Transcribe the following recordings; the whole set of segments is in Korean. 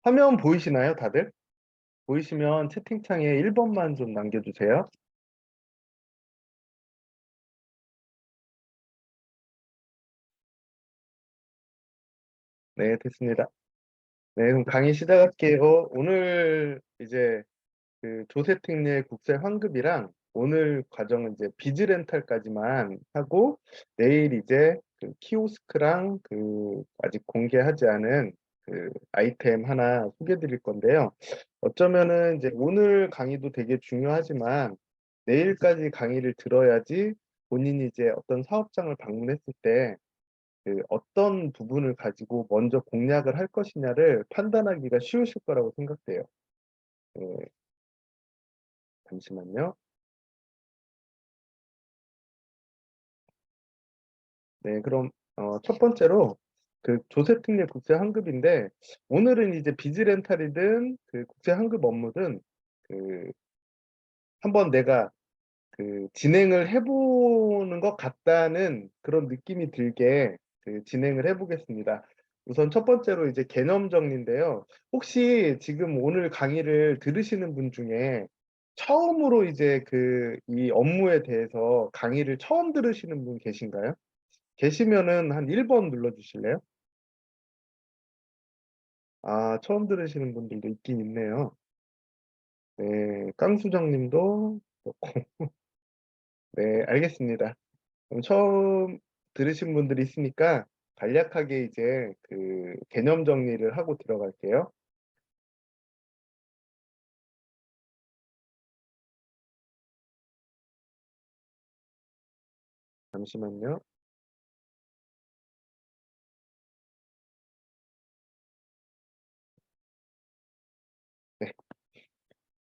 화면 보이시나요, 다들? 보이시면 채팅창에 1번만 좀 남겨주세요. 네, 됐습니다. 네, 그럼 강의 시작할게요. 오늘 이제 그 조세특례 국제 환급이랑 오늘 과정은 이제 비즈 렌탈까지만 하고 내일 이제 그 키오스크랑 그 아직 공개하지 않은 그 아이템 하나 소개해 드릴 건데요. 어쩌면은 이제 오늘 강의도 되게 중요하지만 내일까지 강의를 들어야지 본인이 이제 어떤 사업장을 방문했을 때 그 어떤 부분을 가지고 먼저 공략을 할 것이냐를 판단하기가 쉬우실 거라고 생각돼요. 네, 잠시만요. 네, 그럼 첫 번째로 그 조세특례 국제 환급인데 오늘은 이제 비즈 렌탈이든 그 국제 환급 업무든 그 한번 내가 그 진행을 해보는 것 같다는 그런 느낌이 들게 그 진행을 해보겠습니다. 우선 첫 번째로 이제 개념 정리인데요. 혹시 지금 오늘 강의를 들으시는 분 중에 처음으로 이제 그 이 업무에 대해서 강의를 처음 들으시는 분 계신가요? 계시면은 한 1번 눌러주실래요? 아, 처음 들으시는 분들도 있긴 있네요. 네, 깡수정 님도 그렇고. 네, 알겠습니다. 그럼 처음 들으신 분들이 있으니까 간략하게 이제 그 개념 정리를 하고 들어갈게요. 잠시만요.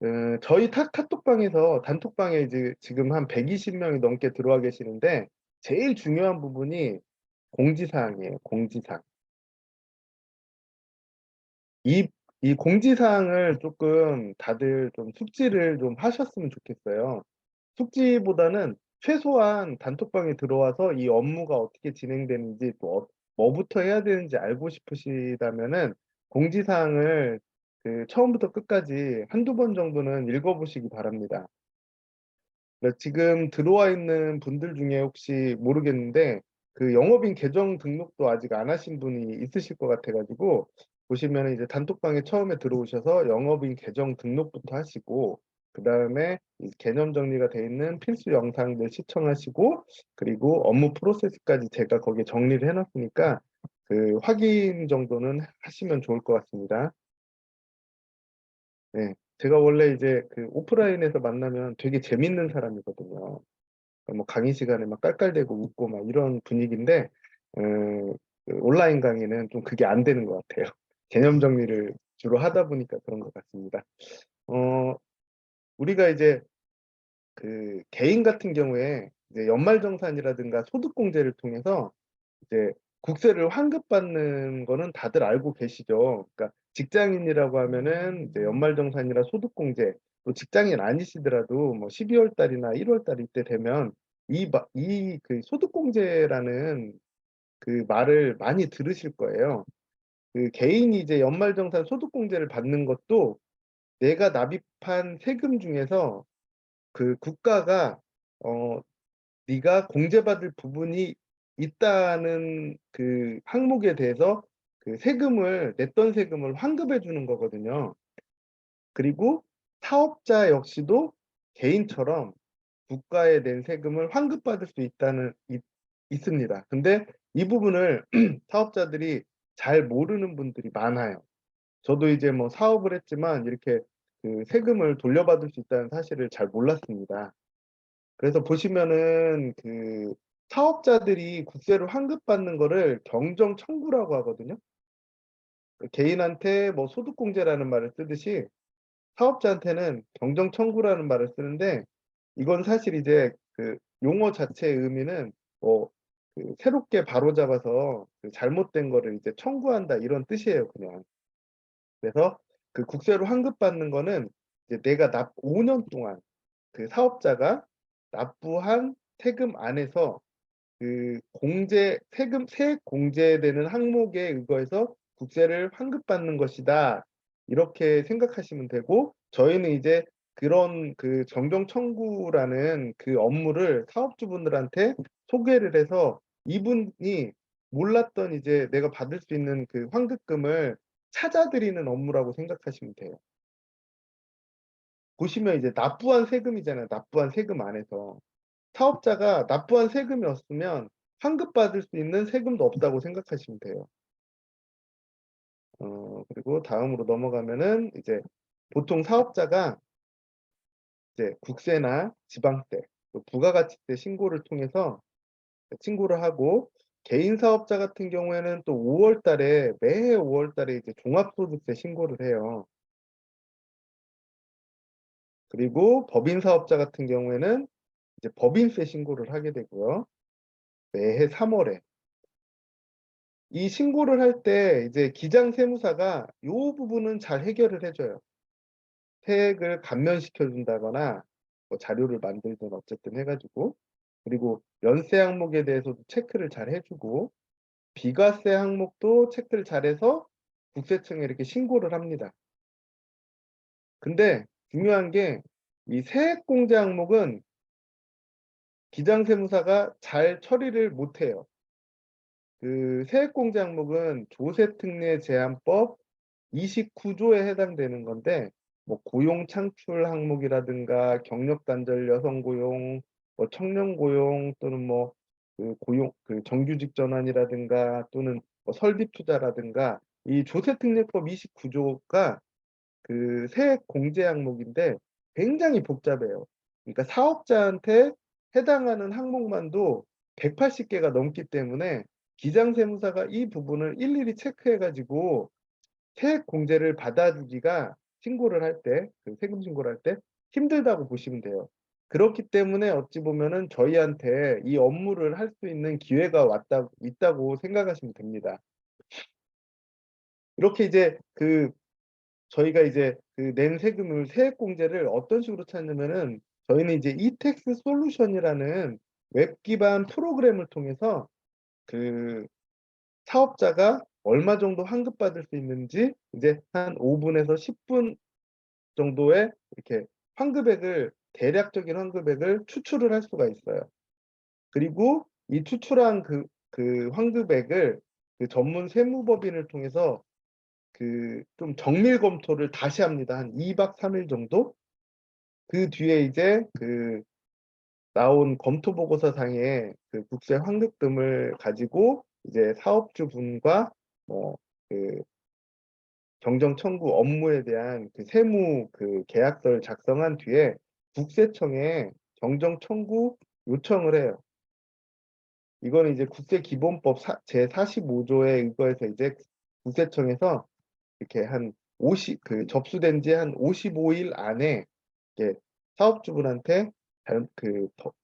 네. 저희 카톡방에서 단톡방에 이제 지금 한 120명이 넘게 들어와 계시는데 제일 중요한 부분이 공지사항이에요. 공지사항. 이, 이 공지사항을 조금 다들 좀 숙지를 좀 하셨으면 좋겠어요. 숙지보다는 최소한 단톡방에 들어와서 이 업무가 어떻게 진행되는지 또 뭐부터 해야 되는지 알고 싶으시다면은 공지사항을 그 처음부터 끝까지 한두 번 정도는 읽어보시기 바랍니다. 그래서 지금 들어와 있는 분들 중에 혹시 모르겠는데 그 영업인 계정 등록도 아직 안 하신 분이 있으실 것 같아가지고 보시면 이제 단톡방에 처음에 들어오셔서 영업인 계정 등록부터 하시고 그 다음에 개념 정리가 되어 있는 필수 영상들 시청하시고 그리고 업무 프로세스까지 제가 거기에 정리를 해놨으니까 그 확인 정도는 하시면 좋을 것 같습니다. 네. 제가 원래 이제 그 오프라인에서 만나면 되게 재밌는 사람이거든요. 뭐 강의 시간에 막 깔깔대고 웃고 막 이런 분위기인데 어, 그 온라인 강의는 좀 그게 안 되는 것 같아요. 개념 정리를 주로 하다 보니까 그런 것 같습니다. 어, 우리가 이제 그 개인 같은 경우에 이제 연말정산이라든가 소득공제를 통해서 이제 국세를 환급받는 거는 다들 알고 계시죠. 그러니까 직장인이라고 하면은 이제 연말정산이라 소득공제, 또 직장인 아니시더라도 뭐 12월 달이나 1월 달 이때 되면 이 그 소득공제라는 그 말을 많이 들으실 거예요. 그 개인이 이제 연말정산 소득공제를 받는 것도 내가 납입한 세금 중에서 그 국가가 어 네가 공제받을 부분이 있다는 그 항목에 대해서 그 세금을 냈던 세금을 환급해 주는 거거든요. 그리고 사업자 역시도 개인처럼 국가에 낸 세금을 환급받을 수 있습니다. 근데 이 부분을 사업자들이 잘 모르는 분들이 많아요. 저도 이제 뭐 사업을 했지만 이렇게 그 세금을 돌려받을 수 있다는 사실을 잘 몰랐습니다. 그래서 보시면은 그 사업자들이 국세를 환급받는 거를 경정 청구라고 하거든요. 개인한테 뭐 소득공제라는 말을 쓰듯이 사업자한테는 경정 청구라는 말을 쓰는데 이건 사실 이제 그 용어 자체의 의미는 뭐 그 새롭게 바로잡아서 그 잘못된 거를 이제 청구한다 이런 뜻이에요, 그냥. 그래서 그 국세로 환급받는 거는 이제 내가 5년 동안 그 사업자가 납부한 세금 안에서 그 세액 공제되는 항목에 의거해서 국세를 환급받는 것이다. 이렇게 생각하시면 되고, 저희는 이제 그런 그 정정 청구라는 그 업무를 사업주분들한테 소개를 해서 이분이 몰랐던 이제 내가 받을 수 있는 그 환급금을 찾아드리는 업무라고 생각하시면 돼요. 보시면 이제 납부한 세금이잖아요. 납부한 세금 안에서. 사업자가 납부한 세금이 없으면 환급받을 수 있는 세금도 없다고 생각하시면 돼요. 그리고 다음으로 넘어가면은 이제 보통 사업자가 이제 국세나 지방세, 또 부가가치세 신고를 통해서 신고를 하고, 개인 사업자 같은 경우에는 또 5월 달에, 매해 5월 달에 이제 종합소득세 신고를 해요. 그리고 법인 사업자 같은 경우에는 이제 법인세 신고를 하게 되고요. 매해 3월에. 이 신고를 할 때 이제 기장 세무사가 요 부분은 잘 해결을 해 줘요. 세액을 감면시켜 준다거나 뭐 자료를 만들든 어쨌든 해 가지고, 그리고 연세 항목에 대해서도 체크를 잘 해 주고, 비과세 항목도 체크를 잘해서 국세청에 이렇게 신고를 합니다. 근데 중요한 게 이 세액공제 항목은 기장세무사가 잘 처리를 못 해요. 그 세액공제 항목은 조세특례제한법 29조에 해당되는 건데, 뭐 고용 창출 항목이라든가 경력 단절 여성 고용, 뭐 청년 고용, 또는 뭐 그 고용 그 정규직 전환이라든가, 또는 뭐 설비 투자라든가, 이 조세특례법 29조가 그 세액 공제 항목인데 굉장히 복잡해요. 그러니까 사업자한테 해당하는 항목만도 180개가 넘기 때문에 기장세무사가 이 부분을 일일이 체크해 가지고 세액 공제를 받아주기가, 신고를 할 때, 그 세금 신고를 할 때 힘들다고 보시면 돼요. 그렇기 때문에 어찌 보면은 저희한테 이 업무를 할 수 있는 기회가 있다고 생각하시면 됩니다. 이렇게 이제 저희가 이제 그 낸 세금을, 세액 공제를 어떤 식으로 찾냐면은, 저희는 이제 이택스 솔루션이라는 웹 기반 프로그램을 통해서 그 사업자가 얼마 정도 환급받을 수 있는지 이제 한 5 분에서 10분 정도의 이렇게 대략적인 환급액을 추출을 할 수가 있어요. 그리고 이 추출한 그 환급액을 그 전문 세무법인을 통해서 좀 정밀 검토를 다시 합니다. 한 2박 3일 정도? 그 뒤에 이제 나온 검토 보고서상의 그 국세 환급금을 가지고 이제 사업주분과 뭐 정정 청구 업무에 대한 세무 계약서를 작성한 뒤에 국세청에 정정 청구 요청을 해요. 이거는 이제 국세기본법 제45조에 의거해서 이제 국세청에서 이렇게 한 접수된 지 한 55일 안에 이제 사업주분한테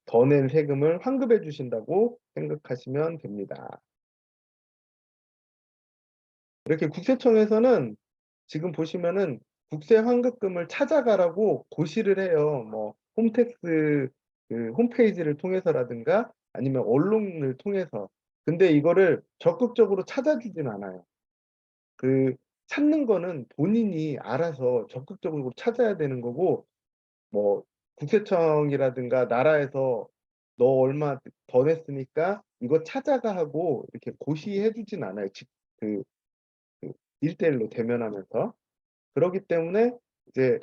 더 낸 세금을 환급해 주신다고 생각하시면 됩니다. 이렇게 국세청에서는 지금 보시면은 국세 환급금을 찾아가라고 고시를 해요. 뭐 홈택스 홈페이지를 통해서라든가 아니면 언론을 통해서. 근데 이거를 적극적으로 찾아주진 않아요. 그 찾는 거는 본인이 알아서 적극적으로 찾아야 되는 거고, 뭐 국세청이라든가 나라에서 "너 얼마 더 냈으니까 이거 찾아가." 하고 이렇게 고시해 주진 않아요. 그 그 1대 1로 대면하면서. 그러기 때문에 이제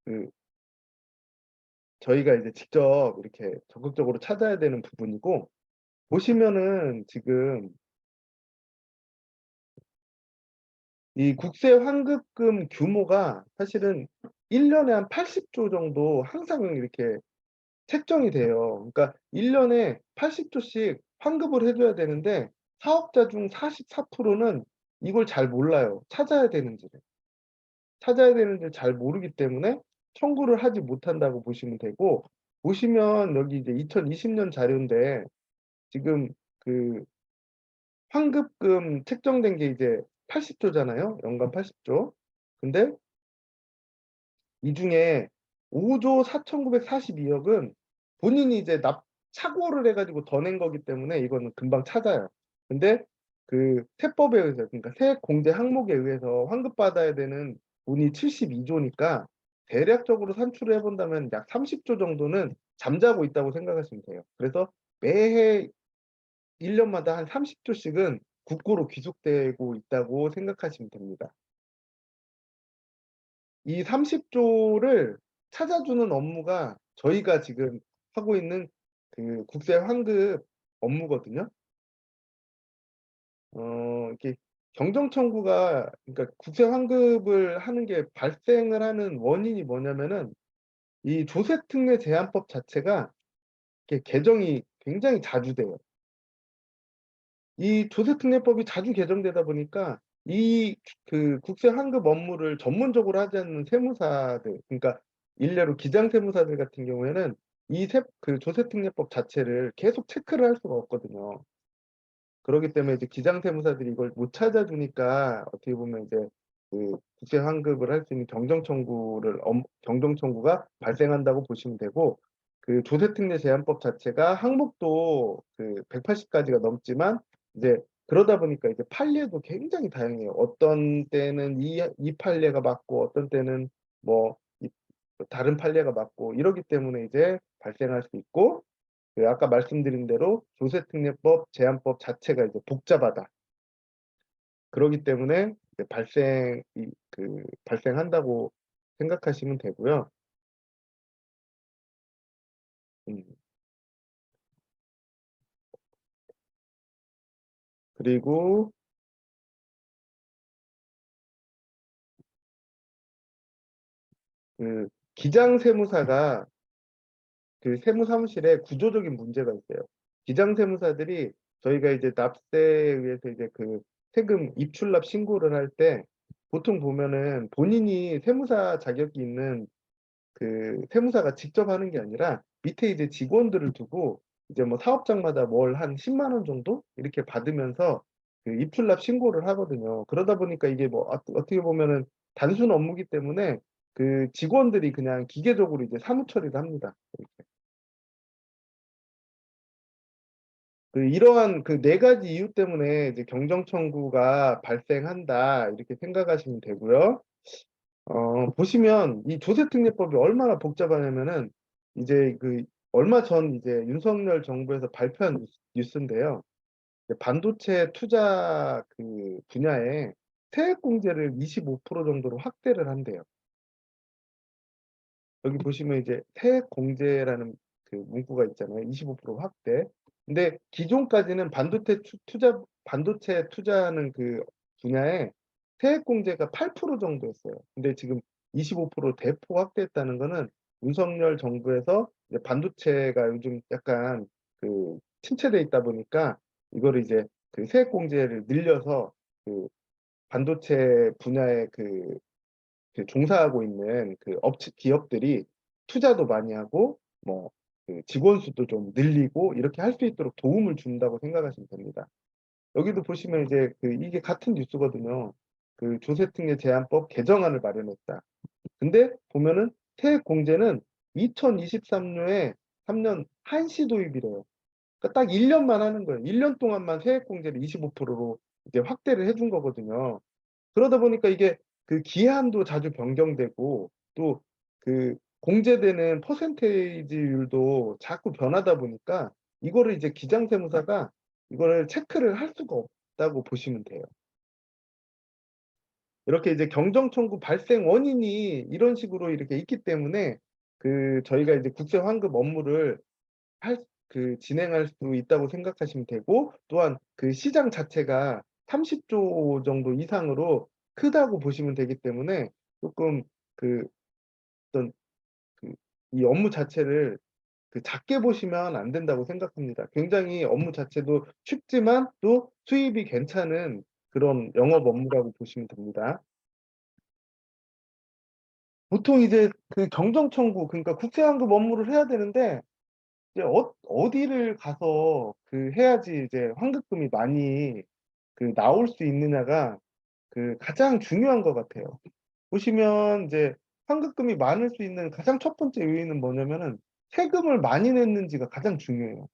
그 저희가 이제 직접 이렇게 적극적으로 찾아야 되는 부분이고, 보시면은 지금 이 국세 환급금 규모가 사실은 1 년에 한 80조 정도 항상 이렇게 책정이 돼요. 그러니까 1 년에 80 조씩 환급을 해 줘야 되는데, 사업자 중 44%는 이걸 잘 몰라요. 찾아야 되는지를 잘 모르기 때문에 청구를 하지 못한다고 보시면 되고, 보시면 여기 이제 2020년 자료인데 지금 그 환급금 책정된 게 이제 80 조잖아요. 연간 80 조. 근데 이 중에 5조 4,942 억은 본인이 이제 착오를 해 가지고 더 낸 거기 때문에 이거는 금방 찾아요. 근데 세법에 의해서, 그러니까 세액 공제 항목에 의해서 환급받아야 되는 돈이 72조니까 대략적으로 산출을 해본다면 약 30조 정도는 잠자고 있다고 생각하시면 돼요. 그래서 매해 1년마다 한 30조씩은 국고로 귀속되고 있다고 생각하시면 됩니다. 이 30조를 찾아주는 업무가 저희가 지금 하고 있는 그 국세 환급 업무거든요. 이렇게 경정 청구가, 그러니까 국세 환급을 하는 게 발생을 하는 원인이 뭐냐면은 이 조세특례 제한법 자체가 이렇게 개정이 굉장히 자주 돼요. 이 조세특례법이 자주 개정되다 보니까 이 그 국세 환급 업무를 전문적으로 하지 않는 세무사들, 그러니까 일례로 기장세무사들 같은 경우에는 이 그 조세특례법 자체를 계속 체크를 할 수가 없거든요. 그러기 때문에 이제 기장세무사들이 이걸 못 찾아주니까 어떻게 보면 이제 그 국세 환급을 할 수 있는 경정 청구가 발생한다고 보시면 되고, 그 조세특례 제한법 자체가 항목도 그 180 가지가 넘지만 이제 그러다 보니까 이제 판례도 굉장히 다양해요. 어떤 때는 이 판례가 맞고 어떤 때는 뭐 다른 판례가 맞고 이러기 때문에 이제 발생할 수 있고, 그 아까 말씀드린 대로 조세특례법 제한법 자체가 이제 복잡하다. 그러기 때문에 이제 발생한다고 생각하시면 되고요. 음. 그리고 그 기장세무사가 그 세무사무실에 구조적인 문제가 있어요. 기장세무사들이 저희가 이제 납세에 의해서 이제 그 세금 입출납 신고를 할 때 보통 보면은 본인이 세무사 자격이 있는 그 세무사가 직접 하는 게 아니라 밑에 이제 직원들을 두고 이제 뭐 사업장마다 뭘 한 10만 원 정도 이렇게 받으면서 그 입출납 신고를 하거든요. 그러다 보니까 이게 뭐 어떻게 보면은 단순 업무기 때문에 그 직원들이 그냥 기계적으로 이제 사무 처리를 합니다. 그 이러한 그 네 가지 이유 때문에 이제 경정 청구가 발생한다 이렇게 생각하시면 되고요. 보시면 이 조세특례법이 얼마나 복잡하냐면은 이제 그 얼마 전 이제 윤석열 정부에서 발표한 뉴스인데요. 반도체 투자 그 분야에 세액공제를 25% 정도로 확대를 한대요. 여기 보시면 이제 세액공제라는 그 문구가 있잖아요. 25% 확대. 근데 기존까지는 반도체 투자하는 그 분야에 세액공제가 8% 정도였어요. 근데 지금 25% 대폭 확대했다는 거는 윤석열 정부에서 이제 반도체가 요즘 약간 그 침체돼 있다 보니까 이거를 이제 그 세액공제를 늘려서 그 반도체 분야의 그 종사하고 있는 그 기업들이 투자도 많이 하고 뭐 그 직원 수도 좀 늘리고 이렇게 할 수 있도록 도움을 준다고 생각하시면 됩니다. 여기도 보시면 이제 그 이게 같은 뉴스거든요. 그 조세특례 제한법 개정안을 마련했다. 근데 보면은 세액 공제는 2023년에 3년 한시 도입이래요. 그러니까 딱 1년만 하는 거예요. 1년 동안만 세액 공제를 25%로 이제 확대를 해준 거거든요. 그러다 보니까 이게 그 기한도 자주 변경되고 또 그 공제되는 퍼센테이지율도 자꾸 변하다 보니까 이거를 이제 기장세무사가 이거를 체크를 할 수가 없다고 보시면 돼요. 이렇게 이제 경정 청구 발생 원인이 이런 식으로 이렇게 있기 때문에 그 저희가 이제 국세 환급 업무를 진행할 수 있다고 생각하시면 되고, 또한 그 시장 자체가 30조 정도 이상으로 크다고 보시면 되기 때문에 조금 그 어떤 그 이 업무 자체를 그 작게 보시면 안 된다고 생각합니다. 굉장히 업무 자체도 쉽지만 또 수입이 괜찮은 그런 영업 업무라고 보시면 됩니다. 보통 이제 그 경정 청구, 그러니까 국세 환급 업무를 해야 되는데 이제 어디를 가서 그 해야지 이제 환급금이 많이 그 나올 수 있느냐가 그 가장 중요한 것 같아요. 보시면 이제 환급금이 많을 수 있는 가장 첫 번째 요인은 뭐냐면은 세금을 많이 냈는지가 가장 중요해요.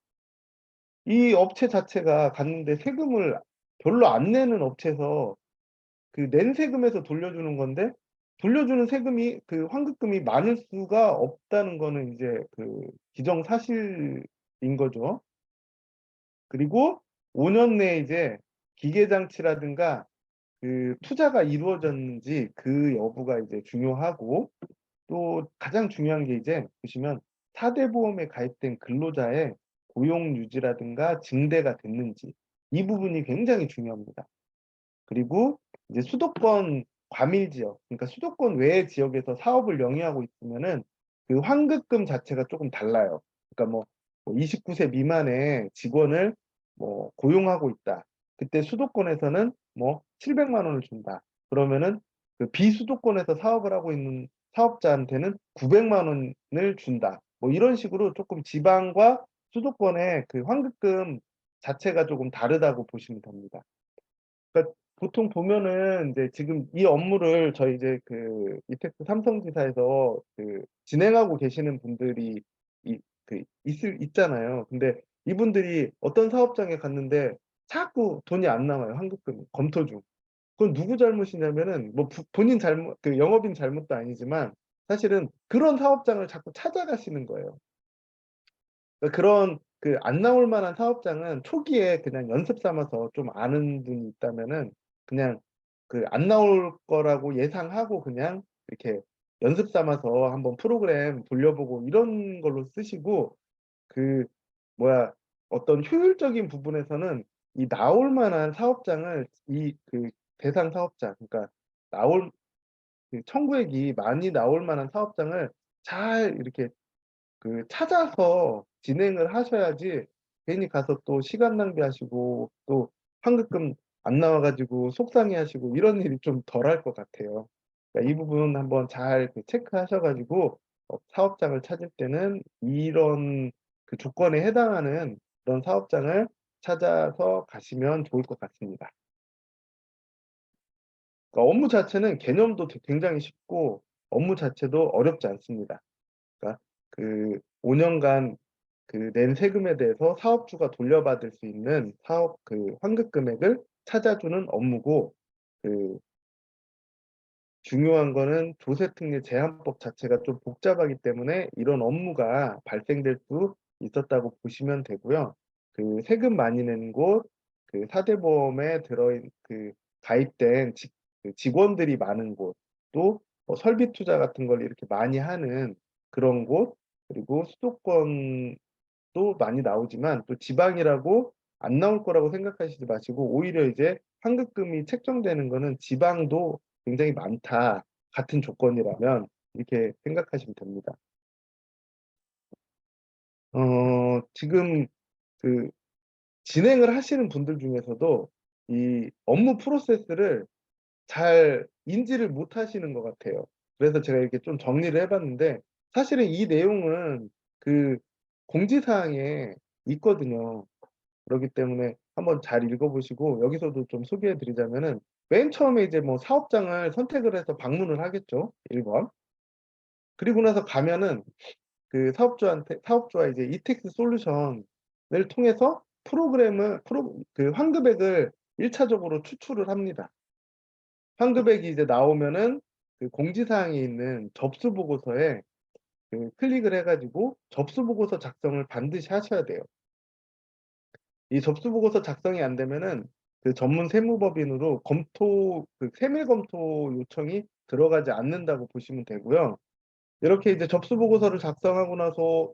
이 업체 자체가 갔는데 세금을 별로 안 내는 업체에서 그 낸 세금에서 돌려주는 건데 돌려주는 세금이 그 환급금이 많을 수가 없다는 거는 이제 그 기정사실인 거죠. 그리고 5년 내에 이제 기계 장치라든가 그 투자가 이루어졌는지 그 여부가 이제 중요하고, 또 가장 중요한 게 이제 보시면 4대 보험에 가입된 근로자의 고용 유지라든가 증대가 됐는지, 이 부분이 굉장히 중요합니다. 그리고 이제 수도권 과밀 지역, 그러니까 수도권 외의 지역에서 사업을 영위하고 있으면은 그 환급금 자체가 조금 달라요. 그러니까 뭐 29세 미만의 직원을 뭐 고용하고 있다. 그때 수도권에서는 뭐 700만 원을 준다. 그러면은 그 비수도권에서 사업을 하고 있는 사업자한테는 900만 원을 준다. 뭐 이런 식으로 조금 지방과 수도권의 그 환급금 자체가 조금 다르다고 보시면 됩니다. 그러니까 보통 보면은 이제 지금 이 업무를 저희 이제 그 이택스 삼성지사에서 그 진행하고 계시는 분들이 있잖아요. 근데 이분들이 어떤 사업장에 갔는데 자꾸 돈이 안 나와요. 환급금이 검토 중. 그건 누구 잘못이냐면은 뭐 본인 잘못, 그 영업인 잘못도 아니지만 사실은 그런 사업장을 자꾸 찾아가시는 거예요. 그러니까 그런 그 안 나올 만한 사업장은 초기에 그냥 연습 삼아서 좀 아는 분이 있다면은 그냥 그 안 나올 거라고 예상하고 그냥 이렇게 연습 삼아서 한번 프로그램 돌려보고 이런 걸로 쓰시고, 그 뭐야, 어떤 효율적인 부분에서는 이 나올 만한 사업장을 이 그 대상 사업장, 그러니까 나올 그 청구액이 많이 나올 만한 사업장을 잘 이렇게 그 찾아서 진행을 하셔야지, 괜히 가서 또 시간 낭비하시고 또 환급금 안 나와 가지고 속상해하시고 이런 일이 좀 덜할 것 같아요. 그러니까 이 부분 한번 잘 그 체크하셔 가지고 사업장을 찾을 때는 이런 그 조건에 해당하는 그런 사업장을 찾아서 가시면 좋을 것 같습니다. 그러니까 업무 자체는 개념도 굉장히 쉽고 업무 자체도 어렵지 않습니다. 그러니까 그 5 년간 그 낸 세금에 대해서 사업주가 돌려받을 수 있는 사업 그 환급 금액을 찾아주는 업무고, 그 중요한 거는 조세특례 제한법 자체가 좀 복잡하기 때문에 이런 업무가 발생될 수 있었다고 보시면 되고요. 그 세금 많이 내는 곳, 그 4대 보험에 그 가입된 그 직원들이 많은 곳, 또 뭐 설비 투자 같은 걸 이렇게 많이 하는 그런 곳, 그리고 수도권 또 많이 나오지만 또 지방이라고 안 나올 거라고 생각하시지 마시고, 오히려 이제 환급금이 책정되는 거는 지방도 굉장히 많다. 같은 조건이라면 이렇게 생각하시면 됩니다. 지금 그 진행을 하시는 분들 중에서도 이 업무 프로세스를 잘 인지를 못 하시는 것 같아요. 그래서 제가 이렇게 좀 정리를 해 봤는데, 사실은 이 내용은 그 공지사항에 있거든요. 그렇기 때문에 한번 잘 읽어 보시고, 여기서도 좀 소개해 드리자면은 맨 처음에 이제 뭐 사업장을 선택을 해서 방문을 하겠죠, 1 번. 그리고 나서 가면은 그 사업주와 이제 이택스 솔루션을 통해서 그 환급액을 1 차적으로 추출을 합니다. 환급액이 이제 나오면은 그 공지사항에 있는 접수 보고서에 그 클릭을 해 가지고 접수 보고서 작성을 반드시 하셔야 돼요. 이 접수 보고서 작성이 안 되면은 그 전문 세무법인으로 그 세밀 검토 요청이 들어가지 않는다고 보시면 되고요. 이렇게 이제 접수 보고서를 작성하고 나서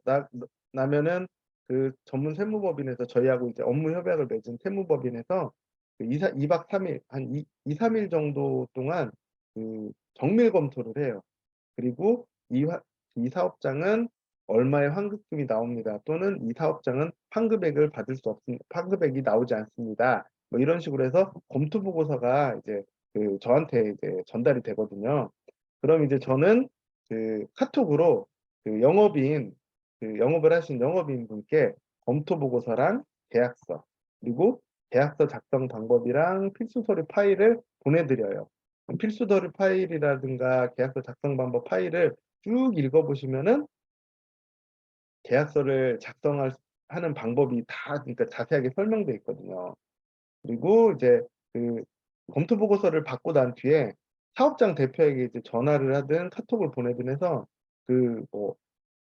나면은 그 전문 세무법인에서 저희하고 이제 업무 협약을 맺은 세무법인에서 그 2박 3일 한 2-3일 정도 동안 그 정밀 검토를 해요. 그리고 이 사업장은 얼마의 환급금이 나옵니다. 또는 이 사업장은 환급액을 받을 수 없습니다. 환급액이 나오지 않습니다. 뭐 이런 식으로 해서 검토 보고서가 이제 그 저한테 이제 전달이 되거든요. 그럼 이제 저는 그 카톡으로 그 영업을 하신 영업인분께 검토 보고서랑 계약서, 그리고 계약서 작성 방법이랑 필수 서류 파일을 보내드려요. 필수 서류 파일이라든가 계약서 작성 방법 파일을 쭉 읽어 보시면은 계약서를 하는 방법이 다 그러니까 자세하게 설명돼 있거든요. 그리고 이제 그 검토 보고서를 받고 난 뒤에 사업장 대표에게 이제 전화를 하든 카톡을 보내든 해서 그 뭐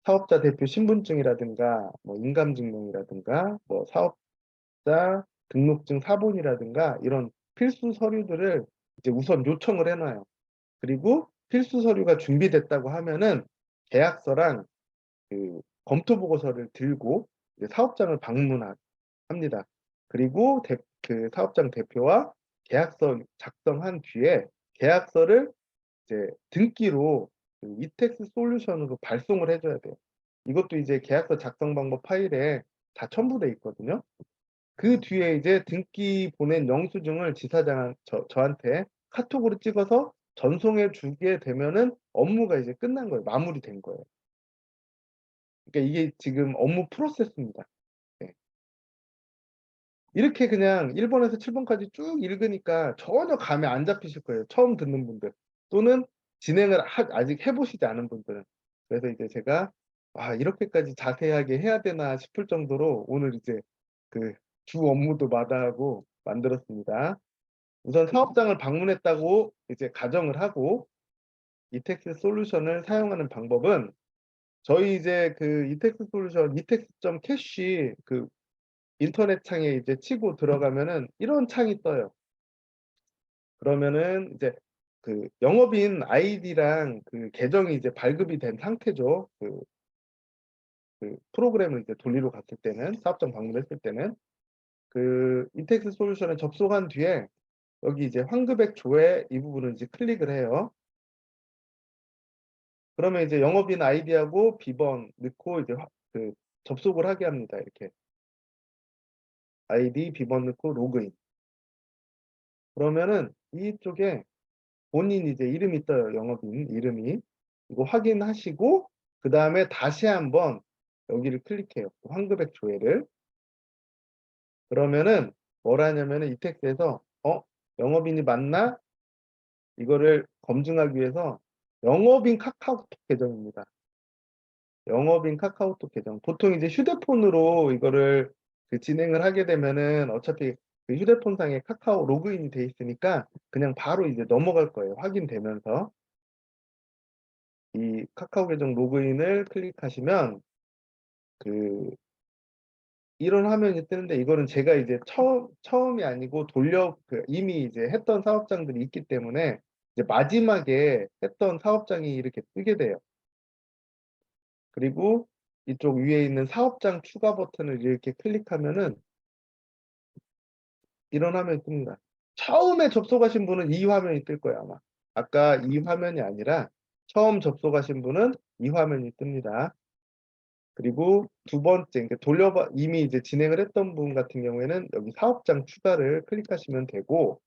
사업자 대표 신분증이라든가 뭐 인감증명이라든가 뭐 사업자 등록증 사본이라든가 이런 필수 서류들을 이제 우선 요청을 해 놔요. 그리고 필수 서류가 준비됐다고 하면은 계약서랑 그 검토 보고서를 들고 이제 사업장을 방문합니다. 그리고 그 사업장 대표와 계약서 작성한 뒤에 계약서를 이제 등기로 그 이텍스 솔루션으로 발송을 해줘야 돼요. 이것도 이제 계약서 작성 방법 파일에 다 첨부돼 있거든요. 그 뒤에 이제 등기 보낸 영수증을 지사장 저한테 카톡으로 찍어서 전송해 주게 되면은 업무가 이제 끝난 거예요. 마무리된 거예요. 그러니까 이게 지금 업무 프로세스입니다. 네. 이렇게 그냥 1 번에서 7 번까지 쭉 읽으니까 전혀 감이 안 잡히실 거예요, 처음 듣는 분들. 또는 진행을 아직 해 보시지 않은 분들은. 그래서 이제 제가 '아 이렇게까지 자세하게 해야 되나?' 싶을 정도로 오늘 이제 그 주 업무도 마다하고 만들었습니다. 우선 사업장을 방문했다고 이제 가정을 하고 이텍스 솔루션을 사용하는 방법은 저희 이제 그 이텍스 솔루션 이텍스.cash 그 인터넷 창에 이제 치고 들어가면은 이런 창이 떠요. 그러면은 이제 그 영업인 아이디랑 그 계정이 이제 발급이 된 상태죠. 그 프로그램을 이제 돌리러 갔을 때는 사업장 방문했을 때는 그 이텍스 솔루션에 접속한 뒤에 여기 이제 환급액 조회 이 부분을 이제 클릭을 해요. 그러면 이제 영업인 아이디하고 비번 넣고 이제 그 접속을 하게 합니다. 이렇게 아이디, 비번 넣고 로그인. 그러면은 이쪽에 본인 이제 이름이 떠요. 영업인 이름이. 이거 확인하시고 그다음에 다시 한번 여기를 클릭해요. 환급액 조회를. 그러면은 뭘 하냐면은 이텍스에서 영업인이 맞나? 이거를 검증하기 위해서 영업인 카카오톡 계정입니다. 영업인 카카오톡 계정. 보통 이제 휴대폰으로 이거를 그 진행을 하게 되면은 어차피 그 휴대폰상에 카카오 로그인이 돼 있으니까 그냥 바로 이제 넘어갈 거예요, 확인되면서. 이 카카오 계정 로그인을 클릭하시면 그 이런 화면이 뜨는데 이거는 제가 이제 처음이 아니고 이미 이제 했던 사업장들이 있기 때문에 이제 마지막에 했던 사업장이 이렇게 뜨게 돼요. 그리고 이쪽 위에 있는 사업장 추가 버튼을 이렇게 클릭하면은 이런 화면이 뜹니다. 처음에 접속하신 분은 이 화면이 뜰 거예요, 아마. 아까 이 화면이 아니라 처음 접속하신 분은 이 화면이 뜹니다. 그리고 두 번째 그러니까 이미 이제 진행을 했던 분 같은 경우에는 여기 사업장 추가를 클릭하시면 되고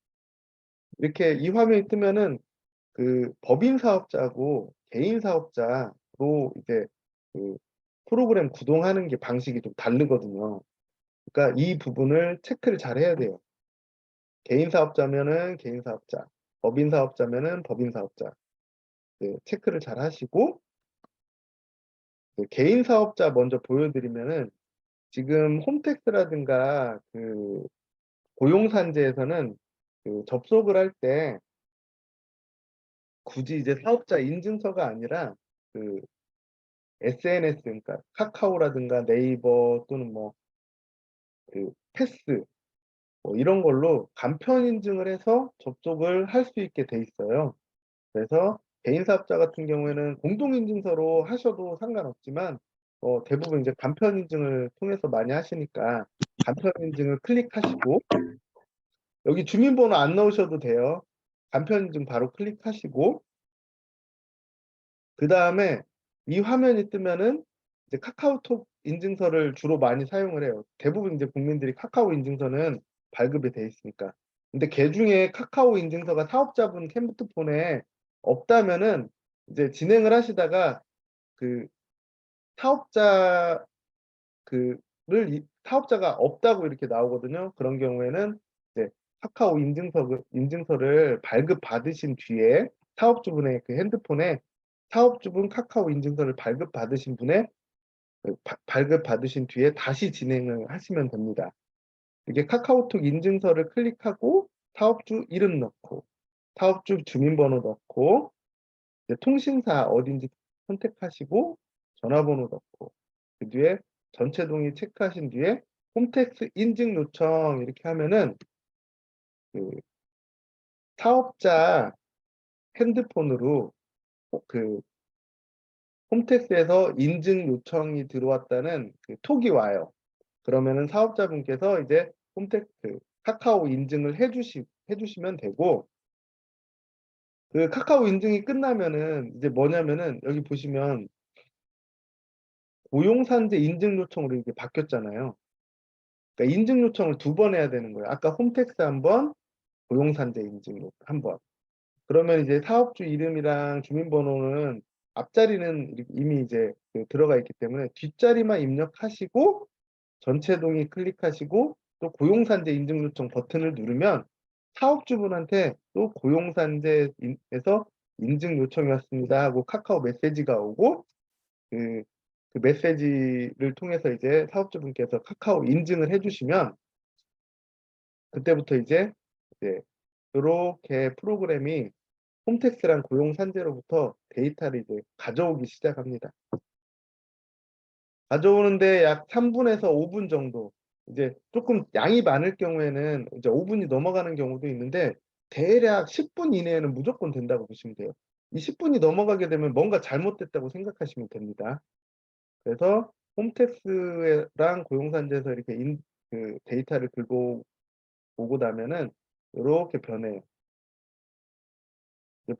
이렇게 이 화면이 뜨면은 그 법인 사업자하고 개인 사업자로 이제 그 프로그램 구동하는 게 방식이 좀 다르거든요. 그러니까 이 부분을 체크를 잘 해야 돼요. 개인 사업자면은 개인 사업자, 법인 사업자면은 법인 사업자. 네, 체크를 잘 하시고 그 개인 사업자 먼저 보여드리면은 지금 홈택스라든가 그 고용산재에서는 그 접속을 할 때 굳이 이제 사업자 인증서가 아니라 그 SNS 그러니까 카카오라든가 네이버 또는 뭐 그 패스 뭐 이런 걸로 간편 인증을 해서 접속을 할 수 있게 돼 있어요. 그래서 개인 사업자 같은 경우에는 공동 인증서로 하셔도 상관없지만 대부분 이제 간편 인증을 통해서 많이 하시니까 간편 인증을 클릭하시고 여기 주민번호 안 넣으셔도 돼요. 간편 인증 바로 클릭하시고 그다음에 이 화면이 뜨면은 이제 카카오톡 인증서를 주로 많이 사용을 해요. 대부분 이제 국민들이 카카오 인증서는 발급이 돼 있으니까. 근데 그중에 카카오 인증서가 사업자분 핸드폰에 없다면은 이제 진행을 하시다가 그 사업자 사업자가 없다고 이렇게 나오거든요. 그런 경우에는 이제 카카오 인증서를 발급받으신 뒤에 사업주분의 그 핸드폰에 사업주분 카카오 인증서를 발급받으신 분의 발급받으신 뒤에 다시 진행을 하시면 됩니다. 이게 카카오톡 인증서를 클릭하고 사업주 이름 넣고 사업주 주민번호 넣고 이제 통신사 어딘지 선택하시고 전화번호 넣고 그 뒤에 전체 동의 체크하신 뒤에 홈택스 인증 요청 이렇게 하면은 그 사업자 핸드폰으로 그 홈택스에서 인증 요청이 들어왔다는 그 톡이 와요. 그러면은 사업자분께서 이제 홈택스 카카오 인증을 해주시면 되고, 그 카카오 인증이 끝나면은 이제 뭐냐면은 여기 보시면 고용산재 인증 요청으로 이렇게 바뀌었잖아요. 그러니까 인증 요청을 2번 해야 되는 거예요. 아까 홈택스 한 번, 고용산재 인증 한 번. 그러면 이제 사업주 이름이랑 주민번호는 앞자리는 이미 이제 들어가 있기 때문에 뒷자리만 입력하시고 전체 동의 클릭하시고 또 고용산재 인증 요청 버튼을 누르면 사업주분한테 또 고용산재에서 인증 요청이 왔습니다 하고 카카오 메시지가 오고 그, 그 메시지를 통해서 이제 사업주분께서 카카오 인증을 해주시면 그때부터 이제 이렇게 프로그램이 홈택스랑 고용산재로부터 데이터를 이제 가져오기 시작합니다. 가져오는데 약 3분에서 5분 정도. 이제 조금 양이 많을 경우에는 이제 5분이 넘어가는 경우도 있는데 대략 10분 이내에는 무조건 된다고 보시면 돼요. 이 10분이 넘어가게 되면 뭔가 잘못됐다고 생각하시면 됩니다. 그래서 홈택스랑 고용산재에서 이렇게 그 데이터를 긁어 오고 나면은 이렇게 변해요.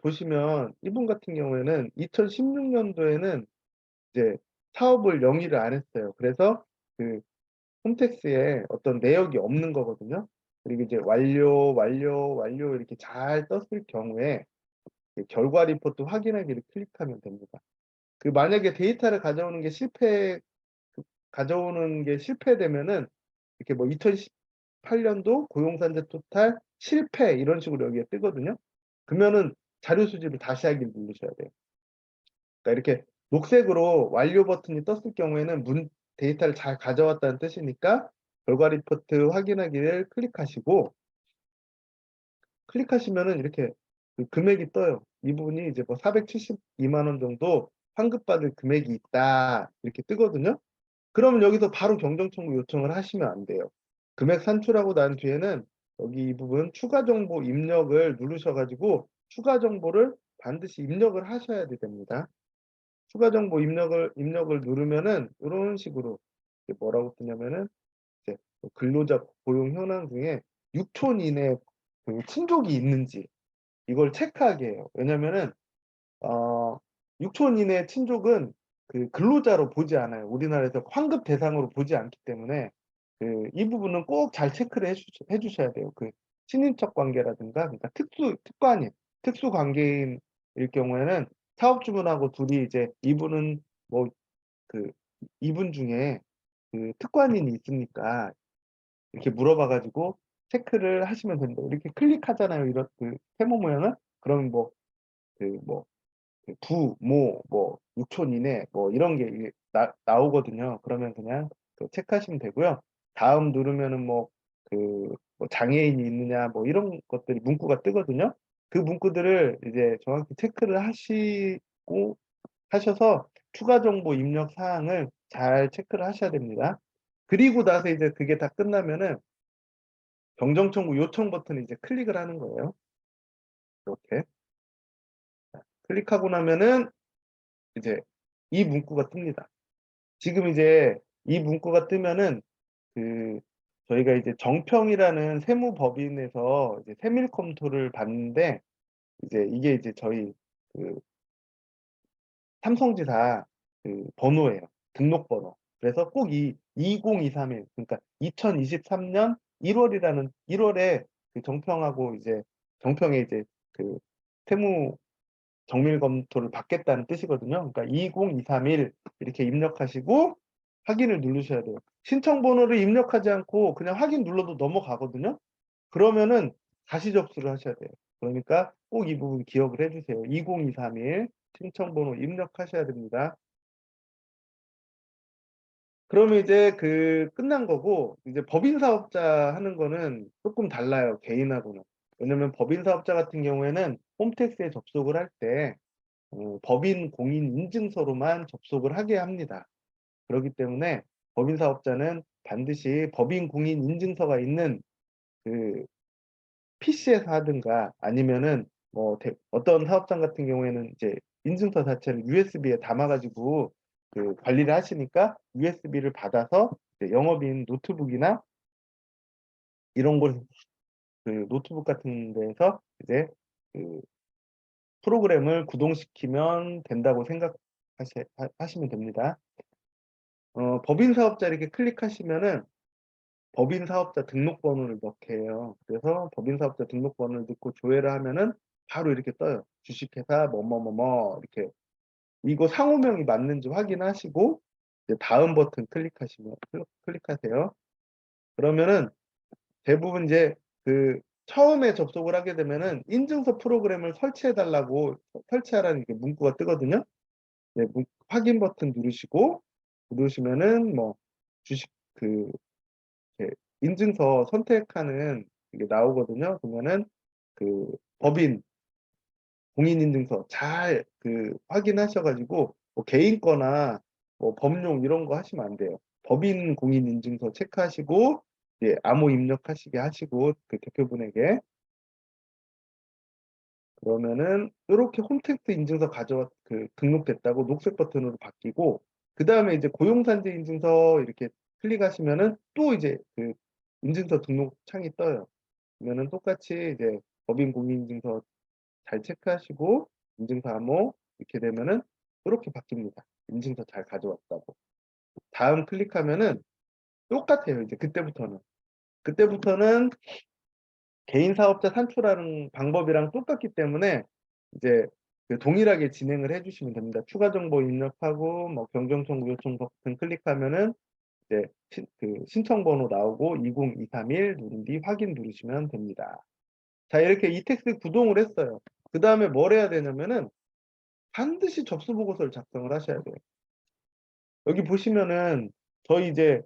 보시면 이분 같은 경우에는 2016년도에는 이제 사업을 영위를 안 했어요. 그래서 그 홈택스에 어떤 내역이 없는 거거든요. 그리고 이제 완료 이렇게 잘 떴을 경우에 결과 리포트 확인하기를 클릭하면 됩니다. 그 만약에 데이터를 가져오는 게 실패되면은 이렇게 뭐 2018년도 고용산재 토탈 실패 이런 식으로 여기에 뜨거든요. 그러면은 자료 수집을 다시 하기를 누르셔야 돼요. 그러니까 이렇게 녹색으로 완료 버튼이 떴을 경우에는 데이터를 잘 가져왔다는 뜻이니까 결과 리포트 확인하기를 클릭하시면은 이렇게 그 금액이 떠요. 이 부분이 이제 뭐 472만 원 정도 환급받을 금액이 있다 이렇게 뜨거든요. 그러면 여기서 바로 경정청구 요청을 하시면 안 돼요. 금액 산출하고 난 뒤에는 여기 이 부분 추가 정보 입력을 누르셔가지고 추가 정보를 반드시 입력을 하셔야 됩니다. 추가 정보 입력을 누르면은 이런 식으로 뭐라고 뜨냐면은 이제 근로자 고용 현황 중에 6촌 이내 그 친족이 있는지 이걸 체크하게 해요. 왜냐면은 6촌 이내 친족은 그 근로자로 보지 않아요. 우리나라에서 환급 대상으로 보지 않기 때문에 이 부분은 꼭 잘 체크를 해주셔야 돼요. 그 친인척 관계라든가, 그러니까 특수 관계인일 경우에는 사업주분하고 둘이 이제 이분은 뭐 그 이분 중에 그 특관인이 있습니까? 이렇게 물어봐가지고 체크를 하시면 됩니다. 이렇게 클릭하잖아요. 이런 그 세모 모양은 그럼 뭐 모, 6촌 이내, 뭐, 이런 게 나오거든요. 그러면 그냥 체크하시면 되고요. 다음 누르면은 뭐 장애인이 있느냐, 뭐, 이런 것들이 문구가 뜨거든요. 그 문구들을 이제 정확히 체크를 하셔서 추가 정보 입력 사항을 잘 체크를 하셔야 됩니다. 그리고 나서 이제 그게 다 끝나면은 경정청구 요청 버튼을 이제 클릭을 하는 거예요. 이렇게. 클릭하고 나면은 이제 이 문구가 뜹니다. 지금 이제 이 문구가 뜨면은 그 저희가 이제 정평이라는 세무법인에서 이제 세밀검토를 받는데 이제 이게 이제 저희 그 삼성지사 그 번호예요. 등록번호. 그래서 꼭 이 2023일 그러니까 2023년 1월에 그 정평하고 이제 정평에 이제 그 세무 정밀 검토를 받겠다는 뜻이거든요. 그러니까 2023일 이렇게 입력하시고 확인을 누르셔야 돼요. 신청 번호를 입력하지 않고 그냥 확인 눌러도 넘어가거든요. 그러면은 다시 접수를 하셔야 돼요. 그러니까 꼭 이 부분 기억을 해주세요. 2023일 신청 번호 입력하셔야 됩니다. 그러면 이제 끝난 거고 이제 법인 사업자 하는 거는 조금 달라요. 개인하고는. 왜냐면 법인 사업자 같은 경우에는 홈택스에 접속을 할 때 법인 공인 인증서로만 접속을 하게 합니다. 그렇기 때문에 법인 사업자는 반드시 법인 공인 인증서가 있는 그 PC에서 하든가 아니면은 뭐 어떤 사업장 같은 경우에는 이제 인증서 자체를 USB에 담아 가지고 그 관리를 하시니까 USB를 받아서 이제 영업인 노트북이나 이런 곳 그 노트북 같은 데에서 이제 그 프로그램을 구동시키면 된다고 하시면 됩니다. 법인 사업자 이렇게 클릭하시면은 법인 사업자 등록번호를 넣게 해요. 그래서 법인 사업자 등록번호를 넣고 조회를 하면은 바로 이렇게 떠요. 주식회사 뭐뭐뭐뭐 이렇게 이거 상호명이 맞는지 확인하시고 이제 다음 버튼 클릭하세요. 그러면은 대부분 이제 그 처음에 접속을 하게 되면은 인증서 프로그램을 설치해 달라고 설치하라는 이렇게 문구가 뜨거든요. 네, 확인 버튼 누르시면은 뭐 주식 그 이렇게 인증서 선택하는 이게 나오거든요. 보면은 그 법인 공인인증서 잘 확인하셔 가지고 뭐 개인 거나 뭐 법용 이런 거 하시면 안 돼요. 법인 공인인증서 체크하시고 예, 암호 입력하시게 하시고 그 대표분에게 그러면은 요렇게 홈택스 인증서 등록됐다고 녹색 버튼으로 바뀌고 그다음에 이제 고용산재 인증서 이렇게 클릭하시면은 또 이제 인증서 등록 창이 떠요. 그러면은 똑같이 이제 법인 공인인증서 잘 체크하시고 인증서 암호 이렇게 되면은 요렇게 바뀝니다. 인증서 잘 가져왔다고. 다음 클릭하면은 똑같아요. 이제 그때부터는 개인 사업자 산출하는 방법이랑 똑같기 때문에 이제 동일하게 진행을 해 주시면 됩니다. 추가 정보 입력하고 뭐 변경 청구 요청 버튼 클릭하면은 이제 신청 번호 나오고 20231 누른 뒤 확인 누르시면 됩니다. 자, 이렇게 이텍스 구동을 했어요. 그다음에 뭘 해야 되냐면은 반드시 접수 보고서를 작성을 하셔야 돼요. 여기 보시면은 저희 이제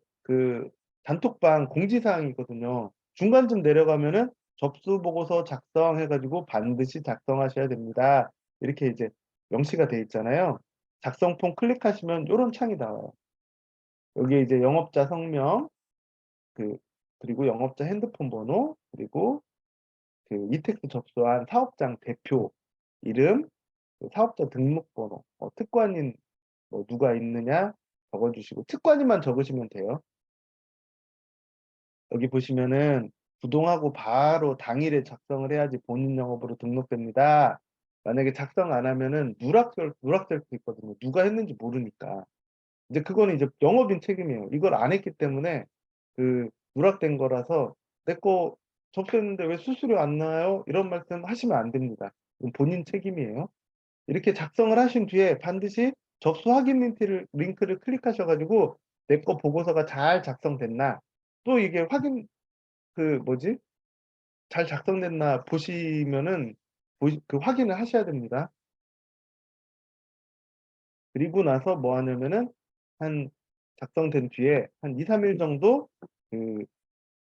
단톡방 공지사항이 있거든요. 중간쯤 내려가면은 접수 보고서 작성해 가지고 반드시 작성하셔야 됩니다. 이렇게 이제 명시가 돼 있잖아요. 작성폰 클릭하시면 요런 창이 나와요. 여기에 이제 영업자 성명, 그 그리고 영업자 핸드폰 번호, 그리고 이텍스 접수한 사업장 대표 이름, 사업자 등록번호, 특관인 뭐 누가 있느냐 적어주시고 특관인만 적으시면 돼요. 여기 보시면은 구동하고 바로 당일에 작성을 해야지 본인 영업으로 등록됩니다. 만약에 작성 안 하면은 누락될 수 있거든요. 누가 했는지 모르니까. 이제 그거는 이제 영업인 책임이에요. 이걸 안 했기 때문에 누락된 거라서 내 거 접수했는데 왜 수수료 안 나와요? 이런 말씀 하시면 안 됩니다. 이건 본인 책임이에요. 이렇게 작성을 하신 뒤에 반드시 접수 확인 링크를 클릭하셔 가지고 내 거 보고서가 잘 작성됐나 또 이게 뭐지? 잘 작성됐나 보시면은 확인을 하셔야 됩니다. 그리고 나서 뭐 하냐면은 한 작성된 뒤에 한 2-3일 정도 그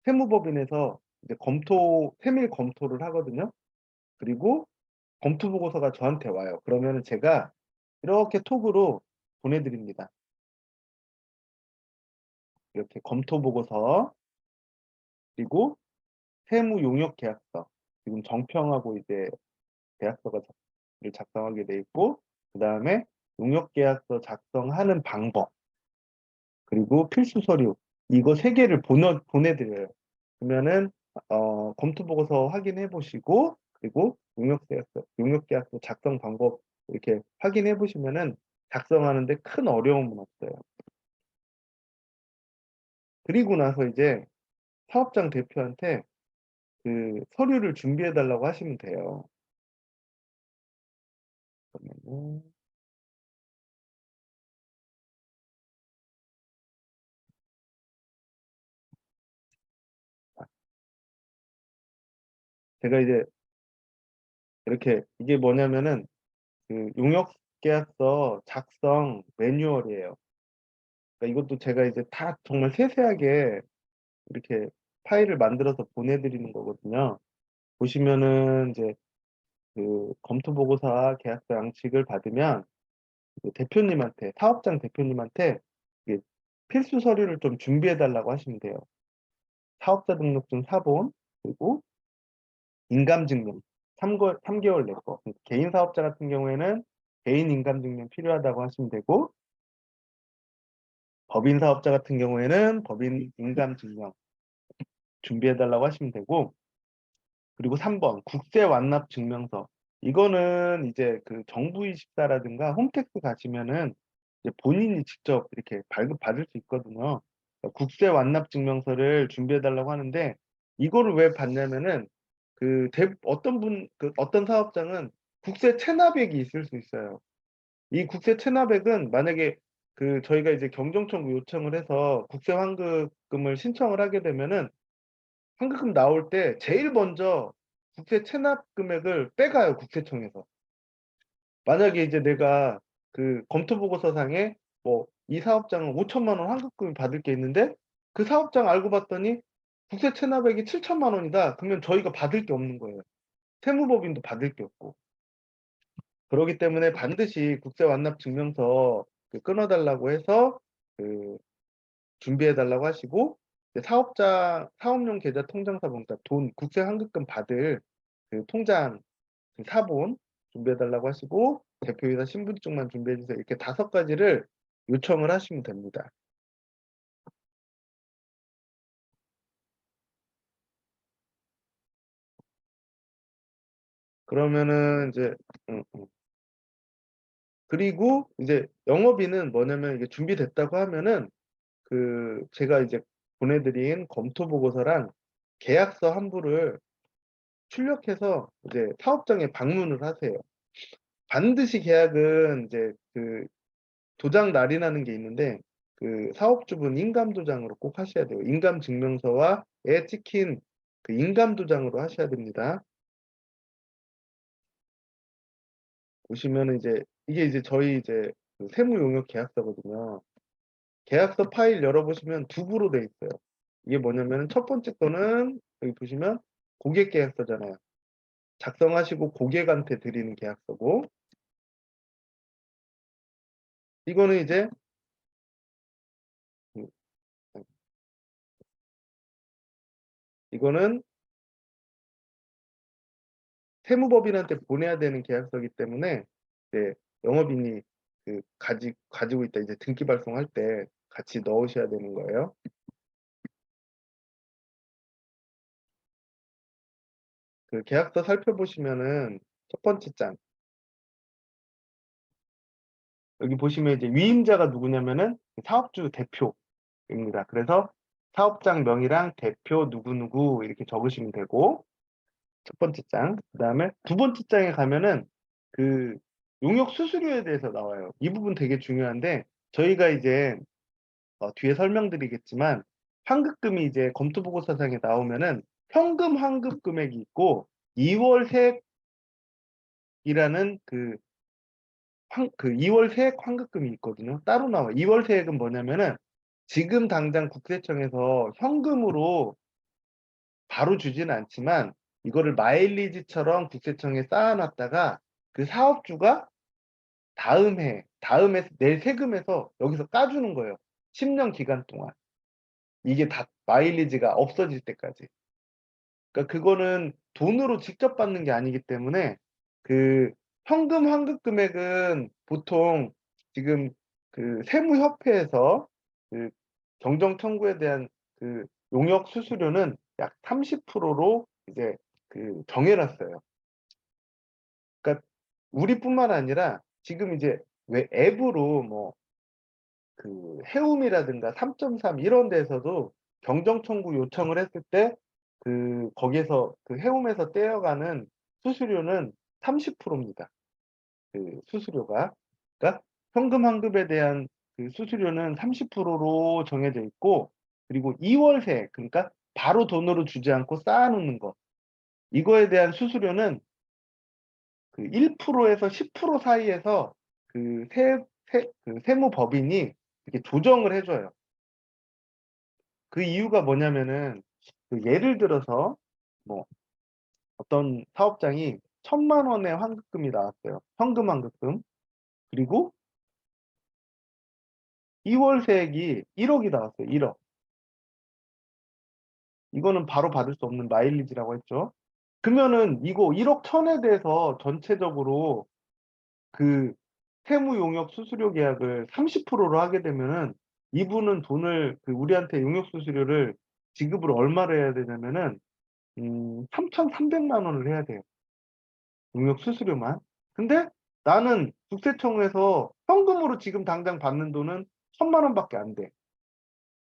세무법인에서 이제 세밀 검토를 하거든요. 그리고 검토 보고서가 저한테 와요. 그러면은 제가 이렇게 톡으로 보내드립니다. 이렇게 검토 보고서 그리고 세무 용역 계약서 지금 정평하고 이제 계약서가 작성하게 돼 있고 그다음에 용역 계약서 작성하는 방법 그리고 필수 서류 이거 세 개를 보내드려요. 그러면은 검토 보고서 확인해 보시고 그리고 용역 계약서 작성 방법 이렇게 확인해 보시면은 작성하는데 큰 어려움은 없어요. 그리고 나서 이제 사업장 대표한테 서류를 준비해 달라고 하시면 돼요. 그러면은 제가 이제 이렇게 이게 뭐냐면은 용역 계약서 작성 매뉴얼이에요. 그러니까 이것도 제가 이제 다 정말 세세하게 이렇게 파일을 만들어서 보내드리는 거거든요. 보시면은 이제 그 검토 보고서와 계약서 양식을 받으면 그 대표님한테, 사업장 대표님한테 이게 필수 서류를 좀 준비해 달라고 하시면 돼요. 사업자 등록증 사본, 그리고 인감증명 3개월 내 거. 개인 사업자 같은 경우에는 개인 인감증명 필요하다고 하시면 되고, 법인 사업자 같은 경우에는 법인 인감증명 준비해 달라고 하시면 되고, 그리고 3번 국세 완납 증명서. 이거는 이제 그 정부24라든가 홈택스 가시면은 이제 본인이 직접 이렇게 발급 받을 수 있거든요. 국세 완납 증명서를 준비해 달라고 하는데, 이거를 왜 받냐면은 어떤 사업장은 국세 체납액이 있을 수 있어요. 이 국세 체납액은 만약에 저희가 이제 경정청구 요청을 해서 국세 환급금을 신청을 하게 되면은 환급금 나올 때 제일 먼저 국세 체납 금액을 빼가요, 국세청에서. 만약에 이제 내가 그 검토 보고서상에 뭐 이 사업장은 5천만 원 환급금을 받을 게 있는데, 그 사업장 알고 봤더니 국세 체납액이 7천만 원이다. 그러면 저희가 받을 게 없는 거예요. 세무법인도 받을 게 없고. 그러기 때문에 반드시 국세 완납 증명서 끊어달라고 해서 그 준비해 달라고 하시고, 이제 사업용 계좌 통장사본, 그러니까 국세 환급금 받을 그 통장 그 사본 준비해 달라고 하시고, 대표이사 신분증만 준비해 주세요. 이렇게 5가지를 요청을 하시면 됩니다. 그러면은 이제 음, 음. 그리고 이제 영업인은 뭐냐면, 이게 준비됐다고 하면은 제가 이제 보내드린 검토 보고서랑 계약서 한 부를 출력해서 이제 사업장에 방문을 하세요. 반드시 계약은 이제 도장 날인하는 게 있는데, 사업주분 인감 도장으로 꼭 하셔야 돼요. 인감 증명서와에 찍힌 인감 도장으로 하셔야 됩니다. 보시면은 이제 이게 이제 저희 이제 세무 용역 계약서거든요. 계약서 파일 열어보시면 두 부로 돼 있어요. 이게 뭐냐면은 첫 번째 거는 여기 보시면 고객 계약서잖아요. 작성하시고 고객한테 드리는 계약서고, 이거는 이제 음, 이거는 세무법인한테 보내야 되는 계약서이기 때문에 이제 영업인이 가지고 있다 이제 등기 발송할 때 같이 넣으셔야 되는 거예요. 계약서 살펴보시면은 첫 번째 장 여기 보시면 이제 위임자가 누구냐면은 사업주 대표입니다. 그래서 사업장 명의랑 대표 누구누구 이렇게 적으시면 되고, 첫 번째 장. 그다음에 두 번째 장에 가면은 용역 수수료에 대해서 나와요. 이 부분 되게 중요한데, 저희가 이제 뒤에 설명드리겠지만, 환급금이 이제 검토보고서상에 나오면은 현금 환급 금액이 있고 2월 세액이라는 2월 세액 환급금이 있거든요. 따로 나와요. 2월 세액은 뭐냐면은 지금 당장 국세청에서 현금으로 바로 주지는 않지만, 이거를 마일리지처럼 국세청에 쌓아놨다가 그 사업주가 다음에 낼 세금에서 여기서 까주는 거예요. 10년 기간 동안. 이게 다 마일리지가 없어질 때까지. 그러니까 그거는 돈으로 직접 받는 게 아니기 때문에, 그 현금 환급 금액은 보통 지금 세무협회에서 그 경정 청구에 대한 용역 수수료는 약 30%로 이제 정해놨어요. 그러니까 우리뿐만 아니라 지금 이제 왜 앱으로 뭐 해움이라든가 3.3 이런 데서도 경정 청구 요청을 했을 때 거기에서 해움에서 떼어가는 수수료는 30%입니다. 수수료가. 그러니까 현금 환급에 대한 수수료는 30%로 정해져 있고, 그리고 2월세, 그러니까 바로 돈으로 주지 않고 쌓아놓는 거, 이거에 대한 수수료는 1%에서 10% 사이에서 세무법인이 이렇게 조정을 해줘요. 그 이유가 뭐냐면은, 예를 들어서 뭐 어떤 사업장이 1,000,000원의 환급금이 나왔어요. 현금 환급금. 그리고 2월 세액이 1억이 나왔어요. 1억. 이거는 바로 받을 수 없는 마일리지라고 했죠. 그러면은 이거 1억 1,000에 대해서 전체적으로 그 세무 용역 수수료 계약을 30%로 하게 되면은 이분은 돈을 우리한테 용역 수수료를 지급을 얼마를 해야 되냐면은 3,300만 원을 해야 돼요. 용역 수수료만. 근데 나는 국세청에서 현금으로 지금 당장 받는 돈은 1,000만 원밖에 안 돼.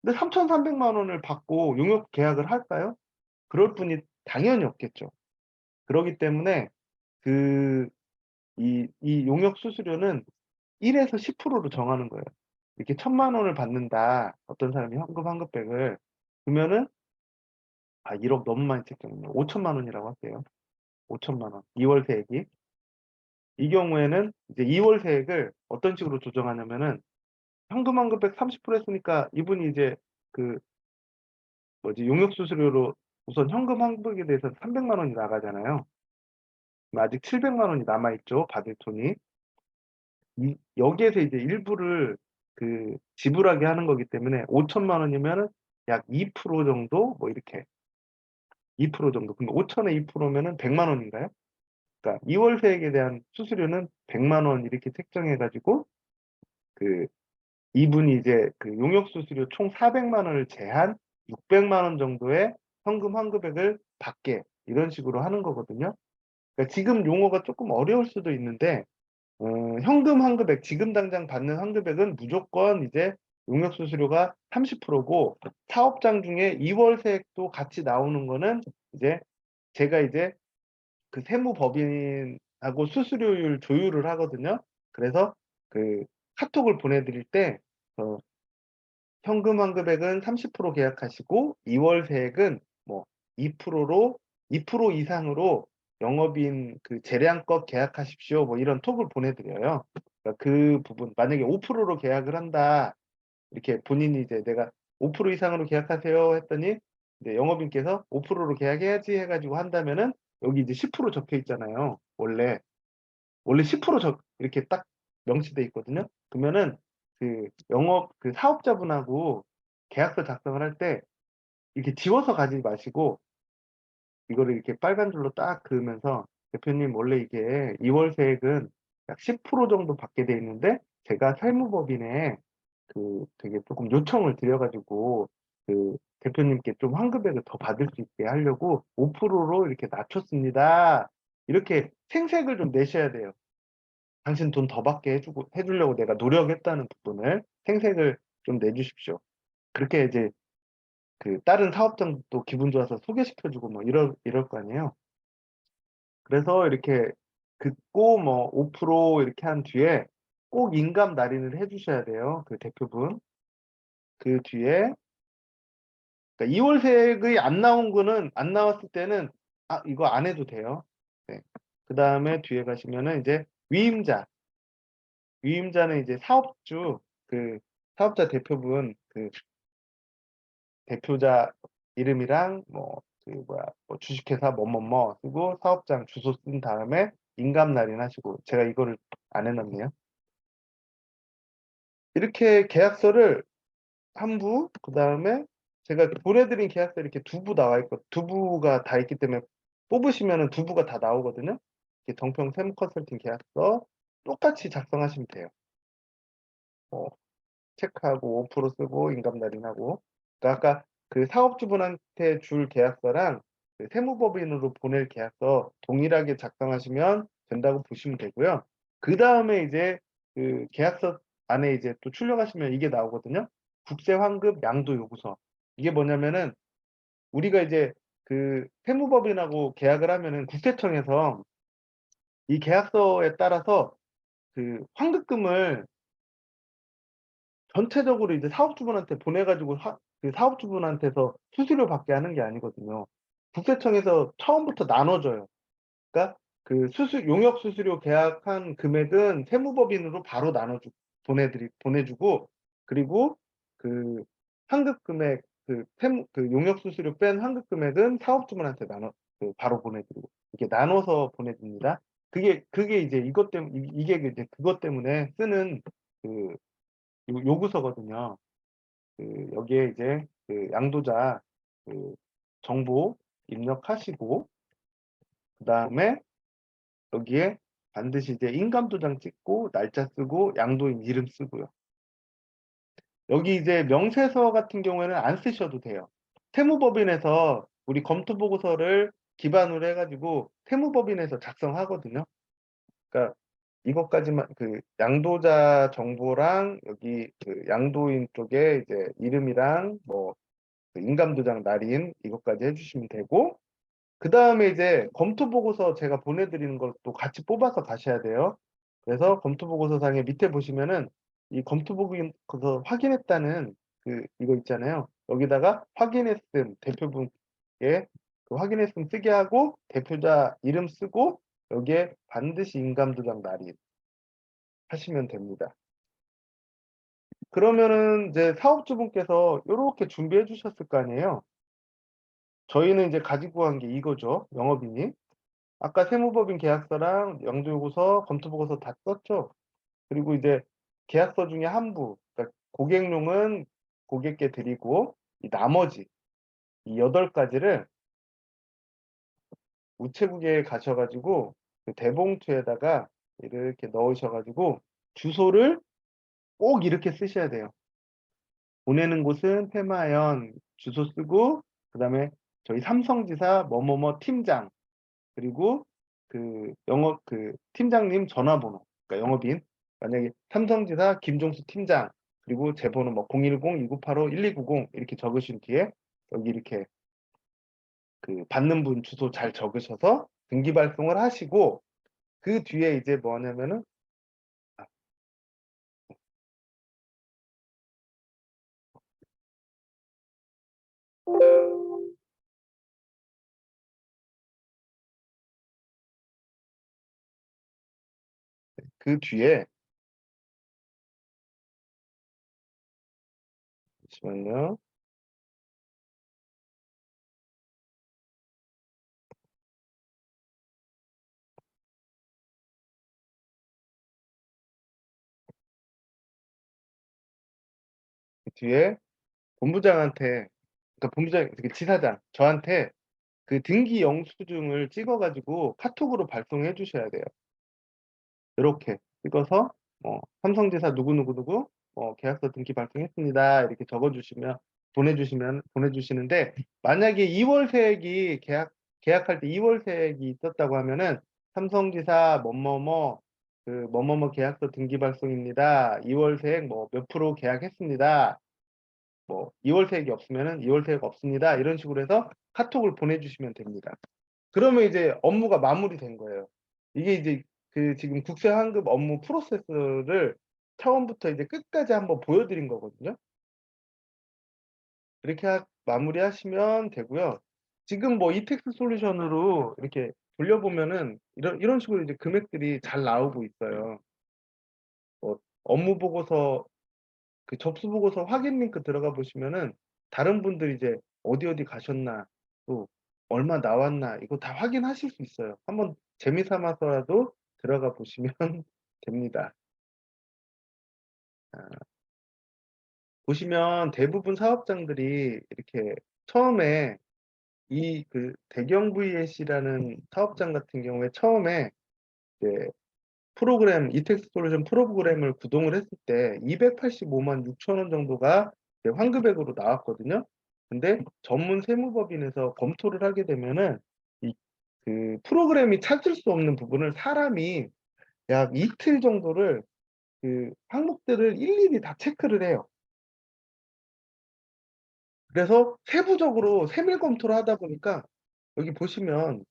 근데 3,300만 원을 받고 용역 계약을 할까요? 그럴 분이 당연히 없겠죠. 그러기 때문에 그 이 용역 수수료는 1에서 10%로 정하는 거예요. 이렇게 1,000만 원을 받는다. 어떤 사람이 현금 환급액을. 그러면은 1억 너무 많이 책정했네요. 5천만 원이라고 할게요. 5천만 원. 2월 세액이. 이 경우에는 이제 2월 세액을 어떤 식으로 조정하냐면은 현금 환급액 30% 했으니까 이분이 이제 그 용역 수수료로 우선 현금 환급액에 대해서 300만 원이 나가잖아요. 아직 700만 원이 남아 있죠, 받을 돈이. 여기에서 이제 일부를 지불하게 하는 거기 때문에 5천만 원이면은 약 2% 정도 뭐 이렇게 2% 정도. 그럼 5천에 2%면은 100만 원인가요? 그러니까 2월 세액에 대한 수수료는 100만 원 이렇게 책정해 가지고 그 이분이 이제 용역 수수료 총 400만 원을 제한 600만 원 정도의 현금 환급액을 받게 이런 식으로 하는 거거든요. 그러니까 지금 용어가 쪼끔 어려울 수도 있는데 현금 환급액 지금 당장 받는 환급액은 무조건 이제 용역 수수료가 30%고 사업장 중에 2월 세액도 같이 나오는 거는 이제 제가 이제 세무법인하고 수수료율 조율을 하거든요. 그래서 카톡을 보내 드릴 때 현금 환급액은 30% 계약하시고 2월 세액은 뭐 2%로 2% 이상으로 영업인 재량껏 계약하십시오. 뭐 이런 톡을 보내 드려요. 그러니까 그 부분 만약에 5%로 계약을 한다. 이렇게 본인이 이제 내가 5% 이상으로 계약하세요 했더니 이제 영업인께서 5%로 계약해야지 해 가지고 한다면은 여기 이제 10% 적혀 있잖아요. 원래 10% 이렇게 딱 명시돼 있거든요. 그러면은 영업 사업자분하고 계약서 작성을 할 때 이렇게 지워서 가지 마시고 이거를 이렇게 빨간 줄로 딱 그으면서 "대표님 원래 이게 2월 세액은 약 10% 정도 받게 돼 있는데 제가 세무법인에 되게 쪼끔 요청을 드려 가지고 대표님께 좀 환급액을 더 받을 수 있게 하려고 5%로 이렇게 낮췄습니다." 이렇게 생색을 좀 내셔야 돼요. 당신 돈 더 받게 해 주려고 내가 노력했다는 부분을 생색을 좀 내 주십시오. 그렇게 이제 다른 사업장도 기분 좋아서 소개시켜 주고 뭐 이럴 거 아니에요. 그래서 이렇게 긋고 뭐 5% 이렇게 한 뒤에 꼭 인감 날인을 해 주셔야 돼요, 대표분. 그 뒤에 그러니까 2월 세액이 안 나온 거는 안 나왔을 때는 이거 안 해도 돼요. 네. 그다음에 뒤에 가시면은 이제 위임자. 위임자는 이제 사업주 사업자 대표분 대표자 이름이랑 뭐 뭐 주식회사 뭐뭐뭐 쓰고 사업장 주소 쓴 다음에 인감 날인하시고 제가 이거를 안 해 놨네요. 이렇게 계약서를 한 부 그다음에 제가 보내 드린 계약서 이렇게 두 부 나와 있고 두 부가 다 있기 때문에 뽑으시면은 두 부가 다 나오거든요. 이렇게 정평 세무 컨설팅 계약서 똑같이 작성하시면 돼요. 뭐 체크하고 5% 쓰고 인감 날인하고. 그러니까 아까 사업주분한테 줄 계약서랑 세무법인으로 보낼 계약서 동일하게 작성하시면 된다고 보시면 되고요. 그다음에 이제 계약서 안에 이제 또 출력하시면 이게 나오거든요. 국세 환급 양도 요구서. 이게 뭐냐면은 우리가 이제 세무법인하고 계약을 하면은 국세청에서 이 계약서에 따라서 환급금을 전체적으로 이제 사업주분한테 보내 가지고 사업주분한테서 수수료 받게 하는 게 아니거든요. 국세청에서 처음부터 나눠 줘요. 그러니까 용역 수수료 계약한 금액은 세무법인으로 바로 보내 주고 그리고 그 환급 금액 용역 수수료 뺀 환급 금액은 사업주분한테 바로 보내드리고 이렇게 나눠서 보내줍니다. 그게 이제 이것 때문에 이게 이제 그것 때문에 쓰는 그 요구서거든요. 여기에 이제 양도자 정보 입력하시고 그다음에 여기에 반드시 이제 인감도장 찍고 날짜 쓰고 양도인 이름 쓰고요. 여기 이제 명세서 같은 경우에는 안 쓰셔도 돼요. 세무법인에서 우리 검토보고서를 기반으로 해가지고 세무법인에서 작성하거든요. 그러니까 이것까지만 양도자 정보랑 여기 양도인 쪽에 이제 이름이랑 뭐 인감도장 날인 이것까지 해주시면 되고 그 다음에 이제 검토보고서 제가 보내드리는 걸 또 같이 뽑아서 가셔야 돼요. 그래서 검토보고서상에 밑에 보시면은 이 검토보고서 확인했다는 이거 있잖아요. 여기다가 확인했음 대표분께 확인했음 쓰게 하고 대표자 이름 쓰고 여기에 반드시 인감도장 날인 하시면 됩니다. 그러면은 이제 사업주분께서 이렇게 준비해 주셨을 거 아니에요. 저희는 이제 가지고 간 게 이거죠. 영업이익. 아까 세무법인 계약서랑 양도요구서, 검토보고서 다 썼죠. 그리고 이제 계약서 중에 한부, 그러니까 고객용은 고객께 드리고 이 나머지 이 8가지를 우체국에 가셔가지고 대봉투에다가 이렇게 넣으셔가지고 주소를 꼭 이렇게 쓰셔야 돼요. 보내는 곳은 테마연 주소 쓰고 그다음에 저희 삼성지사 뭐뭐뭐 팀장 그리고 영업 팀장님 전화번호 그러니까 영업인 만약에 삼성지사 김종수 팀장 그리고 제 번호 뭐 010-2985-1290 이렇게 적으신 뒤에 여기 이렇게 받는 분 주소 잘 적으셔서 등기 발송을 하시고 그 뒤에 이제 뭐 하냐면은 그 뒤에 잠시만요. 그 뒤에 본부장한테 그러니까 본부장 지사장 저한테 등기 영수증을 찍어가지고 카톡으로 발송해 주셔야 돼요. 이렇게 찍어서 삼성지사 누구누구누구 계약서 등기 발송했습니다. 이렇게 적어주시면 보내주시는데 만약에 2월세액이 계약할 때 2월세액이 있었다고 하면은 삼성지사 뭐뭐뭐 뭐뭐뭐 계약서 등기 발송입니다. 2월세액 뭐 몇 프로 계약했습니다. 뭐 2월세액이 없으면은 2월세액 없습니다. 이런 식으로 해서 카톡을 보내주시면 됩니다. 그러면 이제 업무가 마무리된 거예요. 이게 이제 지금 국세환급 업무 프로세스를 처음부터 이제 끝까지 한번 보여드린 거거든요. 이렇게 마무리하시면 되고요. 지금 뭐 이텍스 솔루션으로 이렇게 돌려보면은 이런 식으로 이제 금액들이 잘 나오고 있어요. 업무 보고서 접수 보고서 확인 링크 들어가 보시면은 다른 분들이 이제 어디 가셨나 또 얼마 나왔나 이거 다 확인하실 수 있어요. 한번 재미삼아서라도 들어가 보시면 됩니다. 보시면 대부분 사업장들이 이렇게 처음에 이 대경 VS라는 사업장 같은 경우에 처음에 이제 프로그램 이텍스 솔루션 프로그램을 구동을 했을 때 285만 6천 원 정도가 환급액으로 나왔거든요. 근데 전문 세무법인에서 검토를 하게 되면은 프로그램이 찾을 수 없는 부분을 사람이 약 이틀 정도를 항목들을 일일이 다 체크를 해요. 그래서 세부적으로 세밀 검토를 하다 보니까 여기 보시면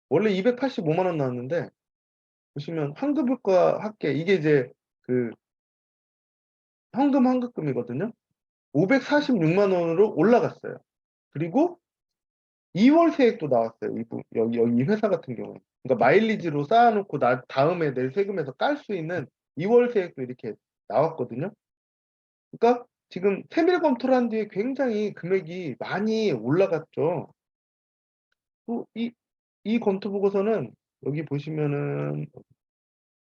원래 285만 원 나왔는데 보시면 환급효과 합계 이게 이제 현금 환급금이거든요. 546만 원으로 올라갔어요. 그리고 2월 세액도 나왔어요. 여기 이 회사 같은 경우에. 그러니까 마일리지로 쌓아놓고 다음에 낼 세금에서 깔 수 있는 2월 세액도 이렇게 나왔거든요. 그러니까 지금 세밀 검토를 한 뒤에 굉장히 금액이 많이 올라갔죠. 또 이 검토 보고서는 여기 보시면은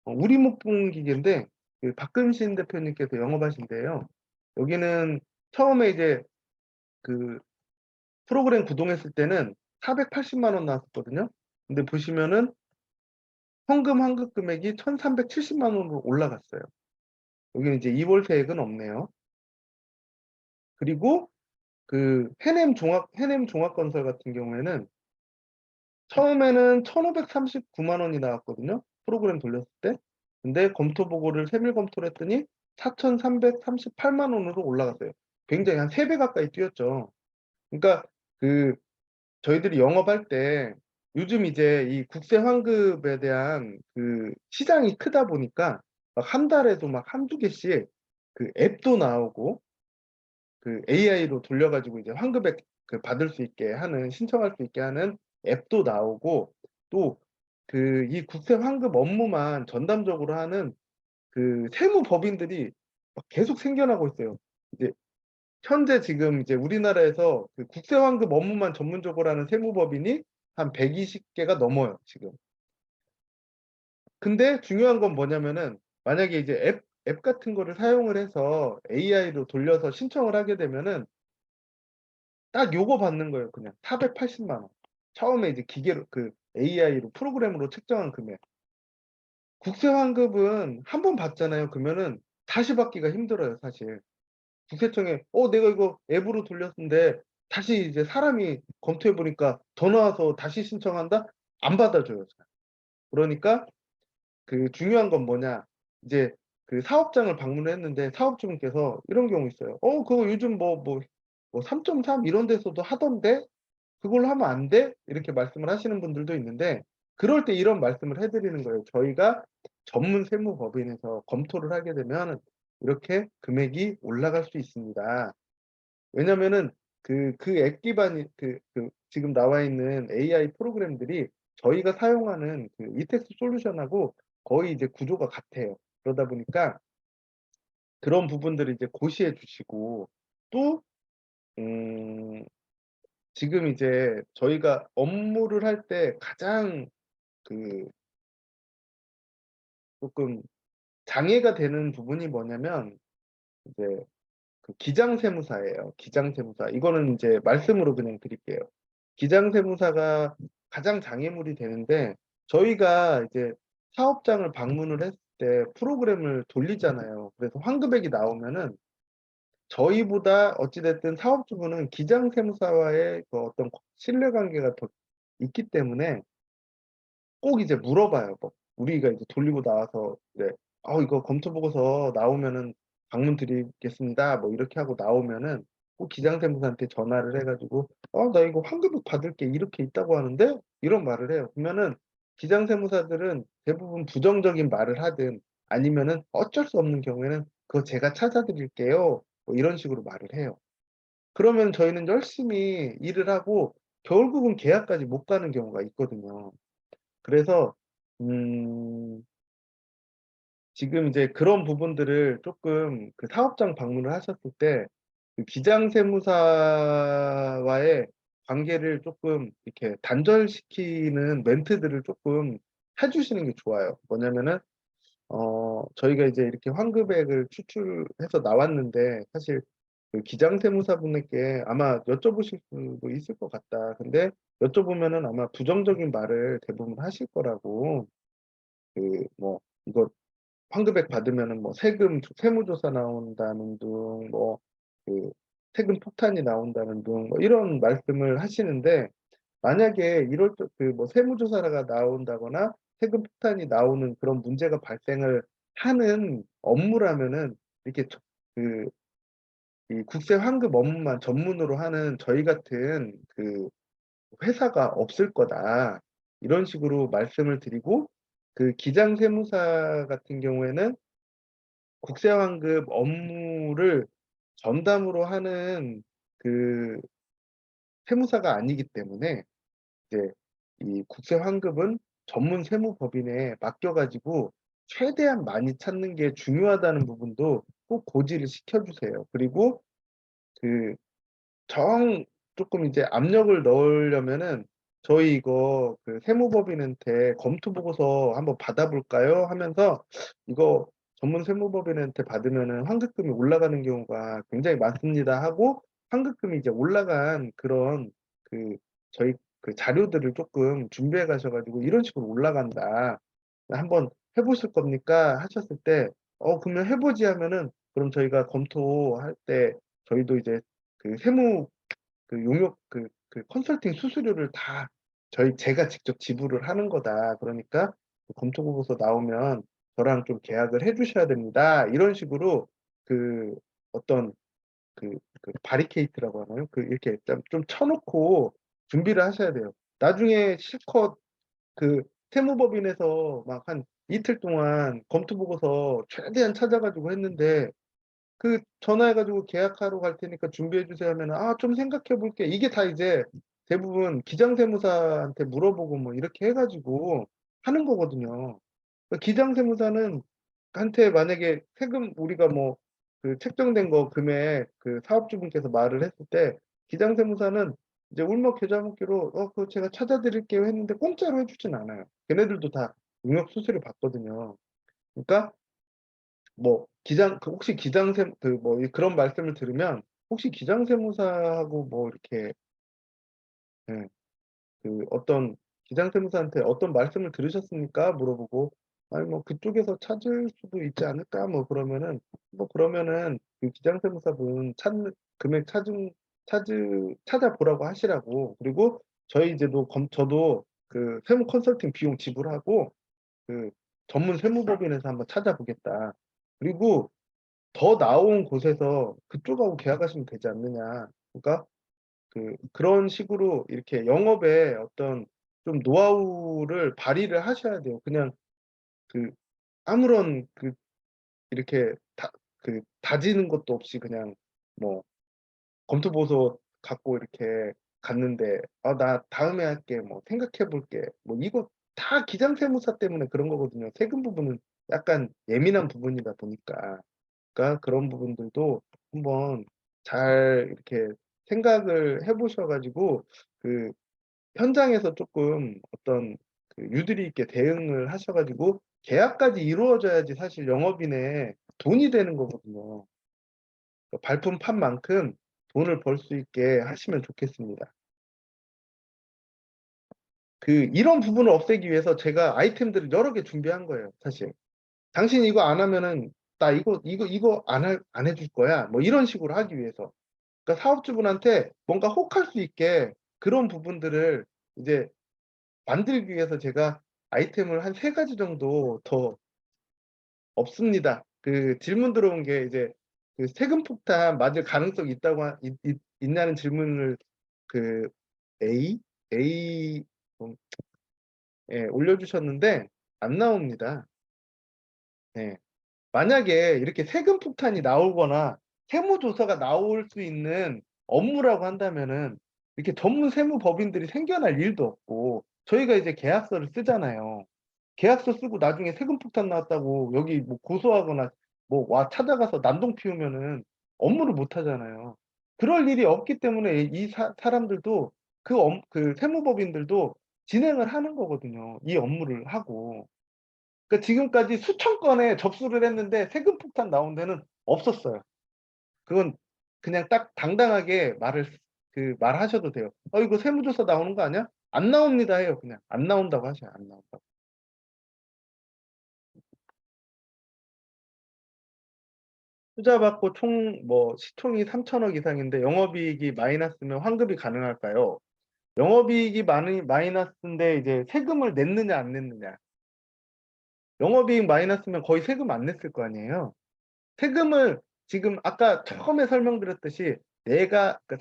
우리목공기계인데 그 박금신 대표님께서 영업하신대요. 여기는 처음에 이제 그 프로그램 구동했을 때는 480만 원 나왔었거든요. 근데 보시면은 현금 환급 금액이 1,370만 원으로 올라갔어요. 여기는 이제 이월세액은 없네요. 그리고 그 해냄 종합건설 같은 경우에는 처음에는 1,539만 원이 나왔거든요. 프로그램 돌렸을 때. 근데 검토 보고를 세밀 검토를 했더니 4,338만 원으로 올라갔어요. 굉장히 한 3배 가까이 뛰었죠. 그러니까 그 저희들이 영업할 때 요즘 이제 이 국세 환급에 대한 그 시장이 크다 보니까 막 한 달에도 막 한두 개씩 그 앱도 나오고 그 AI로 돌려가지고 이제 환급액 그 받을 수 있게 하는 신청할 수 있게 하는 앱도 나오고 또 그 이 국세 환급 업무만 전담적으로 하는 그 세무법인들이 막 계속 생겨나고 있어요. 이제 현재 지금 이제 우리나라에서 그 국세 환급 업무만 전문적으로 하는 세무법인이 한 120개가 넘어요, 지금. 근데 중요한 건 뭐냐면은 만약에 이제 앱 같은 거를 사용을 해서 AI로 돌려서 신청을 하게 되면은 딱 요거 받는 거예요, 그냥. 480만 원. 처음에 이제 기계로 그 AI로 프로그램으로 책정한 금액. 국세 환급은 한 번 받잖아요. 그러면은 다시 받기가 힘들어요, 사실. 국세청에 내가 이거 앱으로 돌렸는데 다시 이제 사람이 검토해 보니까 더 나와서 다시 신청한다? 안 받아줘요, 잘. 그러니까 그 중요한 건 뭐냐? 이제 그 사업장을 방문을 했는데 사업주분께서 이런 경우 있어요. 그거 요즘 뭐 3.3 이런 데서도 하던데 그걸로 하면 안 돼?" 이렇게 말씀을 하시는 분들도 있는데 그럴 때 이런 말씀을 해 드리는 거예요. 저희가 전문 세무법인에서 검토를 하게 되면 이렇게 금액이 올라갈 수 있습니다. 왜냐면은 그 앱 기반이 지금 나와 있는 AI 프로그램들이 저희가 사용하는 그 이텍스 솔루션하고 거의 이제 구조가 같아요. 그러다 보니까 그런 부분들을 이제 고시해 주시고 또 음 지금 이제 저희가 업무를 할 때 가장 그 쪼끔 장애가 되는 부분이 뭐냐면 이제 그 기장세무사예요. 기장세무사. 이거는 인제 말씀으로 그냥 드릴게요. 기장세무사가 가장 장애물이 되는데 저희가 이제 사업장을 방문을 했을 때 프로그램을 돌리잖아요. 그래서 환급액이 나오면은 저희보다 어찌 됐든 사업주분은 기장세무사와의 그 어떤 신뢰관계가 더 있기 때문에 꼭 이제 물어봐요. 뭐 우리가 이제 돌리고 나와서 네. 이거 검토 보고서 나오면은 방문 드리겠습니다." 뭐 이렇게 하고 나오면은 꼭 기장세무사한테 전화를 해 가지고 나 이거 환급을 받을 게 이렇게 있다고 하는데." 이런 말을 해요. 그러면은 기장세무사들은 대부분 부정적인 말을 하든 아니면은 어쩔 수 없는 경우에는 "그거 제가 찾아 드릴게요." 뭐 이런 식으로 말을 해요. 그러면 저희는 열심히 일을 하고 결국은 계약까지 못 가는 경우가 있거든요. 그래서 음 지금 이제 그런 부분들을 쪼끔 그 사업장 방문을 하셨을 때 그 기장세무사와의 관계를 쪼끔 이렇게 단절시키는 멘트들을 쪼끔 해 주시는 게 좋아요. 뭐냐면은 저희가 이제 이렇게 환급액을 추출해서 나왔는데 사실 그 기장세무사분에게 아마 여쭤보실 수도 있을 것 같다. 근데 여쭤보면은 아마 부정적인 말을 대부분 하실 거라고 뭐 이거 환급액 받으면은 뭐 세무조사 나온다는 둥 그 세금 폭탄이 나온다는 둥 이런 말씀을 하시는데 만약에 이럴 때 뭐 세무조사가 나온다거나 세금 폭탄이 나오는 그런 문제가 발생을 하는 업무라면은 이렇게 그 이 국세 환급 업무만 전문으로 하는 저희 같은 그 "회사가 없을 거다." 이런 식으로 말씀을 드리고 그 기장 세무사 같은 경우에는 국세 환급 업무를 전담으로 하는 그 세무사가 아니기 때문에 이제 이 국세 환급은 전문 세무법인에 맡겨 가지고 최대한 많이 찾는 게 중요하다는 부분도 꼭 고지를 시켜주세요. 그리고 그 정 조금 이제 압력을 넣으려면은 "저희 이거 그 세무법인한테 검토 보고서 한번 받아볼까요?" 하면서 이거 전문 세무법인한테 받으면은 환급금이 올라가는 경우가 굉장히 많습니다 하고 환급금이 이제 올라간 그런 그 저희 그 자료들을 쪼끔 준비해 가셔 가지고 "이런 식으로 올라간다. 한번 해 보실 겁니까?" 하셨을 때 그러면 해 보지." 하면은 그럼 저희가 검토할 때 저희도 이제 그 세무 그 용역 그 컨설팅 수수료를 다 제가 직접 지불을 하는 거다. 그러니까 그 검토 보고서 나오면 저랑 좀 계약을 해 주셔야 됩니다. 이런 식으로 그 어떤 바리케이트라고 하나요? 이렇게 좀 쳐 놓고 준비를 하셔야 돼요. 나중에 실컷 그 세무법인에서 막 한 이틀 동안 검토 보고서 최대한 찾아 가지고 했는데 전화해 가지고 "계약하러 갈 테니까 준비해 주세요." 하면은 "아 좀 생각해 볼게." 이게 다 이제 대부분 기장세무사한테 물어보고 뭐 이렇게 해 가지고 하는 거거든요. 기장세무사는 한테 만약에 세금 우리가 뭐 책정된 거 금액 사업주분께서 말을 했을 때 기장세무사는 이제 울먹겨자먹기로 그거 제가 찾아 드릴게요." 했는데 공짜로 해 주진 않아요. 걔네들도 다 용역 수수료 받거든요. 그러니까 뭐 혹시 기장세 그런 말씀을 들으면 혹시 기장세무사하고 뭐 이렇게 예 어떤 "기장세무사한테 어떤 말씀을 들으셨습니까?" 물어보고 "아니 뭐 그쪽에서 찾을 수도 있지 않을까?" 뭐 그러면은 그러면은 그 기장세무사분 금액 찾아보라고 하시라고. 그리고 저도 세무 컨설팅 비용 지불하고 그 "전문 세무법인에서 한번 찾아보겠다." 그리고 더 나은 곳에서 그쪽하고 계약하시면 되지 않느냐. 그러니까 그런 식으로 이렇게 영업에 어떤 좀 노하우를 발휘를 하셔야 돼요. 그냥 그 아무런 이렇게 다지는 것도 없이 그냥 뭐 검토 보고서 갖고 이렇게 갔는데 "아 나 다음에 할게." 뭐 "생각해 볼게." 뭐 이거 다 기장세무사 때문에 그런 거거든요. 세금 부분은 약간 예민한 부분이다 보니까. 그러니까 그런 부분들도 한번 잘 이렇게 생각을 해 보셔 가지고 그 현장에서 쪼끔 어떤 유두리 있게 대응을 하셔 가지고 계약까지 이루어져야지 사실 영업인의 돈이 되는 거거든요. 발품 판 만큼 돈을 벌 수 있게 하시면 좋겠습니다. 이런 부분을 없애기 위해서 제가 아이템들을 여러 개 준비한 거예요 사실. "당신이 이거 안 하면은 나 이거 안 해줄 거야." 뭐 이런 식으로 하기 위해서. 그러니까 사업주분한테 뭔가 혹할 수 있게 그런 부분들을 이제 만들기 위해서 제가 아이템을 한 3 가지 정도 더 없습니다. 질문 들어온 게 이제 "세금 폭탄 맞을 가능성이 있다고 있냐."는 질문을 그 A A 예 올려주셨는데 안 나옵니다. 예. 만약에 이렇게 세금 폭탄이 나오거나 세무조사가 나올 수 있는 업무라고 한다면은 이렇게 전문 세무법인들이 생겨날 일도 없고 저희가 이제 계약서를 쓰잖아요. 계약서 쓰고 나중에 세금 폭탄 나왔다고 여기 뭐 고소하거나 뭐 찾아가서 난동 피우면은 업무를 못 하잖아요. 그럴 일이 없기 때문에 이 사람들도 세무법인들도 진행을 하는 거거든요, 이 업무를 하고. 그러니까 지금까지 수천 건의 접수를 했는데 세금 폭탄 나온 데는 없었어요. 그건 그냥 딱 당당하게 말하셔도 돼요. 이거 세무조사 나오는 거 아니야?" "안 나옵니다." 해요 그냥. 안 나온다고 하셔요. 안 나온다고. 투자 받고 시총이 3,000억 이상인데 영업이익이 마이너스면 환급이 가능할까요? 영업이익이 마이너스인데 이제 세금을 냈느냐 안 냈느냐. 영업이익 마이너스면 거의 세금 안 냈을 거 아니에요. 세금을 지금 아까 처음에 설명드렸듯이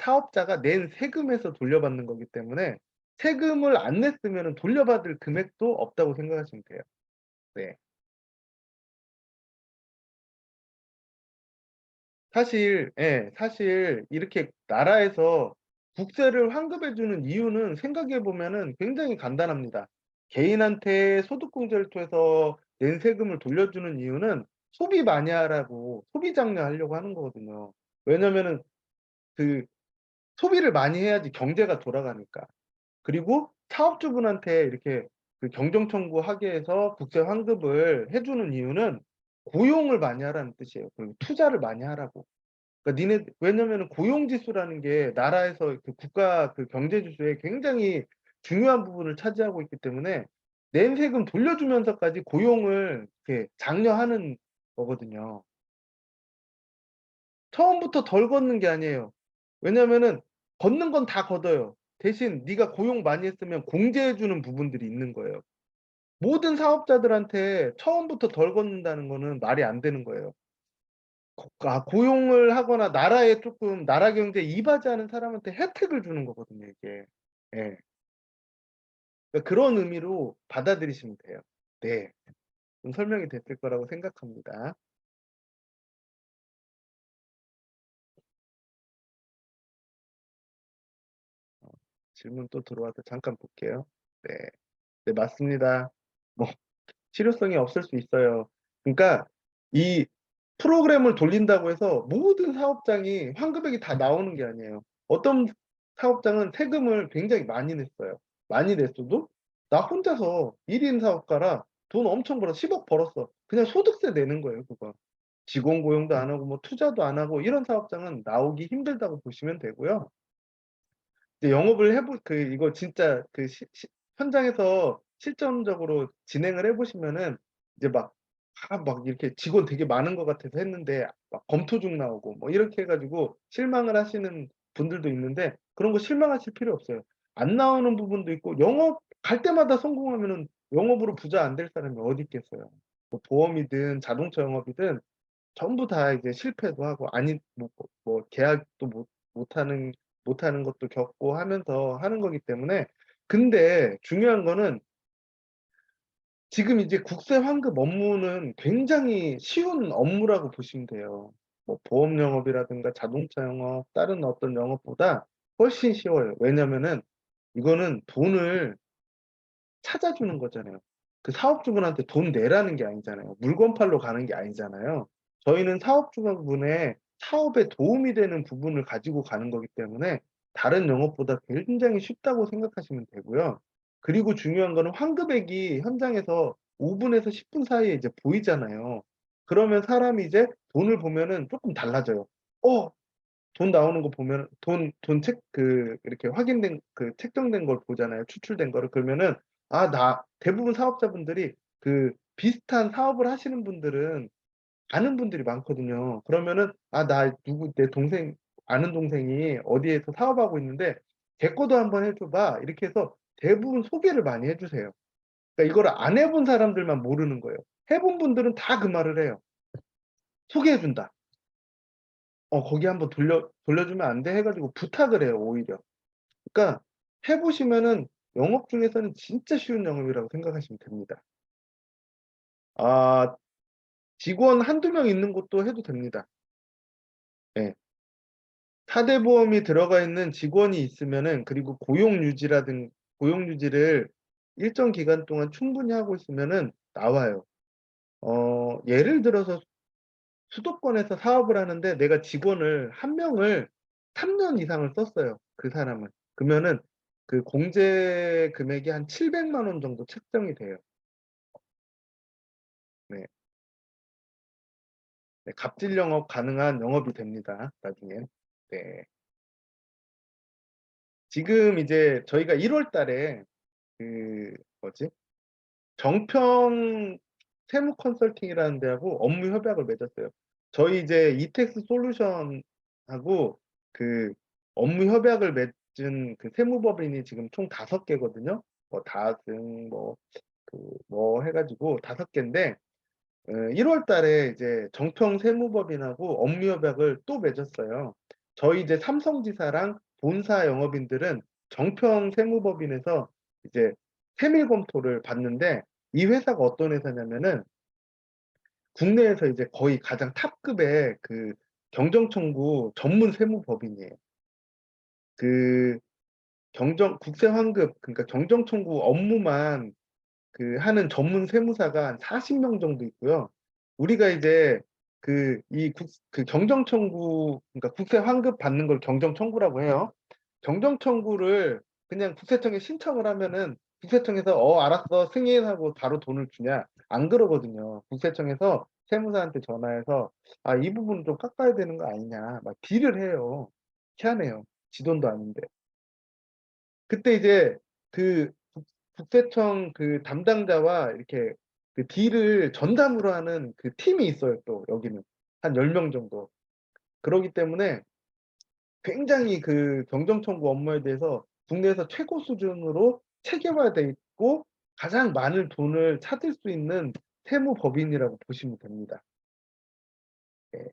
사업자가 낸 세금에서 돌려받는 거기 때문에 세금을 안 냈으면은 돌려받을 금액도 없다고 생각하시면 돼요. 네. 사실 이렇게 나라에서 국세를 환급해 주는 이유는 생각해 보면은 굉장히 간단합니다. 개인한테 소득공제를 통해서 낸 세금을 돌려주는 이유는 소비 많이 하라고 소비 장려하려고 하는 거거든요. 왜냐면은 그 소비를 많이 해야지 경제가 돌아가니까. 그리고 사업주분한테 이렇게 그 경정 청구하게 해서 국제 환급을 해 주는 이유는 고용을 많이 하라는 뜻이에요. 그리고 투자를 많이 하라고. 그러니까 니네 왜냐면은 고용 지수라는 게 나라에서 그 국가 그 경제 지수에 굉장히 중요한 부분을 차지하고 있기 때문에 낸 세금 돌려주면서까지 고용을 이렇게 장려하는 거거든요. 처음부터 덜 걷는 게 아니에요. 왜냐면은 걷는 건 다 걷어요. 대신 네가 고용 많이 했으면 공제해 주는 부분들이 있는 거예요. 모든 사업자들한테 처음부터 덜 걷는다는 거는 말이 안 되는 거예요. 고용을 하거나 나라에 쪼끔 나라 경제에 이바지하는 사람한테 혜택을 주는 거거든요, 이게. 예. 그러니까 그런 의미로 받아들이시면 돼요. 네. 좀 설명이 됐을 거라고 생각합니다. 질문 또 들어와서 잠깐 볼게요. 네. 네, 맞습니다. 뭐 실효성이 없을 수 있어요. 그러니까 이 프로그램을 돌린다고 해서 모든 사업장이 환급액이 다 나오는 게 아니에요. 어떤 사업장은 세금을 굉장히 많이 냈어요. 많이 냈어도 나 혼자서 1인 사업가라 돈 엄청 벌어 10억 벌었어. 그냥 소득세 내는 거예요, 그거. 직원 고용도 안 하고 뭐 투자도 안 하고 이런 사업장은 나오기 힘들다고 보시면 되고요. 이제 영업을 해보 이거 진짜 현장에서 실전적으로 진행을 해 보시면은 이제 막 이렇게 직원 되게 많은 것 같아서 했는데 막 검토중 나오고 뭐 이렇게 해 가지고 실망을 하시는 분들도 있는데 그런 거 실망하실 필요 없어요. 안 나오는 부분도 있고 영업 갈 때마다 성공하면은 영업으로 부자 안 될 사람이 어디 있겠어요. 뭐 보험이든 자동차 영업이든 전부 다 이제 실패도 하고 아니 뭐 계약도 못하는 것도 겪고 하면서 하는 거기 때문에 근데 중요한 거는 지금 이제 국세 환급 업무는 굉장히 쉬운 업무라고 보시면 돼요. 뭐 보험 영업이라든가 자동차 영업 다른 어떤 영업보다 훨씬 쉬워요. 왜냐면은 이거는 돈을 찾아주는 거잖아요. 그 사업주분한테 돈 내라는 게 아니잖아요. 물건 팔러 가는 게 아니잖아요. 저희는 사업주분의 사업에 도움이 되는 부분을 가지고 가는 거기 때문에 다른 영업보다 굉장히 쉽다고 생각하시면 되고요. 그리고 중요한 거는 환급액이 현장에서 5 분에서 10분 사이에 이제 보이잖아요. 그러면 사람이 이제 돈을 보면은 쪼끔 달라져요. '어 돈 나오는 거 보면 돈 이렇게 확인된 책정된 걸 보잖아요, 추출된 거를. 그러면은 대부분 사업자분들이 비슷한 사업을 하시는 분들은 아는 분들이 많거든요. 그러면은 나 누구 내 동생 아는 동생이 어디에서 사업하고 있는데 걔 거도 한번 해 줘 봐." 이렇게 해서 대부분 소개를 많이 해 주세요. 그러니까 이거를 안 해본 사람들만 모르는 거예요. 해본 분들은 다 그 말을 해요. "소개해 준다." "거기 한번 돌려주면 안 돼?" 해 가지고 부탁을 해요 오히려. 그러니까 해 보시면은 영업 중에서는 진짜 쉬운 영업이라고 생각하시면 됩니다. 아 직원 한두 명 있는 곳도 해도 됩니다. 예. 4대 보험이 들어가 있는 직원이 있으면은 그리고 고용 유지를 일정 기간 동안 충분히 하고 있으면은 나와요. 예를 들어서 수도권에서 사업을 하는데 내가 직원을 한 명을 3년 이상을 썼어요, 그 사람은. 그러면은 그 공제 금액이 한 700만 원 정도 책정이 돼요. 네. 네. 갑질 영업 가능한 영업이 됩니다, 나중엔. 네. 지금 이제 저희가 1월 달에 그 뭐지? 정평 세무 컨설팅이라는 데하고 업무 협약을 맺었어요. 저희 이제 이텍스 솔루션하고 그 업무 협약을 맺은 그 세무법인이 지금 총 5 개거든요. 뭐 다승 뭐 해 가지고 5 개인데 1월 달에 이제 정평 세무법인하고 업무 협약을 또 맺었어요. 저희 이제 삼성지사랑 본사 영업인들은 정평 세무법인에서 이제 세밀 검토를 받는데 이 회사가 어떤 회사냐면은 국내에서 이제 거의 가장 탑급의 경정 청구 전문 세무법인이에요. 그 국세 환급 그러니까 경정 청구 업무만 하는 전문 세무사가 한 40명 정도 있고요. 우리가 이제 그 경정 청구, 그러니까 국세 환급 받는 걸 경정 청구라고 해요. 경정 청구를 그냥 국세청에 신청을 하면은 국세청에서 알았어 승인하고 바로 돈을 주냐? 안 그러거든요. 국세청에서 세무사한테 전화해서 이 부분 좀 깎아야 되는 거 아니냐? 막 딜을 해요. 희한해요. 지 돈도 아닌데. 그때 이제 그 국세청 그 담당자와 이렇게 그 딜을 전담으로 하는 그 팀이 있어요. 또 여기는 한 10명 정도. 그러기 때문에 굉장히 그 경정 청구 업무에 대해서 국내에서 최고 수준으로 체계화돼 있고 가장 많은 돈을 찾을 수 있는 세무법인이라고 보시면 됩니다. 예.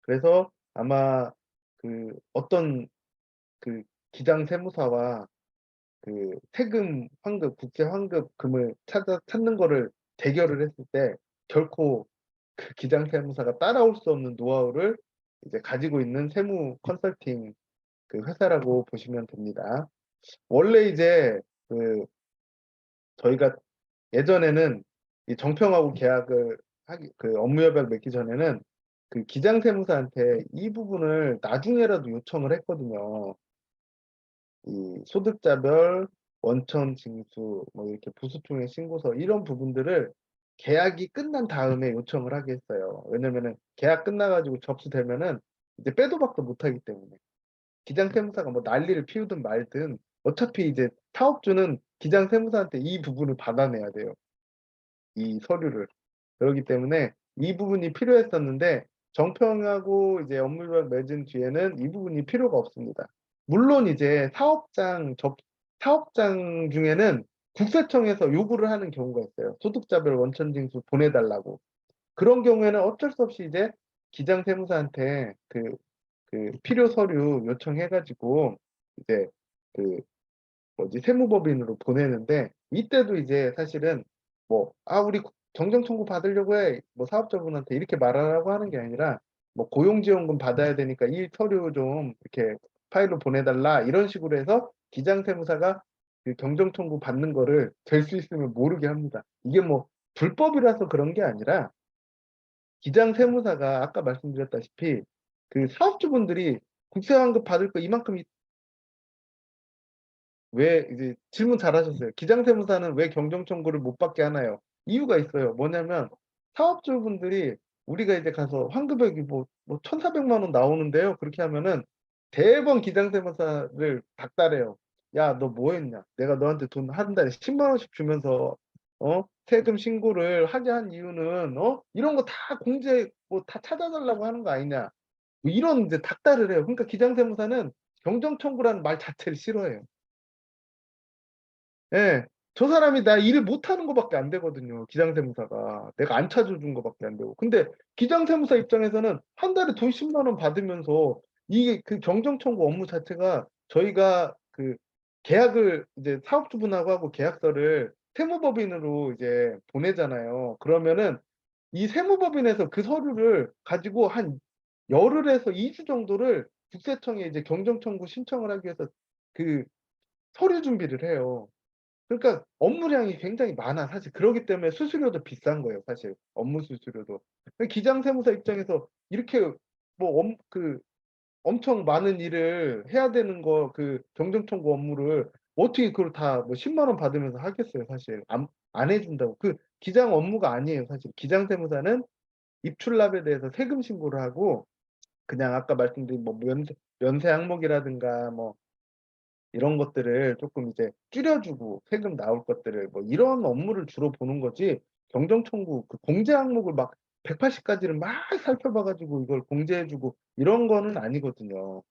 그래서 아마 그 어떤 그 기장 세무사와 그 세금 환급, 국세 환급금을 찾는 거를 대결을 했을 때 결코 그 기장 세무사가 따라올 수 없는 노하우를 이제 가지고 있는 세무 컨설팅 그 회사라고 보시면 됩니다. 원래 이제 그 저희가 예전에는 이 정평하고 계약을 그 업무 협약을 맺기 전에는 그 기장 세무사한테 이 부분을 나중에라도 요청을 했거든요. 이 소득자별 원천 징수 뭐 이렇게 부수통행 신고서 이런 부분들을 계약이 끝난 다음에 요청을 하게 했어요. 왜냐면은 계약 끝나가지고 접수되면은 이제 빼도 박도 못하기 때문에 기장세무사가 뭐 난리를 피우든 말든 어차피 이제 사업주는 기장세무사한테 이 부분을 받아내야 돼요. 이 서류를. 그렇기 때문에 이 부분이 필요했었는데 정평하고 이제 업무협약 맺은 뒤에는 이 부분이 필요가 없습니다. 물론 이제 사업장 중에는 국세청에서 요구를 하는 경우가 있어요. 소득자별 원천징수 보내달라고. 그런 경우에는 어쩔 수 없이 이제 기장세무사한테 그 필요 서류 요청해가지고 이제 그 뭐지 세무법인으로 보내는데 이때도 이제 사실은 뭐 우리 정정 청구 받으려고 해 뭐 사업자분한테 이렇게 말하라고 하는 게 아니라 뭐 고용지원금 받아야 되니까 이 서류 좀 이렇게 파일로 보내달라 이런 식으로 해서 기장세무사가 그 경정 청구 받는 거를 될 수 있으면 모르게 합니다. 이게 뭐 불법이라서 그런 게 아니라 기장세무사가 아까 말씀드렸다시피 그 사업주분들이 국세환급 받을 거 이만큼 왜 이제 질문 잘하셨어요. 기장세무사는 왜 경정 청구를 못 받게 하나요? 이유가 있어요. 뭐냐면 사업주분들이 우리가 이제 가서 환급액이 뭐 1,400만 원 나오는데요. 그렇게 하면은 대번 기장세무사를 닥달해요. 야, 너 뭐 했냐? 내가 너한테 돈 한 달에 10만 원씩 주면서 세금 신고를 하게 한 이유는 이런 거 다 공제 뭐 다 찾아달라고 하는 거 아니냐? 뭐 이런 이제 닥달을 해요. 그러니까 기장세무사는 경정 청구라는 말 자체를 싫어해요. 예. 저 사람이 나 일을 못하는 거밖에 안 되거든요. 기장세무사가. 내가 안 찾아준 거밖에 안 되고. 근데 기장세무사 입장에서는 한 달에 돈 10만 원 받으면서 이게 그 경정청구 업무 자체가 저희가 그 계약을 이제 사업주분하고 하고 계약서를 세무법인으로 이제 보내잖아요. 그러면은 이 세무법인에서 그 서류를 가지고 한 열흘에서 2주 정도를 국세청에 이제 경정청구 신청을 하기 위해서 그 서류 준비를 해요. 그러니까 업무량이 굉장히 많아 사실. 그러기 때문에 수수료도 비싼 거예요 사실. 업무 수수료도. 기장세무사 입장에서 이렇게 뭐 엄청 많은 일을 해야 되는 거 그 경정청구 업무를 어떻게 그걸 다 뭐 10만 원 받으면서 하겠어요 사실. 안 해준다고. 그 기장 업무가 아니에요 사실. 기장세무사는 입출납에 대해서 세금 신고를 하고 그냥 아까 말씀드린 뭐 면세 항목이라든가 뭐 이런 것들을 조금 이제 줄여주고 세금 나올 것들을 뭐 이런 업무를 주로 보는 거지 경정 청구 그 공제 항목을 막 180가지를 막 살펴봐가지고 이걸 공제해주고 이런 거는 아니거든요.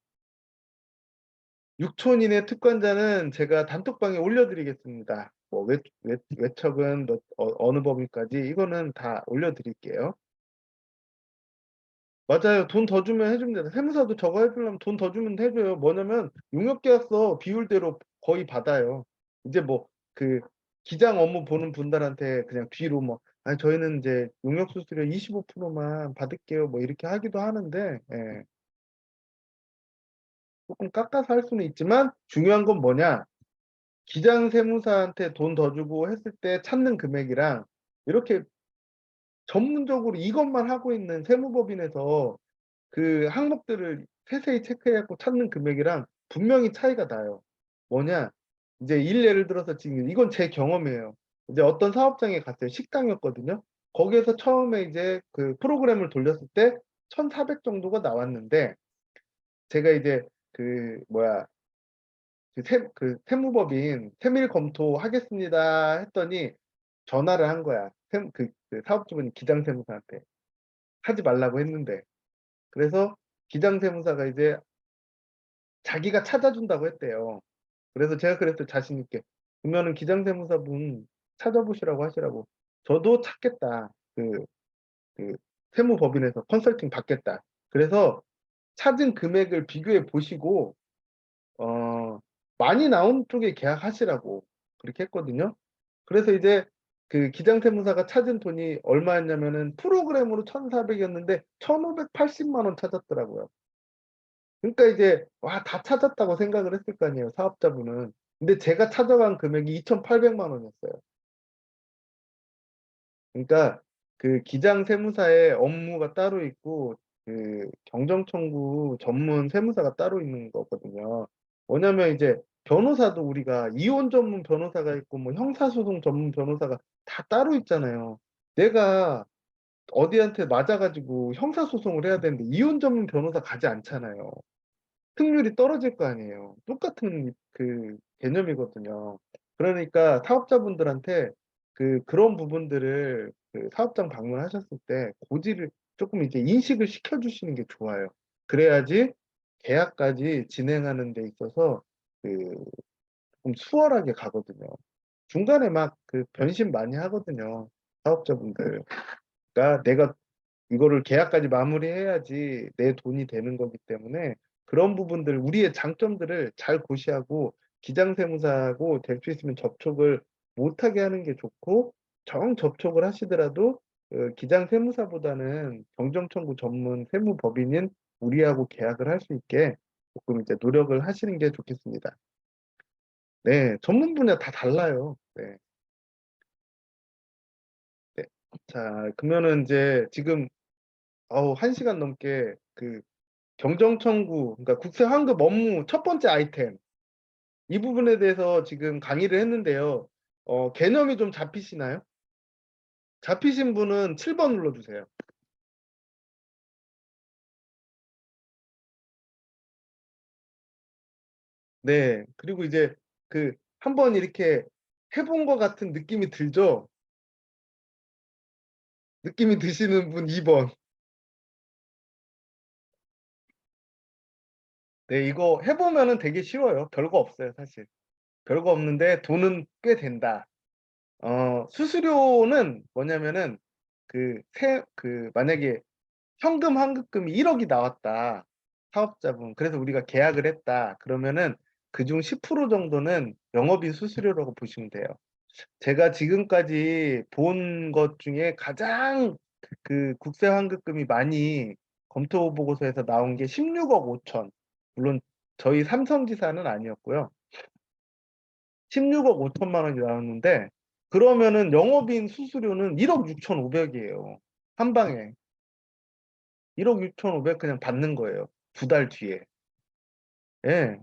6촌 이내 특권자는 제가 단톡방에 올려드리겠습니다. 뭐 외척은 어느 범위까지 이거는 다 올려드릴게요. 맞아요. 돈 더 주면 해줍니다. 세무사도 저거 해주려면 돈 더 주면 해줘요. 뭐냐면 용역계약서 비율대로 거의 받아요. 이제 뭐 그 기장 업무 보는 분들한테 그냥 뒤로 뭐 아니 저희는 이제 용역 수수료 25%만 받을게요. 뭐 이렇게 하기도 하는데 예. 조금 깎아서 할 수는 있지만 중요한 건 뭐냐? 기장 세무사한테 돈 더 주고 했을 때 찾는 금액이랑 이렇게 전문적으로 이것만 하고 있는 세무법인에서 그 항목들을 세세히 체크해 갖고 찾는 금액이랑 분명히 차이가 나요. 뭐냐? 이제 예를 들어서 지금 이건 제 경험이에요. 이제 어떤 사업장에 갔어요. 식당이었거든요. 거기에서 처음에 이제 그 프로그램을 돌렸을 때 1,400 정도가 나왔는데 제가 이제 그 뭐야 그 세무법인 세밀 검토하겠습니다 했더니 전화를 한 거야. 그 사업주분 기장세무사한테 하지 말라고 했는데. 그래서 기장세무사가 이제 자기가 찾아준다고 했대요. 그래서 제가 그랬어요. 자신 있게. 그러면은 기장세무사분 찾아보시라고 하시라고. 저도 찾겠다. 그 세무법인에서 컨설팅 받겠다. 그래서 찾은 금액을 비교해 보시고 어 많이 나온 쪽에 계약하시라고 그렇게 했거든요. 그래서 이제 그 기장세무사가 찾은 돈이 얼마였냐면은 프로그램으로 1,400 이었는데 1,580만 원 찾았더라고요. 그러니까 이제 와 다 찾았다고 생각을 했을 거 아니에요, 사업자분은. 근데 제가 찾아간 금액이 2,800만 원이었어요. 그러니까 그 기장 세무사의 업무가 따로 있고 그 경정 청구 전문 세무사가 따로 있는 거거든요. 뭐냐면 이제 변호사도 우리가 이혼 전문 변호사가 있고 뭐 형사소송 전문 변호사가 다 따로 있잖아요. 내가 어디한테 맞아 가지고 형사소송을 해야 되는데 이혼 전문 변호사 가지 않잖아요. 승률이 떨어질 거 아니에요. 똑같은 그 개념이거든요. 그러니까 사업자분들한테 그런 부분들을 그 사업장 방문하셨을 때 고지를 조금 이제 인식을 시켜 주시는 게 좋아요. 그래야지 계약까지 진행하는 데 있어서 그 좀 수월하게 가거든요. 중간에 막 그 변심 많이 하거든요, 사업자분들. 그러니까 내가 이거를 계약까지 마무리해야지 내 돈이 되는 거기 때문에 그런 부분들 우리의 장점들을 잘 고시하고 기장세무사하고 될 수 있으면 접촉을 못하게 하는 게 좋고 정 접촉을 하시더라도 기장세무사보다는 경정청구 전문 세무법인인 우리하고 계약을 할 수 있게 조금 이제 노력을 하시는 게 좋겠습니다. 네. 전문 분야 다 달라요. 네. 네. 자 그러면은 인제 지금 1 시간 넘게 경정 청구 그러니까 국세 환급 업무 첫 번째 아이템 이 부분에 대해서 지금 강의를 했는데요. 개념이 좀 잡히시나요? 잡히신 분은 7번 눌러 주세요. 네. 그리고 이제 한번 이렇게 해본 것 같은 느낌이 들죠? 느낌이 드시는 분 2 번. 네. 이거 해 보면은 되게 쉬워요. 별거 없어요 사실. 별거 없는데 돈은 꽤 된다. 수수료는 뭐냐면은 만약에 현금 환급금이 1 억이 나왔다. 사업자분. 그래서 우리가 계약을 했다. 그러면은 그중 10% 정도는 영업인 수수료라고 보시면 돼요. 제가 지금까지 본 것 중에 가장 국세 환급금이 많이 검토 보고서에서 나온 게 16억 5천. 물론 저희 삼성지사는 아니었고요. 16억 5천만 원이 나왔는데 그러면은 영업인 수수료는 1억 6,500 이에요. 한 방에. 1억 6,500 그냥 받는 거예요, 2달 뒤에. 예.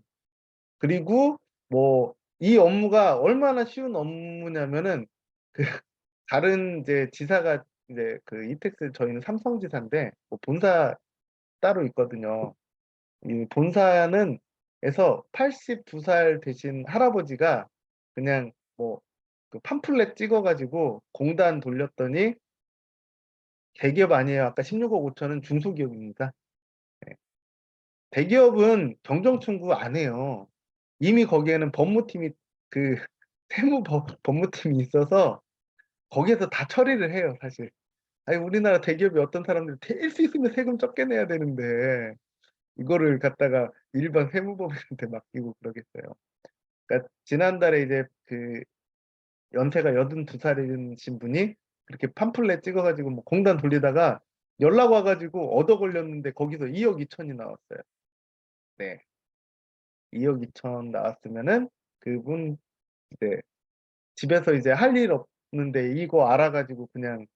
그리고 뭐 이 업무가 얼마나 쉬운 업무냐면은 그 다른 이제 지사가 이제 이택스 저희는 삼성지사인데 뭐 본사 따로 있거든요. 이 본사는 에서 82살 되신 할아버지가 그냥 뭐 팜플렛 찍어 가지고 공단 돌렸더니 대기업 아니에요. 아까 16억 5천은 중소기업입니다. 예. 대기업은 경정 청구 안 해요. 이미 거기에는 법무팀이 그 법무팀이 있어서 거기에서 다 처리를 해요 사실. 아니 우리나라 대기업이 어떤 사람들이 될 수 있으면 세금 적게 내야 되는데 이거를 갖다가 일반 세무법인한테 맡기고 그러겠어요. 그러니까 지난달에 이제 연세가 82 살이신 분이 그렇게 팜플렛 찍어 가지고 뭐 공단 돌리다가 연락 와 가지고 얻어 걸렸는데 거기서 2억 2천이 나왔어요. 네. 2억 2천 나왔으면은 그분 이제 집에서 이제 할 일 없는데 이거 알아 가지고 그냥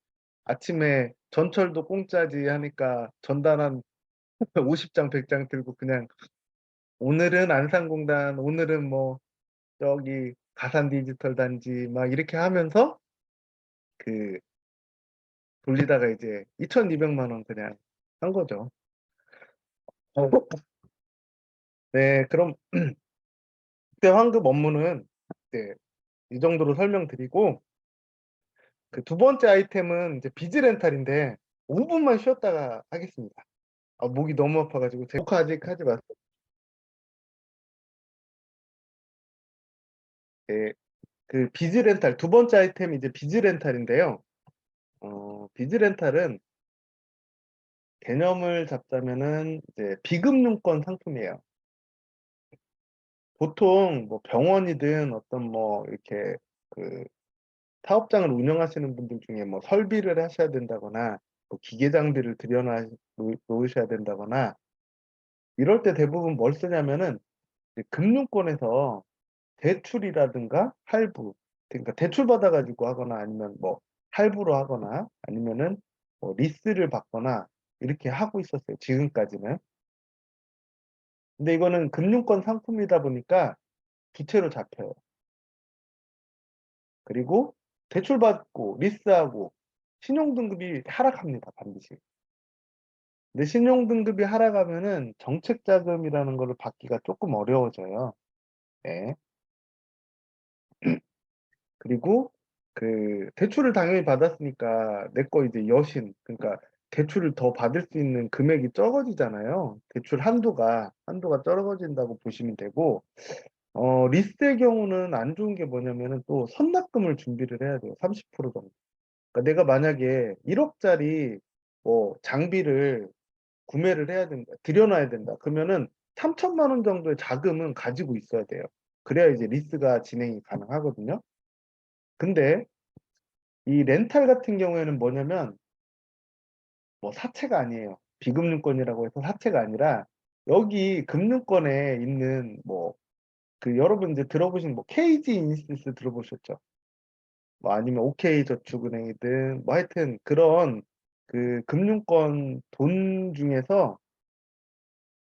아침에 전철도 공짜지 하니까 전단 한 50장, 100장 들고 그냥 오늘은 안산공단, 오늘은 뭐 저기 가산 디지털 단지 막 이렇게 하면서 그 돌리다가 이제 2,200만 원 그냥 한 거죠. 어, 네, 그럼 그때 환급 업무는 네, 이 정도로 설명드리고 그 두 번째 아이템은 이제 비즈 렌탈인데 5분만 쉬었다가 하겠습니다. 아, 목이 너무 아파가지고 제가 녹화 아직 하지 마세요. 네, 그 비즈 렌탈 두 번째 아이템이 이제 비즈 렌탈인데요. 비즈 렌탈은 개념을 잡자면은 이제 비금융권 상품이에요. 보통 뭐 병원이든 어떤 뭐 이렇게 그 사업장을 운영하시는 분들 중에 뭐 설비를 하셔야 된다거나 뭐 기계 장비를 놓으셔야 된다거나 이럴 때 대부분 뭘 쓰냐면은 이제 금융권에서 대출이라든가 할부, 그러니까 대출 받아가지고 하거나 아니면 뭐 할부로 하거나 아니면은 뭐 리스를 받거나 이렇게 하고 있었어요. 지금까지는. 근데 이거는 금융권 상품이다 보니까 부채로 잡혀요. 그리고 대출 받고 리스하고 신용등급이 하락합니다. 반드시. 근데 신용등급이 하락하면은 정책자금이라는 거를 받기가 조금 어려워져요. 네. 그리고 그 대출을 당연히 받았으니까 내 거 이제 여신 그러니까 대출을 더 받을 수 있는 금액이 적어지잖아요. 대출 한도가 적어진다고 보시면 되고 리스의 경우는 안 좋은 게 뭐냐면은 또 선납금을 준비를 해야 돼요. 30% 정도. 그러니까 내가 만약에 1억짜리 뭐 장비를 구매를 해야 된다, 들여놔야 된다. 그러면은 3천만 원 정도의 자금은 가지고 있어야 돼요. 그래야 이제 리스가 진행이 가능하거든요. 근데 이 렌탈 같은 경우에는 뭐냐면 뭐 사채가 아니에요. 비금융권이라고 해서 사채가 아니라 여기 금융권에 있는 뭐 그 여러분 이제 들어보신 뭐 KG 인시스 들어보셨죠? 뭐 아니면 OK저축은행이든 뭐 하여튼 그런 그 금융권 돈 중에서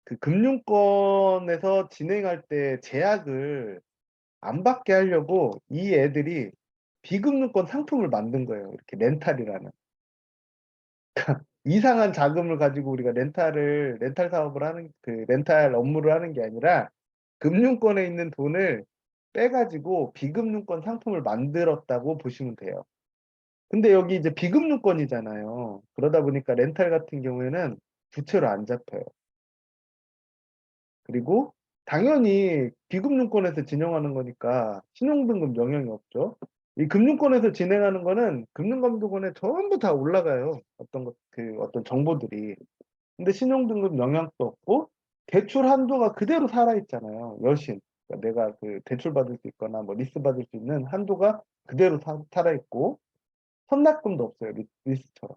그 금융권에서 진행할 때 제약을 안 받게 하려고 이 애들이 비금융권 상품을 만든 거예요. 이렇게 렌탈이라는. 이상한 자금을 가지고 우리가 렌탈 사업을 하는, 그 렌탈 업무를 하는 게 아니라 금융권에 있는 돈을 빼가지고 비금융권 상품을 만들었다고 보시면 돼요. 근데 여기 이제 비금융권이잖아요. 그러다 보니까 렌탈 같은 경우에는 부채로 안 잡혀요. 그리고 당연히 비금융권에서 진행하는 거니까 신용등급 영향이 없죠. 이 금융권에서 진행하는 거는 금융감독원에 전부 다 올라가요. 어떤 정보들이. 근데 신용등급 영향도 없고 대출 한도가 그대로 살아있잖아요. 여신. 그러니까 내가 그 대출 받을 수 있거나 뭐 리스 받을 수 있는 한도가 그대로 살아있고 선납금도 없어요. 리스처럼.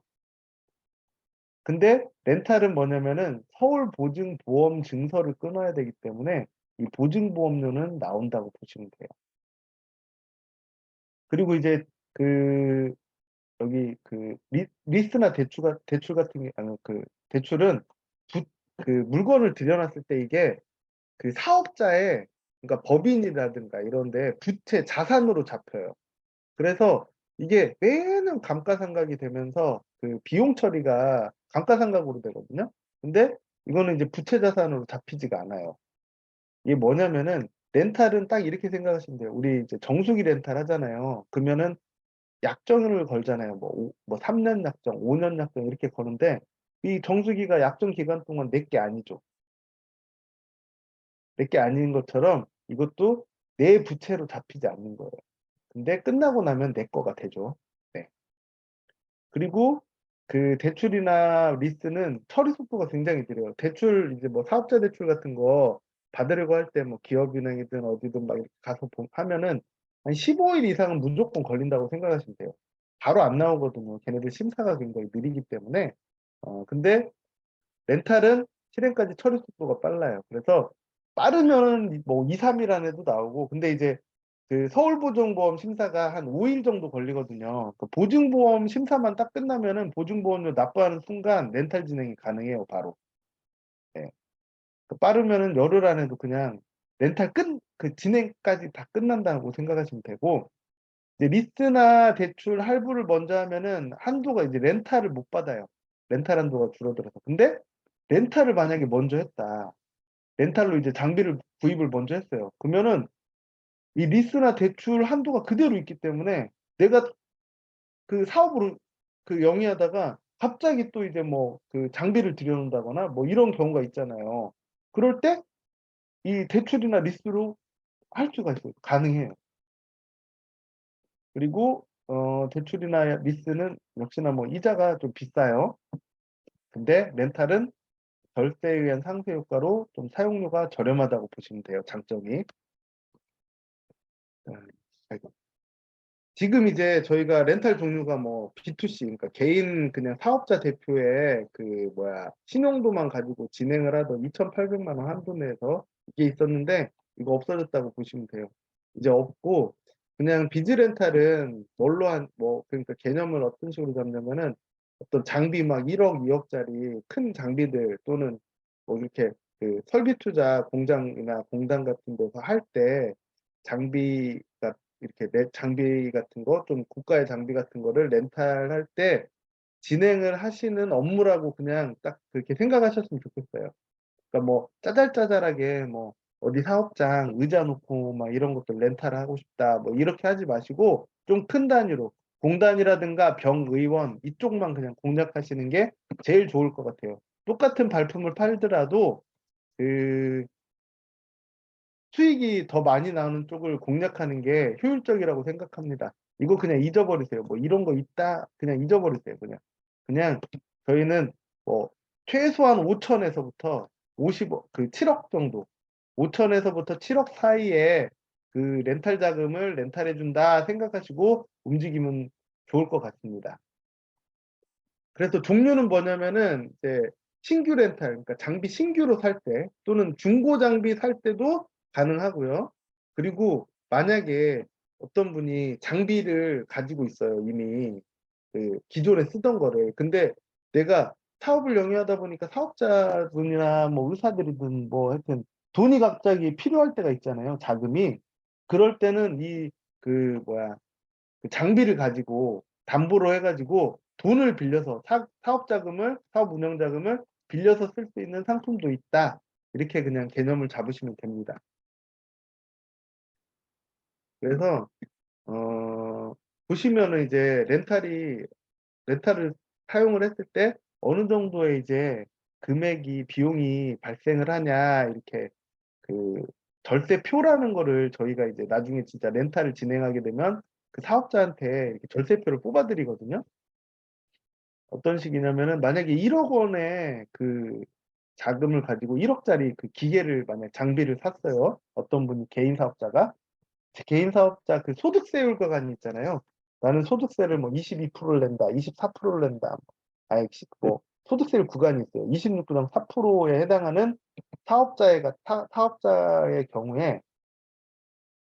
근데 렌탈은 뭐냐면은 서울 보증보험 증서를 끊어야 되기 때문에 이 보증보험료는 나온다고 보시면 돼요. 그리고 이제 그 여기 그 리스나 대출 같은 게 아니 그 대출은 부, 그 물건을 들여놨을 때 이게 그 사업자의 그러니까 법인이라든가 이런데 부채 자산으로 잡혀요. 그래서 이게 매년 감가상각이 되면서 그 비용 처리가 감가상각으로 되거든요. 근데 이거는 이제 부채 자산으로 잡히지가 않아요. 이게 뭐냐면은 렌탈은 딱 이렇게 생각하시면 돼요. 우리 이제 정수기 렌탈 하잖아요. 그러면은 약정을 걸잖아요. 뭐 3년 약정, 5년 약정 이렇게 거는데 이 정수기가 약정 기간 동안 내게 아니죠. 내게 아닌 것처럼 이것도 내 부채로 잡히지 않는 거예요. 근데 끝나고 나면 내 거가 되죠. 네. 그리고 그 대출이나 리스는 처리 속도가 굉장히 느려요. 대출, 이제 뭐 사업자 대출 같은 거 받으려고 할 때 뭐 기업은행이든 어디든 막 이렇게 가서 하면은 한 15일 이상은 무조건 걸린다고 생각하시면 돼요. 바로 안 나오거든요. 걔네들 심사가 굉장히 느리기 때문에. 근데 렌탈은 실행까지 처리 속도가 빨라요. 그래서 빠르면 뭐 2, 3일 안에도 나오고, 근데 이제 그 서울보증보험 심사가 한 5일 정도 걸리거든요. 그 보증보험 심사만 딱 끝나면은 보증보험료 납부하는 순간 렌탈 진행이 가능해요, 바로. 예. 그 빠르면은 열흘 안에도 그냥 렌탈 그 진행까지 다 끝난다고 생각하시면 되고, 이제 리스나 대출 할부를 먼저 하면은 한도가 이제 렌탈을 못 받아요. 렌탈 한도가 줄어들어서. 근데 렌탈을 만약에 먼저 했다. 렌탈로 이제 장비를 구입을 먼저 했어요. 그러면은 이 리스나 대출 한도가 그대로 있기 때문에 내가 그 사업으로 그 영위하다가 갑자기 또 이제 뭐 그 장비를 들여놓는다거나 뭐 이런 경우가 있잖아요. 그럴 때 이 대출이나 리스로 할 수가 있어요. 가능해요. 그리고 대출이나 리스는 역시나 뭐 이자가 좀 비싸요. 근데 렌탈은 절세에 의한 상세 효과로 좀 사용료가 저렴하다고 보시면 돼요. 장점이. 아이고. 지금 이제 저희가 렌탈 종류가 뭐 B2C, 그러니까 개인 그냥 사업자 대표의 그 뭐야 신용도만 가지고 진행을 하던 2,800만 원 한도 내에서 이게 있었는데 이거 없어졌다고 보시면 돼요. 이제 없고 그냥 비즈 렌탈은 뭘로 뭐 그러니까 개념을 어떤 식으로 잡냐면은 어떤 장비 막 1억, 2억짜리 큰 장비들 또는 뭐 이렇게 그 설비 투자 공장이나 공단 같은 데서 할 때 장비가 이렇게 장비 같은 거, 좀 고가의 장비 같은 거를 렌탈할 때 진행을 하시는 업무라고 그냥 딱 그렇게 생각하셨으면 좋겠어요. 그러니까 뭐 짜잘짜잘하게 뭐 어디 사업장 의자 놓고 막 이런 것들 렌탈을 하고 싶다 뭐 이렇게 하지 마시고 좀 큰 단위로 공단이라든가 병의원 이쪽만 그냥 공략하시는 게 제일 좋을 것 같아요. 똑같은 발품을 팔더라도 그 수익이 더 많이 나오는 쪽을 공략하는 게 효율적이라고 생각합니다. 이거 그냥 잊어버리세요. 뭐 이런 거 있다 그냥 잊어버리세요. 그냥 저희는 뭐 최소한 5천에서부터 50억 그 7억 정도 5천에서부터 7억 사이에 그 렌탈 자금을 렌탈해 준다 생각하시고 움직이면 좋을 것 같습니다. 그래서 종류는 뭐냐면은 이제 신규 렌탈, 그러니까 장비 신규로 살 때 또는 중고 장비 살 때도 가능하고요. 그리고 만약에 어떤 분이 장비를 가지고 있어요, 이미 그 기존에 쓰던 거를. 근데 내가 사업을 영위하다 보니까 사업자분이나 뭐 의사들이든 뭐 하여튼 돈이 갑자기 필요할 때가 있잖아요, 자금이. 그럴 때는 이 그 뭐야 그 장비를 가지고 담보로 해가지고 돈을 빌려서 사업 자금을 사업 운영 자금을 빌려서 쓸 수 있는 상품도 있다. 이렇게 그냥 개념을 잡으시면 됩니다. 그래서 보시면은 이제 렌탈을 사용을 했을 때 어느 정도의 이제 금액이 비용이 발생을 하냐 이렇게 그 절세표라는 거를 저희가 이제 나중에 진짜 렌탈을 진행하게 되면 그 사업자한테 이렇게 절세표를 뽑아 드리거든요. 어떤 식이냐면은 만약에 1억 원의 그 자금을 가지고 1억짜리 그 기계를 만약 장비를 샀어요. 어떤 분이 개인 사업자가 개인 사업자 그 소득세율과관이 있잖아요. 나는 소득세를 뭐 22%를 낸다, 24%를 낸다. 아니 뭐 소득세율 구간이 있어요. 26%랑 4%에 해당하는 사업자의 경우에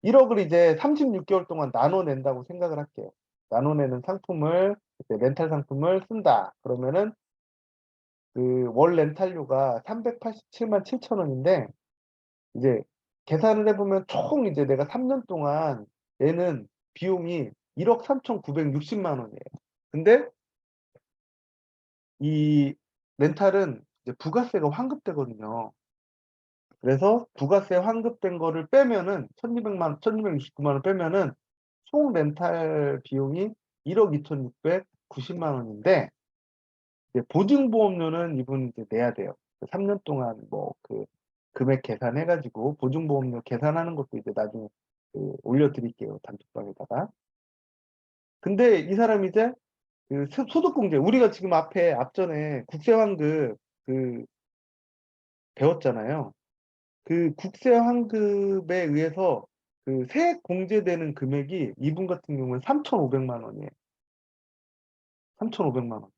1억을 이제 36개월 동안 나눠낸다고 생각을 할게요. 나눠내는 상품을 이제 렌탈 상품을 쓴다. 그러면은 그 월 렌탈료가 387만 7천 원인데 이제 계산을 해보면 총 이제 내가 3년 동안 내는 비용이 1억 3,960만 원이에요. 근데 이 렌탈은 이제 부가세가 환급되거든요. 그래서 부가세 환급된 거를 빼면은 1269만 원 빼면은 총 렌탈 비용이 1억 2,690만 원인데 보증보험료는 이분 이제 내야 돼요. 3년 동안 뭐 그 금액 계산해가지고 보증보험료 계산하는 것도 이제 나중에 그 올려드릴게요. 단톡방에다가. 근데 이 사람이 이제 그 소득공제 우리가 지금 앞전에 국세환급 그 배웠잖아요. 그 국세환급에 의해서 그 세액 공제되는 금액이 이분 같은 경우는 3,500만 원이에요. 3,500만 원.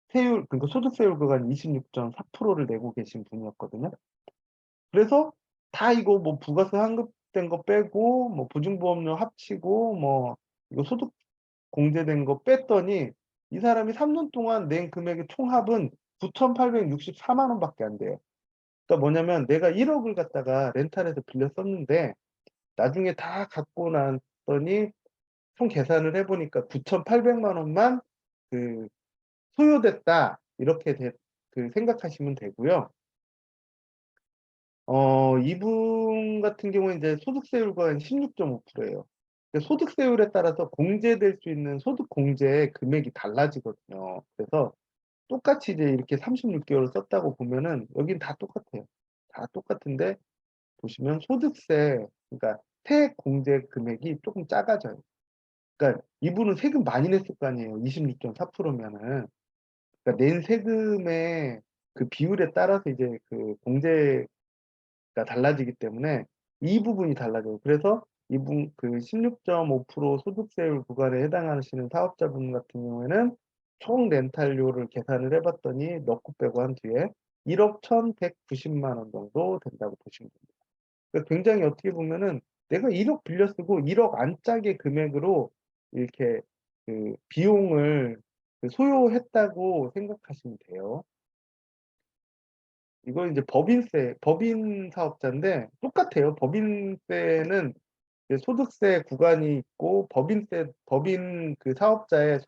그러니까 소득세율 구간 26.4%를 내고 계신 분이었거든요. 그래서 다 이거 뭐 부가세 환급 소득된 거 빼고 뭐 보증보험료 합치고 뭐 이거 소득 공제된 거 뺐더니 이 사람이 3년 동안 낸 금액의 총합은 9,864만 원밖에 안 돼요. 그러니까 뭐냐면 내가 1 억을 갖다가 렌탈해서 빌려 썼는데 나중에 다 갚고 났더니 총 계산을 해 보니까 9,800만 원만 그 소요됐다. 이렇게 생각하시면 되고요. 이분 같은 경우에 인제 소득세율과 한 16.5% 예요. 소득세율에 따라서 공제될 수 있는 소득 공제 금액이 달라지거든요. 그래서 똑같이 이제 이렇게 36 개월을 썼다고 보면은 여긴 다 똑같아요. 다 똑같은데 보시면 소득세, 그러니까 세액 공제 금액이 쪼금 작아져요. 그러니까 이분은 세금 많이 냈을 거 아니에요, 26.4% 면은. 그러니까 낸 세금의 그 비율에 따라서 이제 그 공제가 달라지기 때문에 이 부분이 달라져요. 그래서 이분 그 16.5% 소득세율 구간에 해당하시는 사업자분 같은 경우에는 총 렌탈료를 계산을 해 봤더니 넣고 빼고 한 뒤에 1억 1,190만 원 정도 된다고 보시면 됩니다. 그러니까 굉장히 어떻게 보면은 내가 1억 빌려 쓰고 1억 안짝의 금액으로 이렇게 그 비용을 소요했다고 생각하시면 돼요. 이건 이제 법인 사업자인데 똑같아요. 법인세는 이제 소득세 구간이 있고 법인 그 사업자의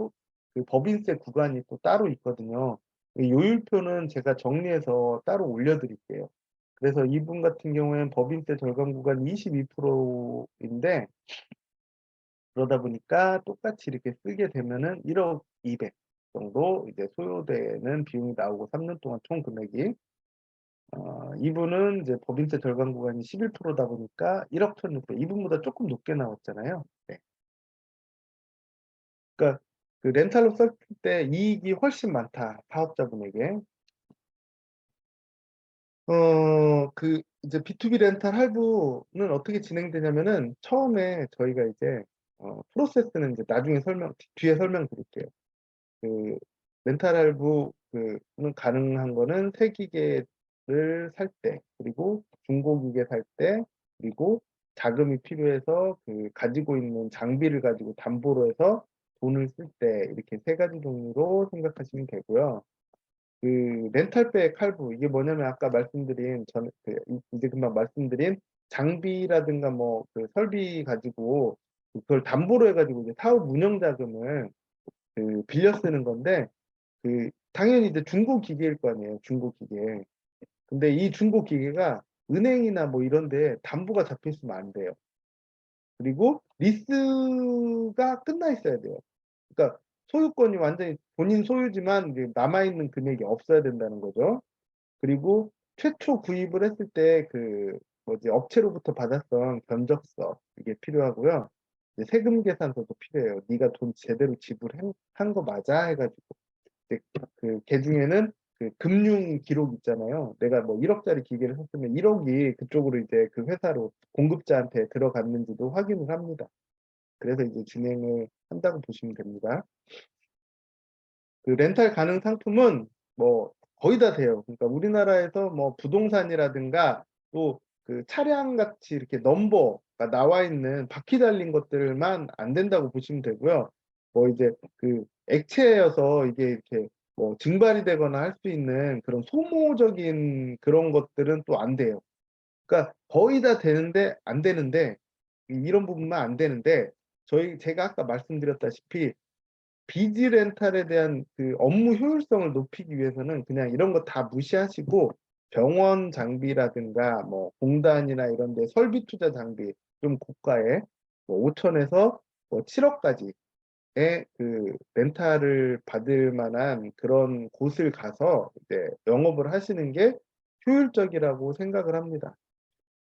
그 법인세 구간이 또 따로 있거든요. 이 요율표는 제가 정리해서 따로 올려 드릴게요. 그래서 이분 같은 경우에는 법인세 절감 구간이 22% 인데 그러다 보니까 똑같이 이렇게 쓰게 되면은 1억 200 정도 이제 소요되는 비용이 나오고 3년 동안 총 금액이 이분은 이제 법인세 절감 구간이 11%다 보니까 1억 1,600, 이분보다 쪼끔 높게 나왔잖아요. 네. 그러니까 그 렌탈로 썼을 때 이익이 훨씬 많다, 사업자분에게. 그 이제 B2B 렌탈 할부는 어떻게 진행되냐면은 처음에 저희가 이제 프로세스는 이제 나중에 뒤에 설명드릴게요. 그 렌탈 할부 는 가능한 거는 새 기계를 살 때, 그리고 중고 기계 살 때, 그리고 자금이 필요해서 그 가지고 있는 장비를 가지고 담보로 해서 돈을 쓸 때, 이렇게 세 가지 종류로 생각하시면 되고요. 그 렌탈백 할부, 이게 뭐냐면 아까 말씀드린 전 이제 금방 말씀드린 장비라든가 뭐 그 설비 가지고 그걸 담보로 해 가지고 이제 사업 운영 자금을 빌려 쓰는 건데, 당연히 이제 중고 기계일 거 아니에요, 중고 기계. 근데 이 중고 기계가 은행이나 뭐 이런 데 담보가 잡혀 있으면 안 돼요. 그리고 리스가 끝나 있어야 돼요. 그러니까 소유권이 완전히 본인 소유지만 이제 남아 있는 금액이 없어야 된다는 거죠. 그리고 최초 구입을 했을 때 업체로부터 받았던 견적서, 이게 필요하고요. 이제 세금 계산서도 필요해요. "네가 돈 제대로 지불한 거 맞아?" 해 가지고. 이제 개중에는 금융 기록 있잖아요. 내가 뭐 1억 짜리 기계를 샀으면 1 억이 그쪽으로 이제 그 회사로 공급자한테 들어갔는지도 확인을 합니다. 그래서 이제 진행을 한다고 보시면 됩니다. 그 렌탈 가능 상품은 뭐 거의 다 돼요. 그러니까 우리나라에서 뭐 부동산이라든가 또 차량 같이 이렇게 넘버가 나와 있는 바퀴 달린 것들만 안 된다고 보시면 되고요. 뭐 이제 액체여서 이게 이렇게 뭐 증발이 되거나 할 수 있는 그런 소모적인 그런 것들은 또 안 돼요. 그러니까 거의 다 되는데 안 되는데, 이런 부분만 안 되는데, 제가 아까 말씀드렸다시피 비즈 렌탈에 대한 업무 효율성을 높이기 위해서는 그냥 이런 거 다 무시하시고 병원 장비라든가 뭐 공단이나 이런 데 설비 투자 장비 좀 고가의 뭐 5천 에서 뭐 7억 까지의 렌탈을 받을 만한 그런 곳을 가서 이제 영업을 하시는 게 효율적이라고 생각을 합니다.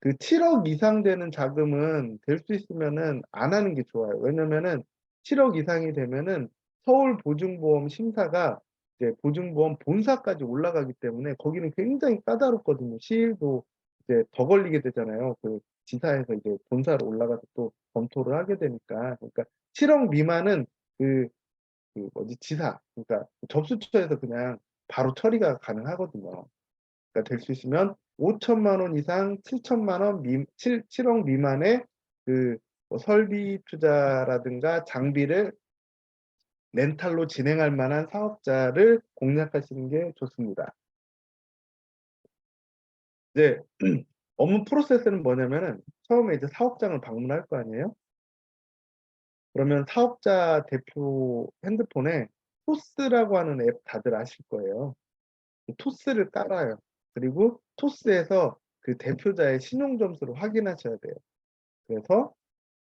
7억 이상 되는 자금은 될 수 있으면은 안 하는 게 좋아요. 왜냐면은 7억 이상이 되면은 서울 보증보험 심사가 이제 보증보험 본사까지 올라가기 때문에 거기는 굉장히 까다롭거든요. 시일도 이제 더 걸리게 되잖아요. 지사에서 이제 본사로 올라가서 또 검토를 하게 되니까. 그러니까 7억 미만은 지사, 그러니까 접수처에서 그냥 바로 처리가 가능하거든요. 그러니까 될 수 있으면 5천만 원 이상 7천만 원 7억 미만의 뭐 설비 투자라든가 장비를 렌탈로 진행할 만한 사업자를 공략하시는 게 좋습니다. 이제 업무 프로세스는 뭐냐면은 처음에 이제 사업장을 방문할 거 아니에요? 그러면 사업자 대표 핸드폰에 토스라고 하는 앱 다들 아실 거예요. 그 토스를 깔아요. 그리고 토스에서 그 대표자의 신용 점수를 확인하셔야 돼요. 그래서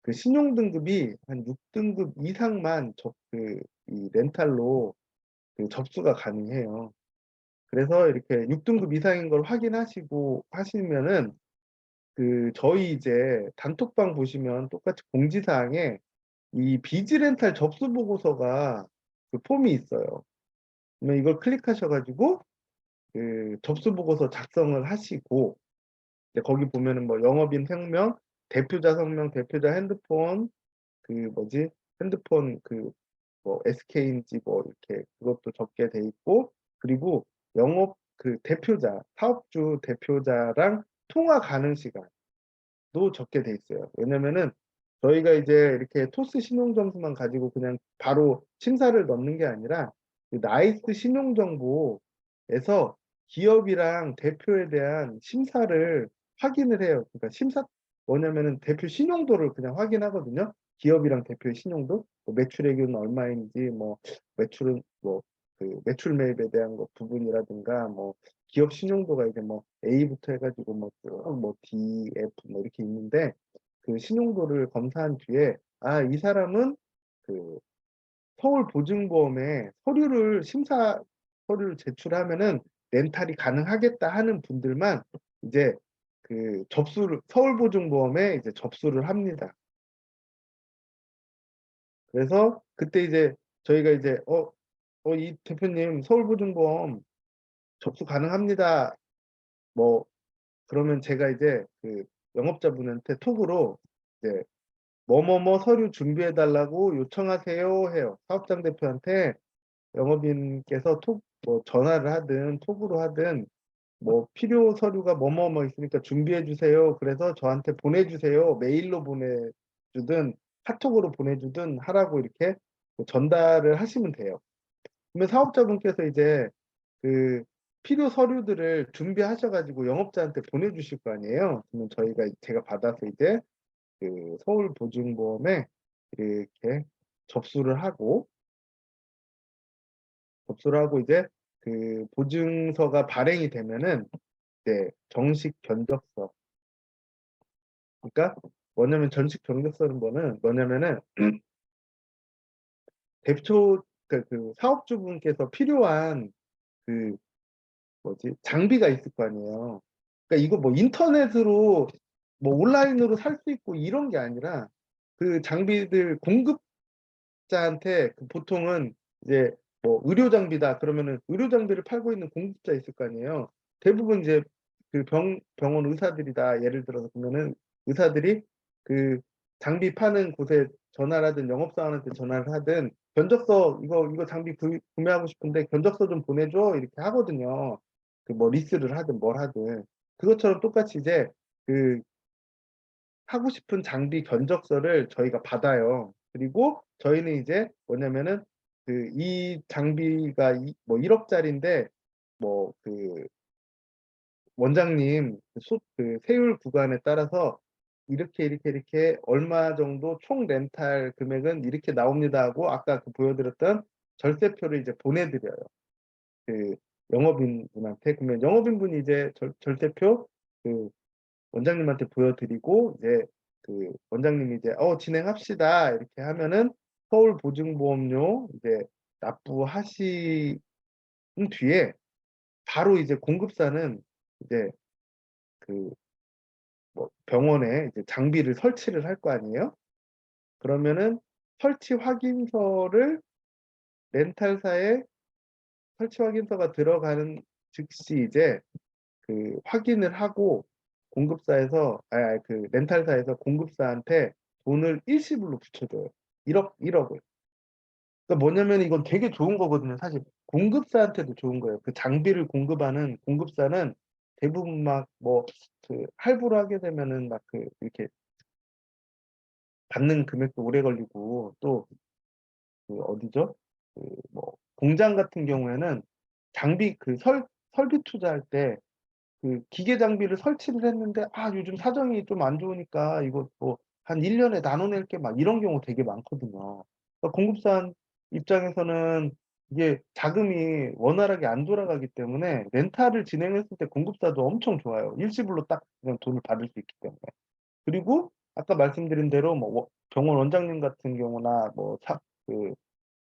그 신용 등급이 한 6등급 이상만 이 렌탈로 접수가 가능해요. 그래서 이렇게 6등급 이상인 걸 확인하시고 하시면은 저희 이제 단톡방 보시면 똑같이 공지사항에 이 비즈렌탈 접수 보고서가 폼이 있어요. 그러면 이걸 클릭하셔 가지고 접수 보고서 작성을 하시고 거기 보면은 뭐 영업인姓명, 대표자 성명, 대표자 핸드폰, 뭐지? 핸드폰 뭐 SK인지 뭐 이렇게 그것도 적게 돼 있고, 그리고 영업 대표자, 사업주 대표자랑 통화 가능 시간도 적게 돼 있어요. 왜냐면은 저희가 이제 이렇게 토스 신용 점수만 가지고 그냥 바로 심사를 넣는 게 아니라 나이스 신용 정보에서 기업이랑 대표에 대한 심사를 확인을 해요. 그러니까 뭐냐면은 대표 신용도를 그냥 확인하거든요. 기업이랑 대표의 신용도, 뭐 매출액은 얼마인지, 뭐 매출은 뭐 매출 매입에 대한 거 부분이라든가, 뭐 기업 신용도가 이제 뭐 A부터 해가지고 뭐 쭉 뭐 D, F 뭐 이렇게 있는데, 그 신용도를 검사한 뒤에 이 사람은 그 서울보증보험에 심사 서류를 제출하면은 렌탈이 가능하겠다 하는 분들만 이제 서울보증보험에 이제 접수를 합니다. 그래서 그때 이제 저희가 이제 이 대표님 서울보증보험 접수 가능합니다. 뭐 그러면 제가 이제 영업자분한테 톡으로 이제 뭐뭐뭐 서류 준비해 달라고 요청하세요 해요. 사업장 대표한테 영업인께서 뭐 전화를 하든 톡으로 하든 뭐 필요 서류가 뭐뭐뭐 있으니까 준비해 주세요. 그래서 저한테 보내주세요. 메일로 보내주든 카톡으로 보내주든 하라고 이렇게 전달을 하시면 돼요. 그러면 사업자분께서 이제 필요 서류들을 준비하셔가지고 영업자한테 보내주실 거 아니에요. 그러면 제가 받아서 이제 서울보증보험에 이렇게 접수를 하고 이제 보증서가 발행이 되면은 이제 정식 견적서. 그러니까 뭐냐면 정식 견적서는 뭐냐면은 대표 사업주분께서 필요한 장비가 있을 거 아니에요. 그러니까 이거 뭐 인터넷으로 뭐 온라인으로 살 수 있고 이런 게 아니라 장비들 공급자한테 보통은 이제 뭐 의료 장비다 그러면은 의료 장비를 팔고 있는 공급자 있을 거 아니에요. 대부분 이제 병원 의사들이다. 예를 들어서 보면은 의사들이 장비 파는 곳에 전화를 하든 영업사원한테 전화를 하든 견적서 이거 장비 구매하고 싶은데 견적서 좀 보내줘 이렇게 하거든요. 뭐 리스를 하든 뭘 하든 그것처럼 똑같이 이제 하고 싶은 장비 견적서를 저희가 받아요. 그리고 저희는 이제 뭐냐면은 이 장비가 뭐 1억짜리인데 뭐 원장님 세율 구간에 따라서 이렇게 얼마 정도 총 렌탈 금액은 이렇게 나옵니다 하고 아까 보여드렸던 절세표를 이제 보내드려요. 영업인분한테. 그러면 영업인분이 이제 절세표 원장님한테 보여드리고 이제 원장님이 이제 진행합시다 이렇게 하면은 서울보증보험료 이제 납부하신 뒤에 바로 이제 공급사는 이제 뭐 병원에 이제 장비를 설치를 할 거 아니에요. 그러면은 설치 확인서를 렌탈사에 설치 확인서가 들어가는 즉시 이제 확인을 하고 공급사에서 렌탈사에서 공급사한테 돈을 일시불로 붙여줘요. 1억을. 그러니까 뭐냐면 이건 되게 좋은 거거든요. 사실 공급사한테도 좋은 거예요. 장비를 공급하는 공급사는 대부분 막 뭐 그 할부로 하게 되면은 막 그 이렇게 받는 금액도 오래 걸리고 또 그 어디죠? 그 뭐 공장 같은 경우에는 장비 그 설비 투자할 때 그 기계 장비를 설치를 했는데 "아 요즘 사정이 좀 안 좋으니까 이거 뭐 한 1 년에 나눠 낼게." 막 이런 경우 되게 많거든요. 그러니까 공급사 입장에서는 이게 자금이 원활하게 안 돌아가기 때문에 렌탈을 진행했을 때 공급사도 엄청 좋아요. 일시불로 딱 그냥 돈을 받을 수 있기 때문에. 그리고 아까 말씀드린 대로 뭐 병원 원장님 같은 경우나 뭐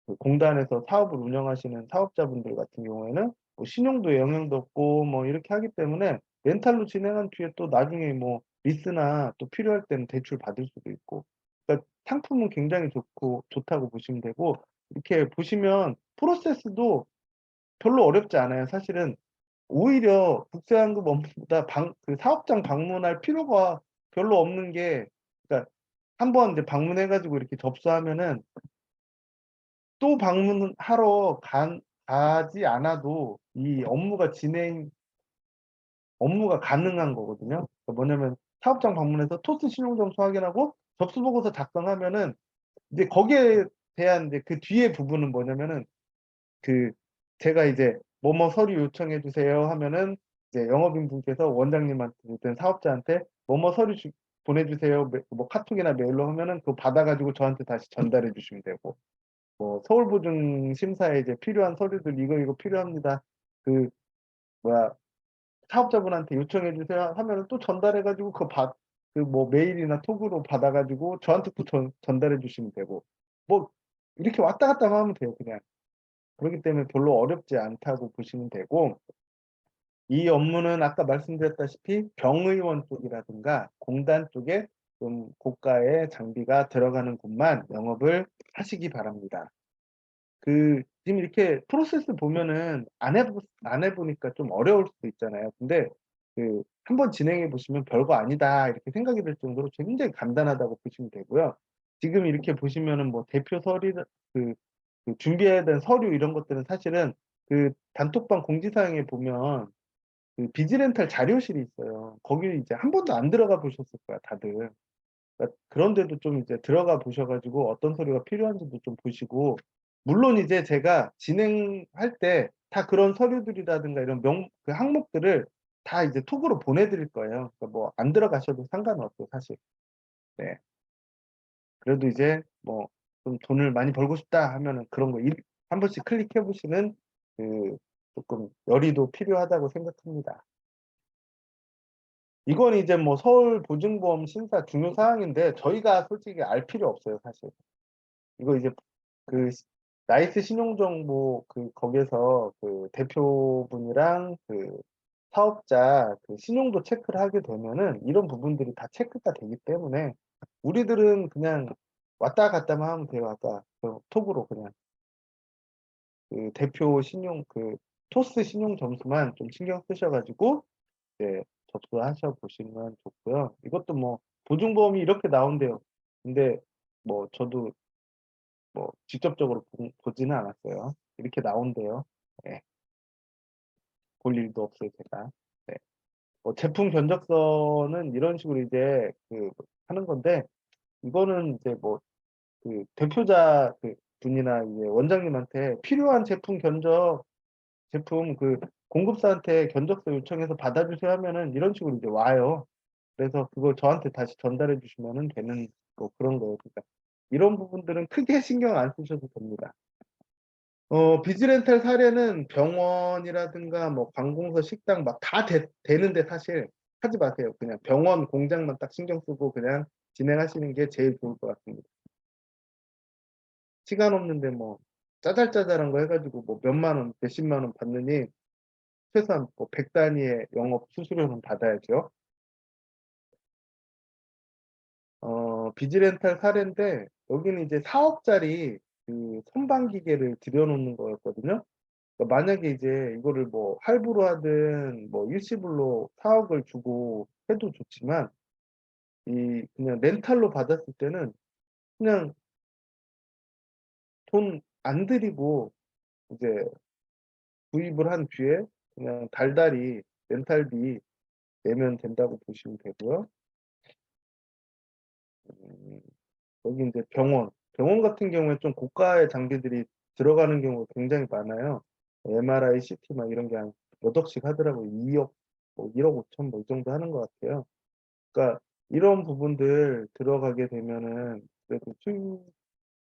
그 공단에서 사업을 운영하시는 사업자분들 같은 경우에는 뭐 신용도 영향도 없고 뭐 이렇게 하기 때문에 렌탈로 진행한 뒤에 또 나중에 뭐 리스나 또 필요할 때는 대출 받을 수도 있고. 그러니까 상품은 굉장히 좋다고 보시면 되고, 이렇게 보시면 프로세스도 별로 어렵지 않아요. 사실은 오히려 국세환급 업무보다 그 사업장 방문할 필요가 별로 없는 게, 그러니까 한번 이제 방문해 가지고 이렇게 접수하면은 또 방문하러 가지 않아도 이 업무가 가능한 거거든요. 그러니까 뭐냐면 사업장 방문해서 토스 신용점수 확인하고 접수 보고서 작성하면은 이제 거기에 대한 이제 그 뒤에 부분은 뭐냐면은 그 제가 이제 "뭐뭐 서류 요청해 주세요." 하면은 이제 영업인분께서 원장님한테든 사업자한테 "뭐뭐 서류 보내 주세요." 뭐 카톡이나 메일로 하면은 그거 받아 가지고 저한테 다시 전달해 주시면 되고, 뭐 서울보증심사에 이제 필요한 서류들 "이거 필요합니다." 그 뭐야 "사업자분한테 요청해 주세요." 하면은 또 전달해 가지고 그 뭐 메일이나 톡으로 받아 가지고 저한테 또 전달해 주시면 되고, 뭐 이렇게 왔다 갔다만 하면 돼요 그냥. 그러기 때문에 별로 어렵지 않다고 보시면 되고, 이 업무는 아까 말씀드렸다시피 병의원 쪽이라든가 공단 쪽에 좀 고가의 장비가 들어가는 곳만 영업을 하시기 바랍니다. 지금 이렇게 프로세스 보면은 안 해 보니까 좀 어려울 수도 있잖아요. 근데 한번 진행해 보시면 '별거 아니다.' 이렇게 생각이 들 정도로 굉장히 간단하다고 보시면 되고요. 지금 이렇게 보시면은 뭐 대표 서류 그 준비해야 되는 서류 이런 것들은 사실은 단톡방 공지사항에 보면 비즈렌탈 자료실이 있어요. 거기 이제 한 번도 안 들어가 보셨을 거야 다들. 그러니까 그런 데도 좀 이제 들어가 보셔 가지고 어떤 서류가 필요한지도 좀 보시고, 물론 이제 제가 진행할 때 다 그런 서류들이라든가 이런 항목들을 다 이제 톡으로 보내 드릴 거예요. 그러니까 뭐 안 들어가셔도 상관은 없어요 사실. 네. 그래도 이제 뭐 좀 '돈을 많이 벌고 싶다.' 하면은 그런 거 한 번씩 클릭해 보시는 쪼끔 열의도 필요하다고 생각합니다. 이건 이제 뭐 서울보증보험 심사 중요 사항인데 저희가 솔직히 알 필요 없어요 사실. 이거 이제 그 시 나이스 신용정보 거기에서 대표분이랑 사업자 신용도 체크를 하게 되면은 이런 부분들이 다 체크가 되기 때문에 우리들은 그냥 왔다 갔다만 하면 돼요. 아까 톡으로 그냥 대표 신용 토스 신용 점수만 좀 신경 쓰셔 가지고 네 접수하셔 보시면 좋고요. 이것도 뭐 보증보험이 이렇게 나온대요. 근데 뭐 저도 뭐 직접적으로 보지는 않았어요. 이렇게 나온대요. 예. 볼 일도 없어요 제가. 네. 뭐 제품 견적서는 이런 식으로 이제 하는 건데, 이거는 이제 뭐 대표자 분이나 이제 원장님한테 필요한 제품 공급사한테 견적서 요청해서 받아 주세요 하면은 이런 식으로 이제 와요. 그래서 그걸 저한테 다시 전달해 주시면은 되는 뭐 그런 거예요. 그러니까 이런 부분들은 크게 신경 안 쓰셔도 됩니다. 비즈렌탈 사례는 병원이라든가 뭐 관공서, 식당 막 다 되는데 사실 하지 마세요. 그냥 병원 공장만 딱 신경 쓰고 그냥 진행하시는 게 제일 좋을 것 같습니다. 시간 없는데 뭐 짜잘짜잘한 거 해 가지고 뭐 몇만 원, 몇십만 원 받느니 최소한 뭐 100 단위의 영업 수수료는 받아야죠. 비즈렌탈 사례인데 여기는 이제 사억짜리 선반 기계를 들여 놓는 거였거든요. 그러니까 만약에 이제 이거를 뭐 할부로 하든 뭐 일시불로 4억을 주고 해도 좋지만, 그냥 렌탈로 받았을 때는 그냥 돈 안 들이고 이제 구입을 한 뒤에 그냥 달달이 렌탈비 내면 된다고 보시면 되고요. 음, 여기 이제 병원 같은 경우에 좀 고가의 장비들이 들어가는 경우가 굉장히 많아요. MRI, CT 막 이런 게 한 몇 억씩 하더라고요. 2억, 뭐 1억 5천 뭐 이 정도 하는 것 같아요. 그러니까 이런 부분들 들어가게 되면은 그래도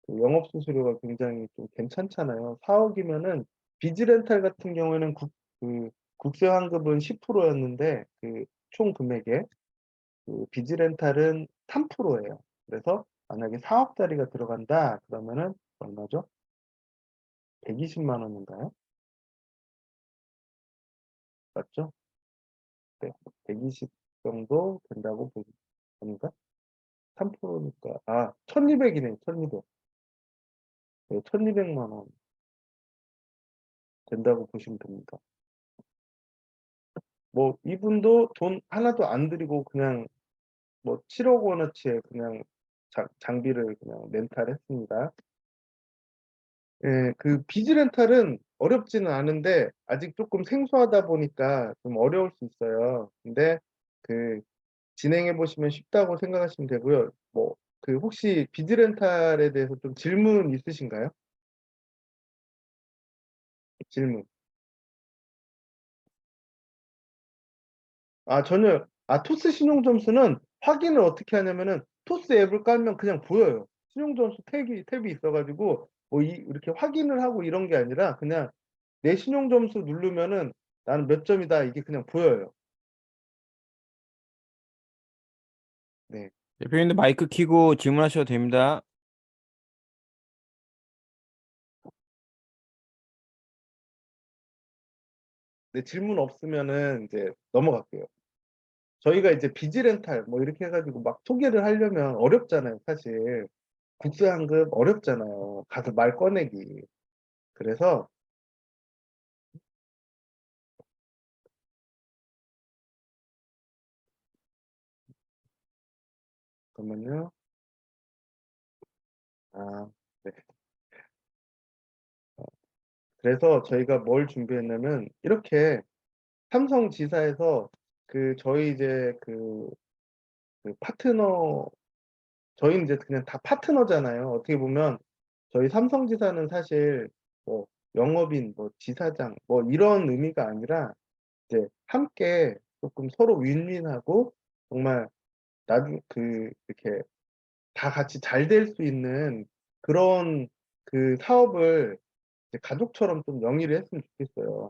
그 영업 수수료가 굉장히 좀 괜찮잖아요. 4억이면은 비즈 렌탈 같은 경우에는 그 국세 환급은 10%였는데 그 총 금액에 그 비즈 렌탈은 3%예요. 그래서 만약에 4억짜리가 들어간다 그러면은 얼마죠? 120만 원인가요? 맞죠? 네. 120 정도 된다고 보시 아닌가? 3%니까 1,200이네요. 1,200. 네, 1,200만 원 된다고 보시면 됩니다. 뭐 이분도 돈 하나도 안 들이고 그냥 뭐 7억 원어치의 그냥 장비를 그냥 렌탈했습니다. 예, 그 비즈 렌탈은 어렵지는 않은데 아직 조금 생소하다 보니까 좀 어려울 수 있어요. 근데 그 진행해 보시면 쉽다고 생각하시면 되고요. 뭐 그 혹시 비즈 렌탈에 대해서 좀 질문 있으신가요? 질문. 전혀. 토스 신용 점수는 확인을 어떻게 하냐면은 토스 앱을 깔면 그냥 보여요. 신용 점수 탭이 있어 가지고 뭐 이렇게 확인을 하고 이런 게 아니라 그냥 내 신용 점수 누르면은 '나는 몇 점이다.' 이게 그냥 보여요. 네. 대표님도 마이크 켜고 질문하셔도 됩니다. 네, 질문 없으면은 이제 넘어갈게요. 저희가 이제 비즈 렌탈 뭐 이렇게 해 가지고 막 소개를 하려면 어렵잖아요, 사실. 국세환급 어렵잖아요, 가서 말 꺼내기. 그래서 잠깐만요. 아 네. 그래서 저희가 뭘 준비했냐면 이렇게 삼성지사에서 저희 이제 파트너 저희는 이제 그냥 다 파트너잖아요. 어떻게 보면 저희 삼성지사는 사실 뭐 영업인, 뭐 지사장 뭐 이런 의미가 아니라 이제 함께 조금 서로 윈윈하고 정말 이렇게 다 같이 잘 될 수 있는 그런 사업을 이제 가족처럼 좀 영위를 했으면 좋겠어요.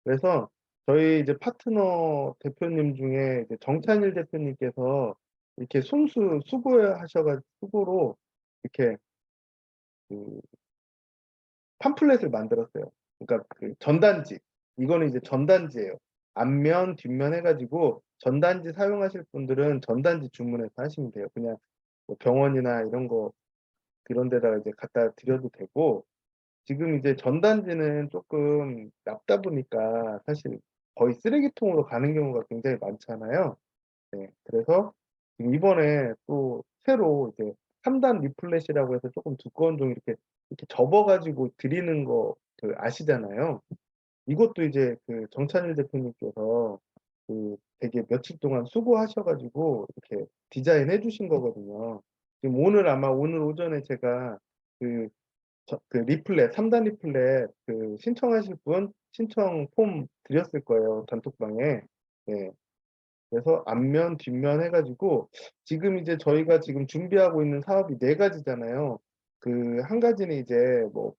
그래서 저희 이제 파트너 대표님 중에 이제 정찬일 대표님께서 이렇게 수고로 이렇게 그 팜플렛을 만들었어요. 그러니까 전단지. 이거는 이제 전단지예요. 앞면, 뒷면 해 가지고 전단지 사용하실 분들은 전단지 주문해서 하시면 돼요. 그냥 뭐 병원이나 이런 거 그런 데다가 이제 갖다 드려도 되고 지금 이제 전단지는 쪼끔 얇다 보니까 사실 거의 쓰레기통으로 가는 경우가 굉장히 많잖아요. 네. 그래서 지금 이번에 또 새로 이제 3단 리플렛이라고 해서 쪼끔 두꺼운 종이 이렇게 접어 가지고 드리는 거 아시잖아요. 이것도 이제 정찬일 대표님께서 되게 며칠 동안 수고하셔 가지고 이렇게 디자인해 주신 거거든요. 지금 오늘 오전에 제가 그 리플렛 3단 리플렛 신청하실 분 신청 폼 드렸을 거예요, 단톡방에. 네. 그래서 앞면, 뒷면 해 가지고 지금 이제 저희가 지금 준비하고 있는 사업이 4 가지잖아요. 한 가지는 이제 뭐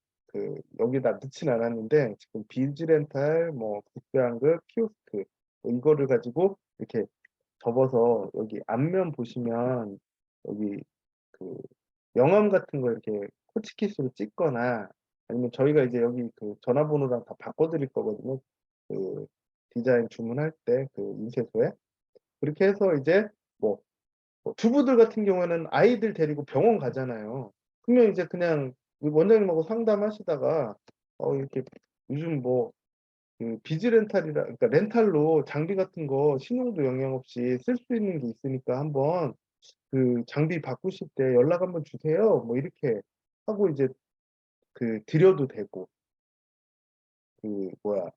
여기다 넣진 않았는데 지금 비즈 렌탈 뭐 국제환급, 키오스크 뭐 이거를 가지고 이렇게 접어서 여기 앞면 보시면 여기 그 명함 같은 거 이렇게 호치키스로 찍거나 아니면 저희가 이제 여기 전화번호랑 다 바꿔 드릴 거거든요, 디자인 주문할 때 인쇄소에. 그렇게 해서 이제 뭐 주부들 같은 경우에는 아이들 데리고 병원 가잖아요. 그러면 이제 그냥 원장님하고 상담하시다가 이렇게 요즘 뭐 비즈 렌탈이라 그러니까 렌탈로 장비 같은 거 신용도 영향 없이 쓸 수 있는 게 있으니까 한번 "장비 바꾸실 때 연락 한번 주세요." 뭐 이렇게 하고 이제 드려도 되고 뭐야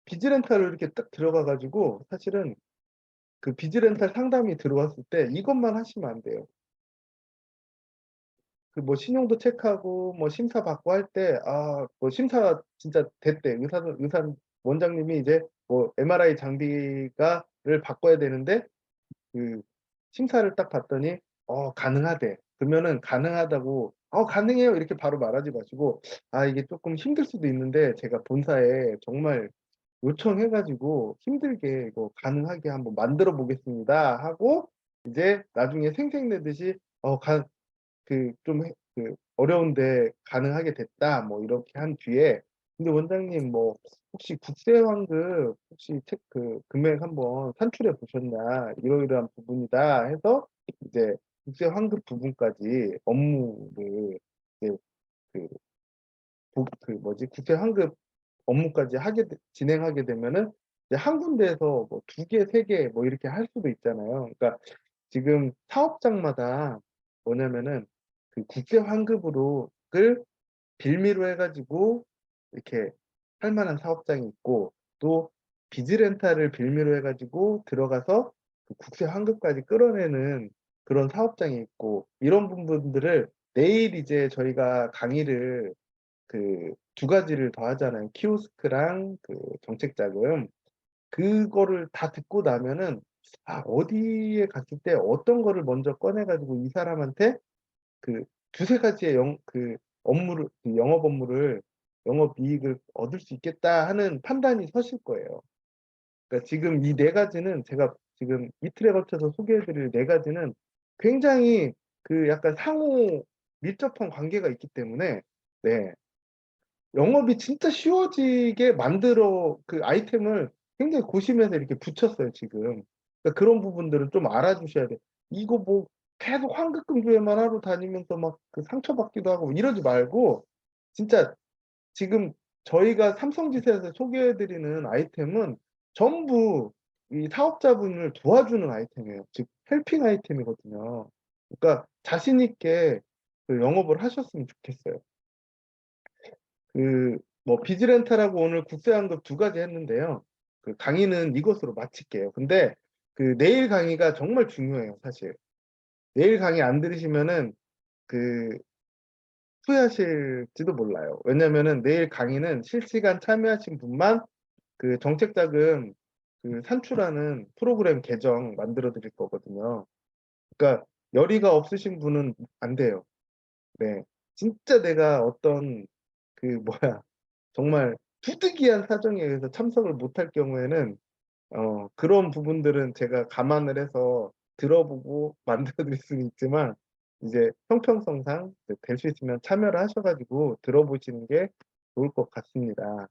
비즈렌탈을 이렇게 딱 들어가 가지고 사실은 그 비즈렌탈 상담이 들어왔을 때 이것만 하시면 안 돼요. 그 뭐 신용도 체크하고 뭐 심사 받고 할 때 뭐 심사가 진짜 됐대. 의사 원장님이 이제 뭐 MRI 장비가를 바꿔야 되는데 그 심사를 딱 봤더니 가능하대. 그러면은 가능하다고 가능해요." 이렇게 바로 말하지 마시고 이게 쪼끔 힘들 수도 있는데 제가 본사에 정말 요청해 가지고 힘들게 이거 가능하게 한번 만들어 보겠습니다 하고 이제 나중에 생색내듯이 가 그 좀 "어려운데 가능하게 됐다." 뭐 이렇게 한 뒤에 "근데 원장님 뭐 혹시 국세 환급 혹시 금액 한번 산출해 보셨냐? 이러이러한 부분이다." 해서 이제 국세 환급 부분까지 업무를 이제 그 국세 환급 업무까지 하게 되 진행하게 되면은 이제 한 군데에서 뭐 2 개, 3개 뭐 이렇게 할 수도 있잖아요. 그러니까 지금 사업장마다 뭐냐면은 그 국제 환급으로 를 빌미로 해 가지고 이렇게 할 만한 사업장이 있고 또 비즈 렌탈을 빌미로 해 가지고 들어가서 그 국세 환급까지 끌어내는 그런 사업장이 있고 이런 부분들을 내일 이제 저희가 강의를 그 2 가지를 더 하잖아요. 키오스크랑 그 정책 자금. 그거를 다 듣고 나면은 어디에 갔을 때 어떤 거를 먼저 꺼내 가지고 이 사람한테 그 2-3 가지의 업무를 영업 업무를 영업이익을 얻을 수 있겠다 하는 판단이 서실 거예요. 그러니까 지금 이 4 가지는 제가 지금 이틀에 걸쳐서 소개해 드릴 4 가지는 굉장히 그 약간 상호 밀접한 관계가 있기 때문에 네. 영업이 진짜 쉬워지게 만들어 그 아이템을 굉장히 고심해서 이렇게 붙였어요 지금. 그러니까 그런 부분들은 좀 알아주셔야 돼요. 이거 뭐 계속 환급금조회만 하러 다니면서 막 그 상처받기도 하고 이러지 말고 진짜 지금 저희가 삼성지사에서 소개해 드리는 아이템은 전부 이 사업자분을 도와주는 아이템이에요. 즉 헬핑 아이템이거든요. 그러니까 자신 있게 그 영업을 하셨으면 좋겠어요. 뭐 비즈렌탈하고 오늘 국세환급 2 가지 했는데요. 그 강의는 이것으로 마칠게요. 근데 그 내일 강의가 정말 중요해요 사실. 내일 강의 안 들으시면은 그 후회하실지도 몰라요. 왜냐면은 내일 강의는 실시간 참여하신 분만 그 정책자금 산출하는 프로그램 계정 만들어 드릴 거거든요. 그러니까 열의가 없으신 분은 안 돼요. 네. 진짜 내가 어떤 뭐야 정말 부득이한 사정에 의해서 참석을 못할 경우에는 그런 부분들은 제가 감안을 해서 들어보고 만들어 드릴 수는 있지만 이제 형평성상 될 수 있으면 참여를 하셔 가지고 들어보시는 게 좋을 것 같습니다.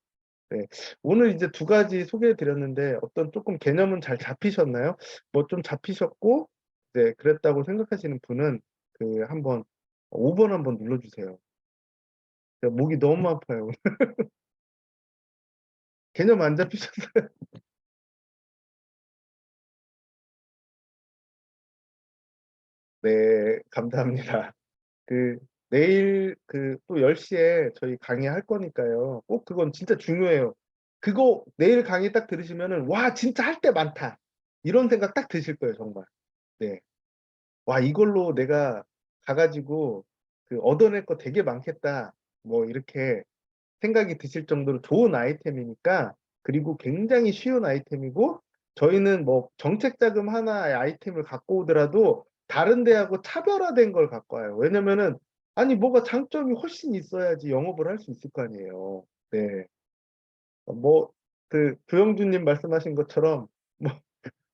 네. 오늘 이제 2 가지 소개해 드렸는데 어떤 쪼끔 개념은 잘 잡히셨나요? 뭐 좀 잡히셨고 네 그랬다고 생각하시는 분은 한번 5번 한번 눌러 주세요. 제가 목이 너무 아파요. 개념 안 잡히셨어요? 네. 감사합니다. 그 내일 또 10 시에 저희 강의할 거니까요. 꼭 그건 진짜 중요해요. 그거 내일 강의 딱 들으시면은 '와 진짜 할 게 많다.' 이런 생각 딱 드실 거예요 정말. 네. '와 이걸로 내가 가 가지고 얻어낼 거 되게 많겠다.' 뭐 이렇게 생각이 드실 정도로 좋은 아이템이니까 그리고 굉장히 쉬운 아이템이고 저희는 뭐 정책 자금 하나의 아이템을 갖고 오더라도 다른 데하고 차별화된 걸 갖고 와요. 왜냐면은 아니 뭐가 장점이 훨씬 있어야지 영업을 할 수 있을 거 아니에요. 네. 뭐 조영준 님 말씀하신 것처럼 뭐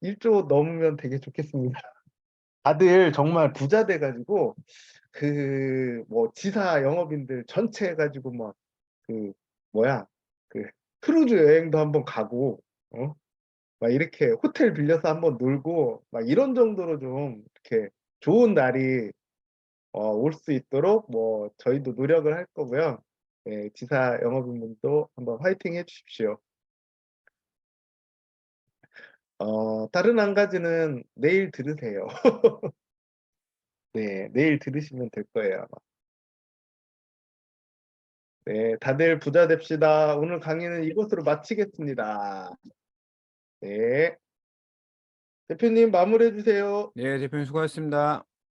1조 넘으면 되게 좋겠습니다. 다들 정말 부자 돼 가지고 뭐 지사 영업인들 전체 해 가지고 막 그 뭐야 그 크루즈 여행도 한번 가고 막 이렇게 호텔 빌려서 한번 놀고 막 이런 정도로 좀 이렇게 좋은 날이 올 수 있도록 뭐 저희도 노력을 할 거고요. 예 지사 영업인분도 한번 화이팅 해 주십시오. 다른 한 가지는 내일 들으세요. 네. 내일 들으시면 될 거예요 아마. 네, 다들 부자 됩시다. 오늘 강의는 이것으로 마치겠습니다. 네. 대표님 마무리해 주세요. 네, 대표님 수고하셨습니다.